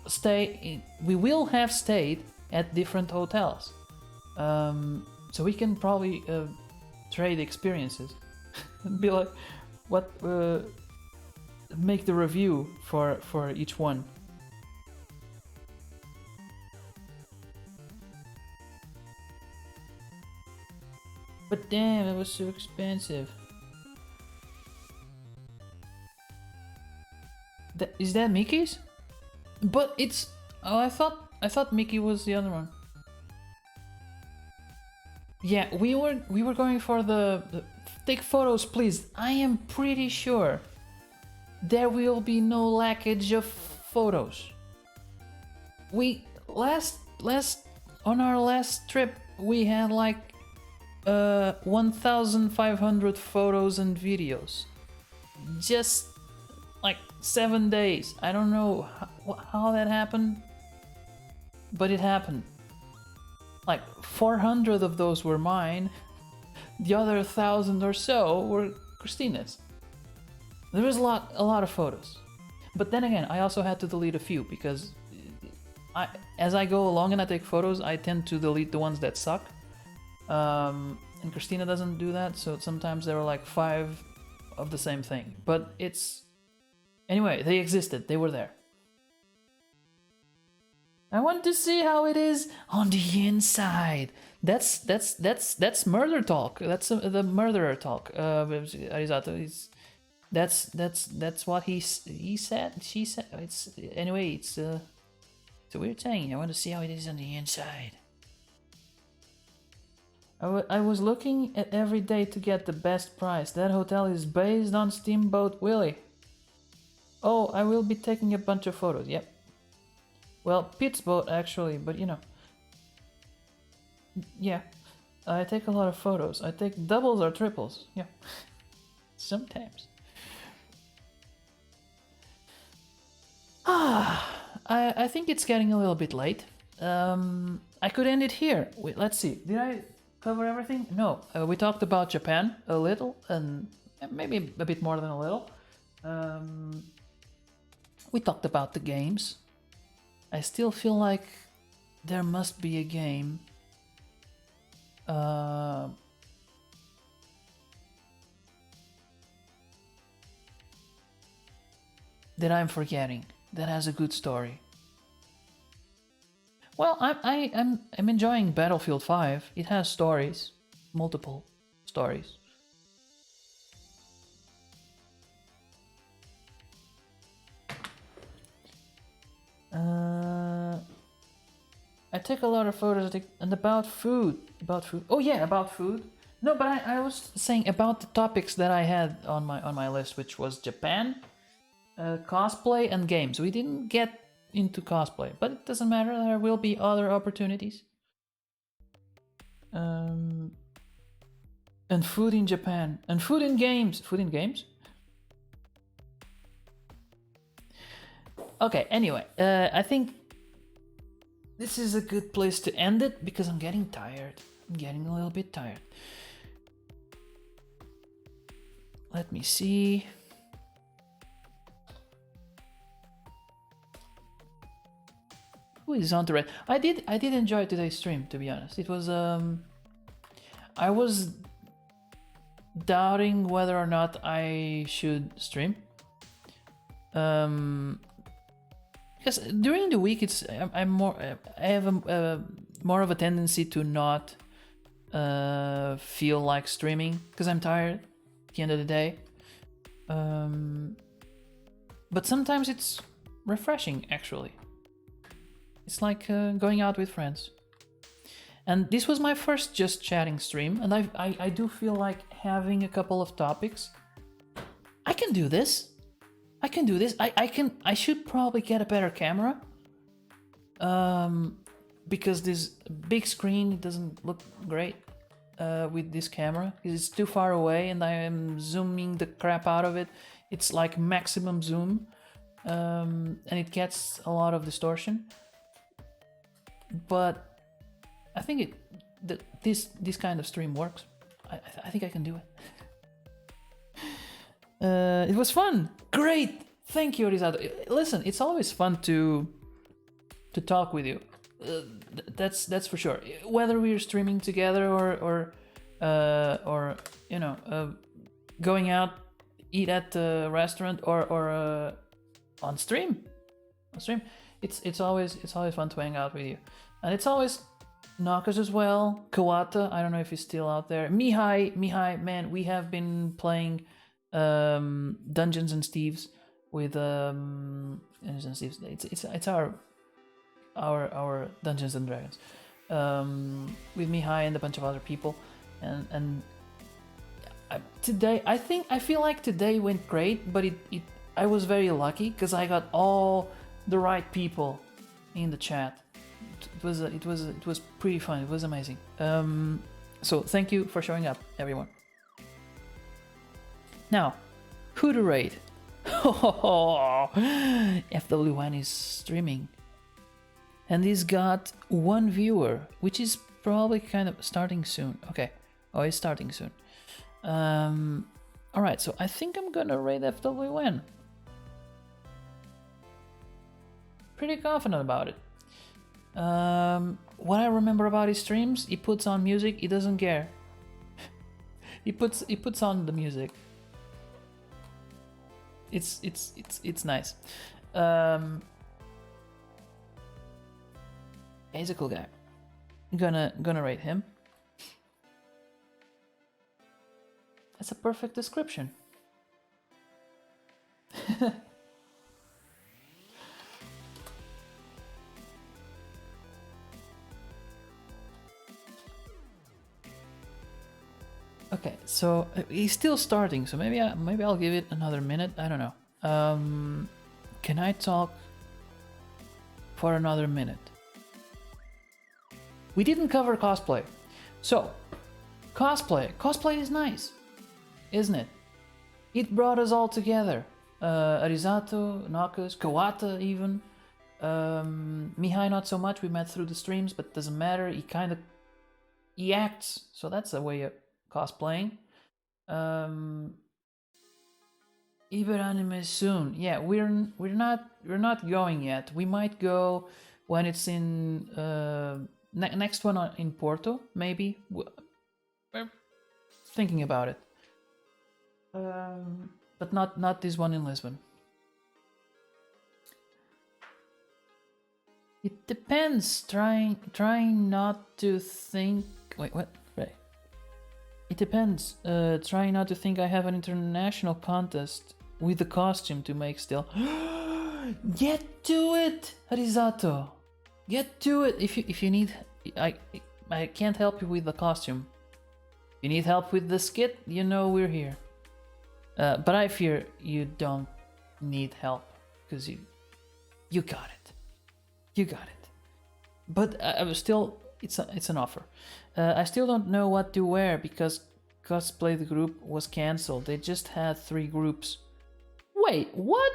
Speaker 1: stay. We will have stayed at different hotels, so we can probably trade experiences. Be like, what? Make the review for each one. But damn, it was so expensive. Is that Mickey's? But it's... Oh, I thought Mickey was the other one. Yeah, we were going for the take photos, please. I am pretty sure there will be no lackage of photos. We on our last trip we had like 1,500 photos and videos. Just like 7 days. I don't know how that happened, but it happened. Like 400 of those were mine. The other 1,000 or so were Christina's. There was a lot of photos. But then again, I also had to delete a few because as I go along and I take photos, I tend to delete the ones that suck. And Christina doesn't do that, so sometimes there were like 5 of the same thing. But it's... Anyway, they existed, they were there. I want to see how it is on the inside. That's murder talk. That's the murderer talk. Arizato, that's what he said. She said. It's anyway. It's a weird thing. I want to see how it is on the inside. I was looking at every day to get the best price. That hotel is based on Steamboat Willie. Oh, I will be taking a bunch of photos. Yep. Well, Pete's boat actually, but you know. Yeah, I take a lot of photos. I take doubles or triples. Yeah, sometimes. I think it's getting a little bit late. I could end it here. Wait, let's see. Did I cover everything? No. We talked about Japan a little, and maybe a bit more than a little. We talked about the games. I still feel like there must be a game that I'm forgetting that has a good story. Well, I'm enjoying Battlefield 5. It has stories, multiple stories. I take a lot of photos. And about food. Oh yeah, about food. No, but I was saying about the topics that I had on my list, which was Japan, cosplay, and games. We didn't get into cosplay, but it doesn't matter. There will be other opportunities. And food in Japan, and food in games. Food in games. Okay. Anyway, I think this is a good place to end it because I'm getting tired. I'm getting a little bit tired. Let me see. Who is on the red? I did enjoy today's stream, to be honest. It was I was doubting whether or not I should stream. Because during the week I have more of a tendency to not feel like streaming because I'm tired at the end of the day. But sometimes it's refreshing, actually. It's like going out with friends. And this was my first Just Chatting stream, and I do feel like having a couple of topics. I can do this. I can do this. I should probably get a better camera. Because this big screen doesn't look great. with this camera because it's too far away and I am zooming the crap out of it. It's like maximum zoom, and it gets a lot of distortion. But I think this kind of stream works. I think I can do it. It was fun. Great. Thank you, Risato. Listen, it's always fun to talk with you. That's for sure. Whether we're streaming together or you know, going out, eat at the restaurant or on stream. It's always fun to hang out with you, and it's always Knockers as well. Kawata, I don't know if he's still out there. Mihai, man, we have been playing Dungeons and Steves with Dungeons and Steves. It's our Dungeons and Dragons with Mihai and a bunch of other people, and today I feel like today went great, but I was very lucky because I got all the right people in the chat. It was pretty fun. It was amazing. So thank you for showing up, everyone. Now, who to raid? FW1 is streaming, and he's got 1 viewer, which is probably kind of starting soon. Okay, it's starting soon. All right, so I think I'm gonna raid FW1. Pretty confident about it. What I remember about his streams, he puts on music, he doesn't care. he puts on the music. It's nice. He's a cool guy. Gonna rate him. That's a perfect description. Okay, so he's still starting, so maybe I'll give it another minute. I don't know. Can I talk for another minute? We didn't cover cosplay, so cosplay is nice, isn't it? It brought us all together. Arizato, Nakas, Kawata, even Mihai not so much. We met through the streams, but doesn't matter. He acts, so that's a way of cosplaying. Iber anime soon. Yeah, we're not going yet. We might go when it's in next one in Porto, maybe. We're thinking about it, but not this one in Lisbon. It depends. Trying not to think. Wait, what? Right. It depends. Trying not to think I have an international contest with the costume to make still. Get to it, Arizato. Get to it. If you need, I can't help you with the costume. If you need help with the skit, you know we're here. But I fear you don't need help because you got it. You got it. But I was still, it's an offer. I still don't know what to wear because Cosplay the group was cancelled. They just had 3 groups. Wait, what?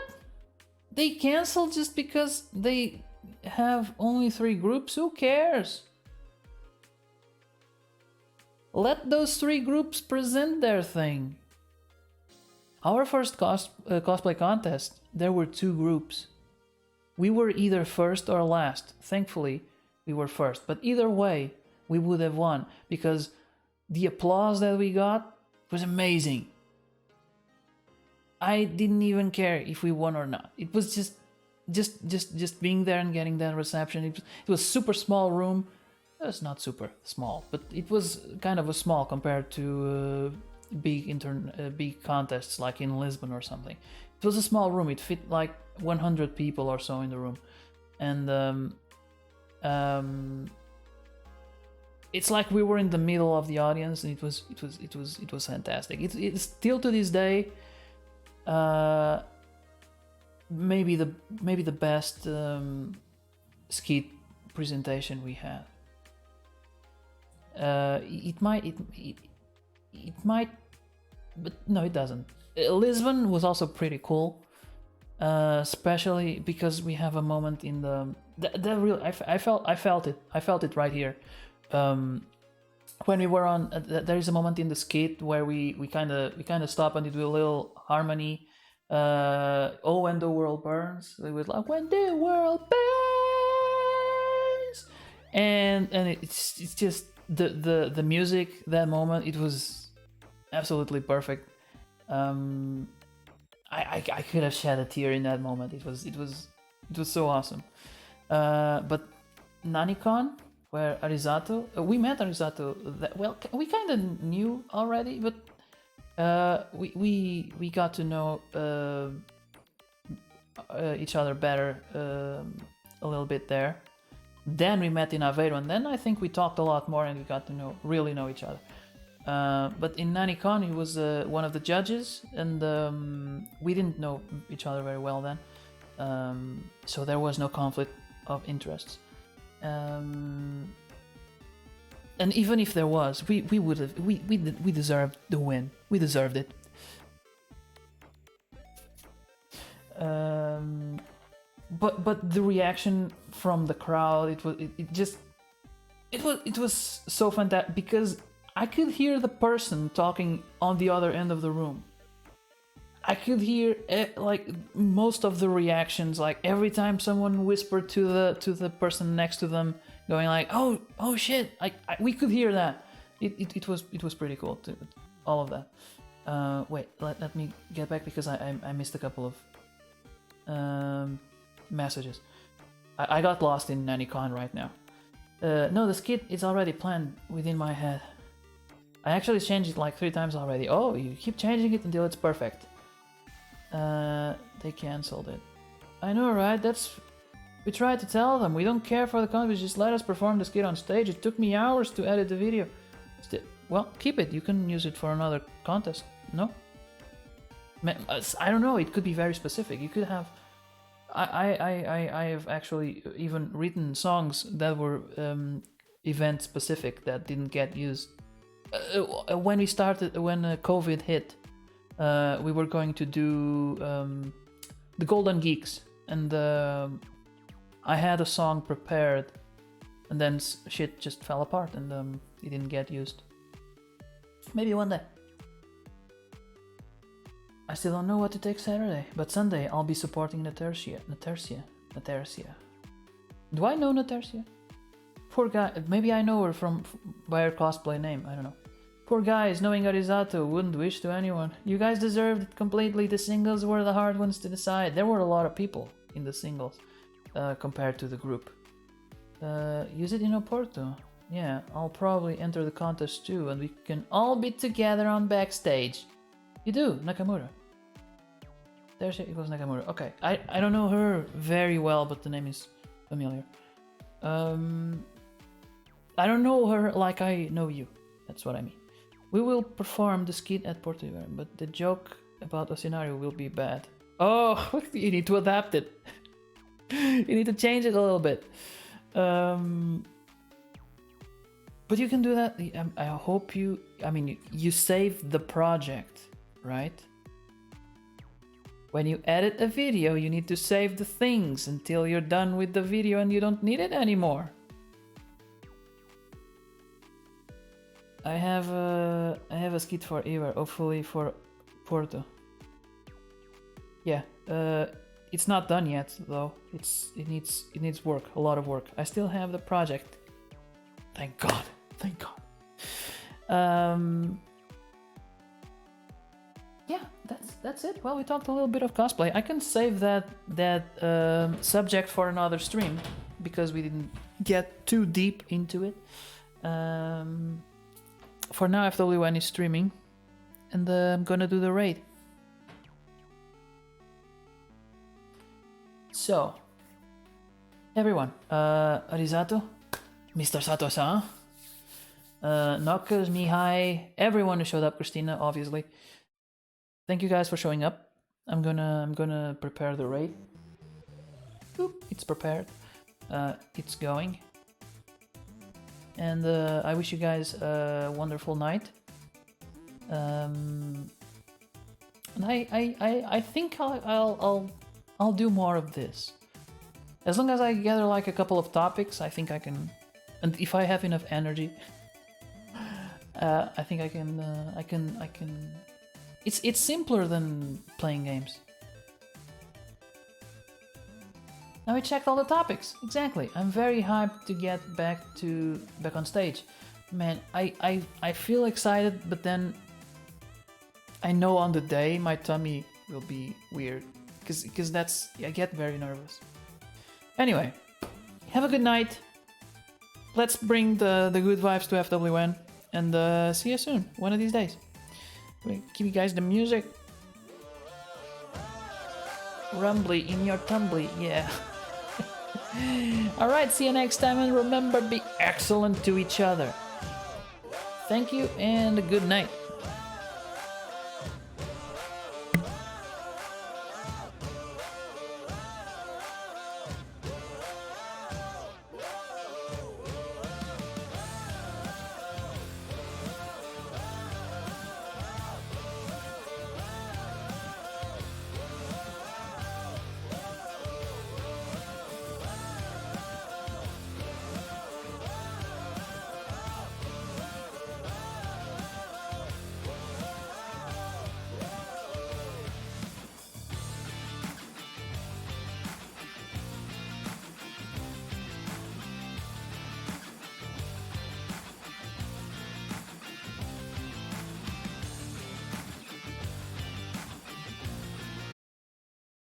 Speaker 1: They canceled just because they have only 3 groups? Who cares? Let those 3 groups present their thing. Our first cosplay contest, there were 2 groups. We were either first or last. Thankfully, we were first. But either way, we would have won because the applause that we got was amazing. I didn't even care if we won or not. It was just being there and getting that reception. It was super small room. It was not super small, but it was kind of a small compared to big contests like in Lisbon or something. It was a small room. It fit like 100 people or so in the room, and it's like we were in the middle of the audience, and it was fantastic. It's still to this day maybe the best skit presentation we had. It might, but no, it doesn't. Lisbon was also pretty cool, especially because we have a moment in the real. I felt it right here. When we were on, there is a moment in the skit where we kind of stop and do a little harmony. Oh, when the world burns, we would like when the world burns, and it's just the music, that moment, it was absolutely perfect. I could have shed a tear in that moment. It was so awesome. But NaniCon, where Arisato, we met Arisato. We kind of knew already, but we got to know each other better a little bit there. Then we met in Aveiro, and then I think we talked a lot more, and we got to really know each other. But in NaniCon, he was one of the judges, and we didn't know each other very well then, so there was no conflict of interests. And even if there was, we deserved the win. We deserved it. But the reaction from the crowd, it was so fantastic, because I could hear the person talking on the other end of the room. I could hear like most of the reactions, like every time someone whispered to the person next to them, going like, "Oh shit!" We could hear that. It was pretty cool. All of that. Wait, let me get back, because I missed a couple of messages. I got lost in NaniCon right now. No, the skit is already planned within my head. I actually changed it like 3 times already. Oh, you keep changing it until it's perfect. They cancelled it. I know, right? We tried to tell them we don't care for the content, just let us perform the skit on stage. It took me hours to edit the video. Well, keep it. You can use it for another contest. No? I don't know. It could be very specific. You could have. I have actually even written songs that were event specific that didn't get used. When COVID hit, we were going to do the Golden Geeks, and I had a song prepared, and then shit just fell apart, and it didn't get used. Maybe one day. I still don't know what to take Saturday, but Sunday I'll be supporting Natercia. Do I know Natercia? Poor guy. Maybe I know her by her cosplay name. I don't know. Poor guys, knowing Arisato, wouldn't wish to anyone. You guys deserved it completely. The singles were the hard ones to decide. There were a lot of people in the singles compared to the group. Use it in Oporto. Yeah, I'll probably enter the contest too, and we can all be together on backstage. You do, Nakamura. There she goes, Nakamura. Okay, I don't know her very well, but the name is familiar. I don't know her like I know you. That's what I mean. We will perform the skit at Porto Velho, but the joke about Oceanario will be bad. Oh, you need to adapt it. You need to change it a little bit. But you can do that. I hope you... I mean, you save the project, right? When you edit a video, you need to save the things until you're done with the video and you don't need it anymore. I have a skit for Ivar, hopefully for Porto. Yeah, it's not done yet though. It needs work, a lot of work. I still have the project. Thank God. Yeah, that's it. Well, we talked a little bit of cosplay. I can save that subject for another stream because we didn't get too deep into it. For now, FW1 is streaming, and I'm gonna do the raid. So, everyone, Arisato, Mr. Sato-san, Knockers, Mihai, everyone who showed up, Christina, obviously. Thank you guys for showing up. I'm gonna prepare the raid. Oop, it's prepared. It's going. and I wish you guys a wonderful night. And I think I'll do more of this. As long as I gather like a couple of topics, I think I can, and if I have enough energy, I think I can. It's simpler than playing games. Now I checked all the topics. Exactly. I'm very hyped to get back on stage. Man, I feel excited, but then I know on the day my tummy will be weird because I get very nervous. Anyway, have a good night. Let's bring the good vibes to FWN, and see you soon, one of these days. Give you guys the music. Rumbly in your tumbly, yeah. Alright, see you next time, and remember, be excellent to each other. Thank you, and good night.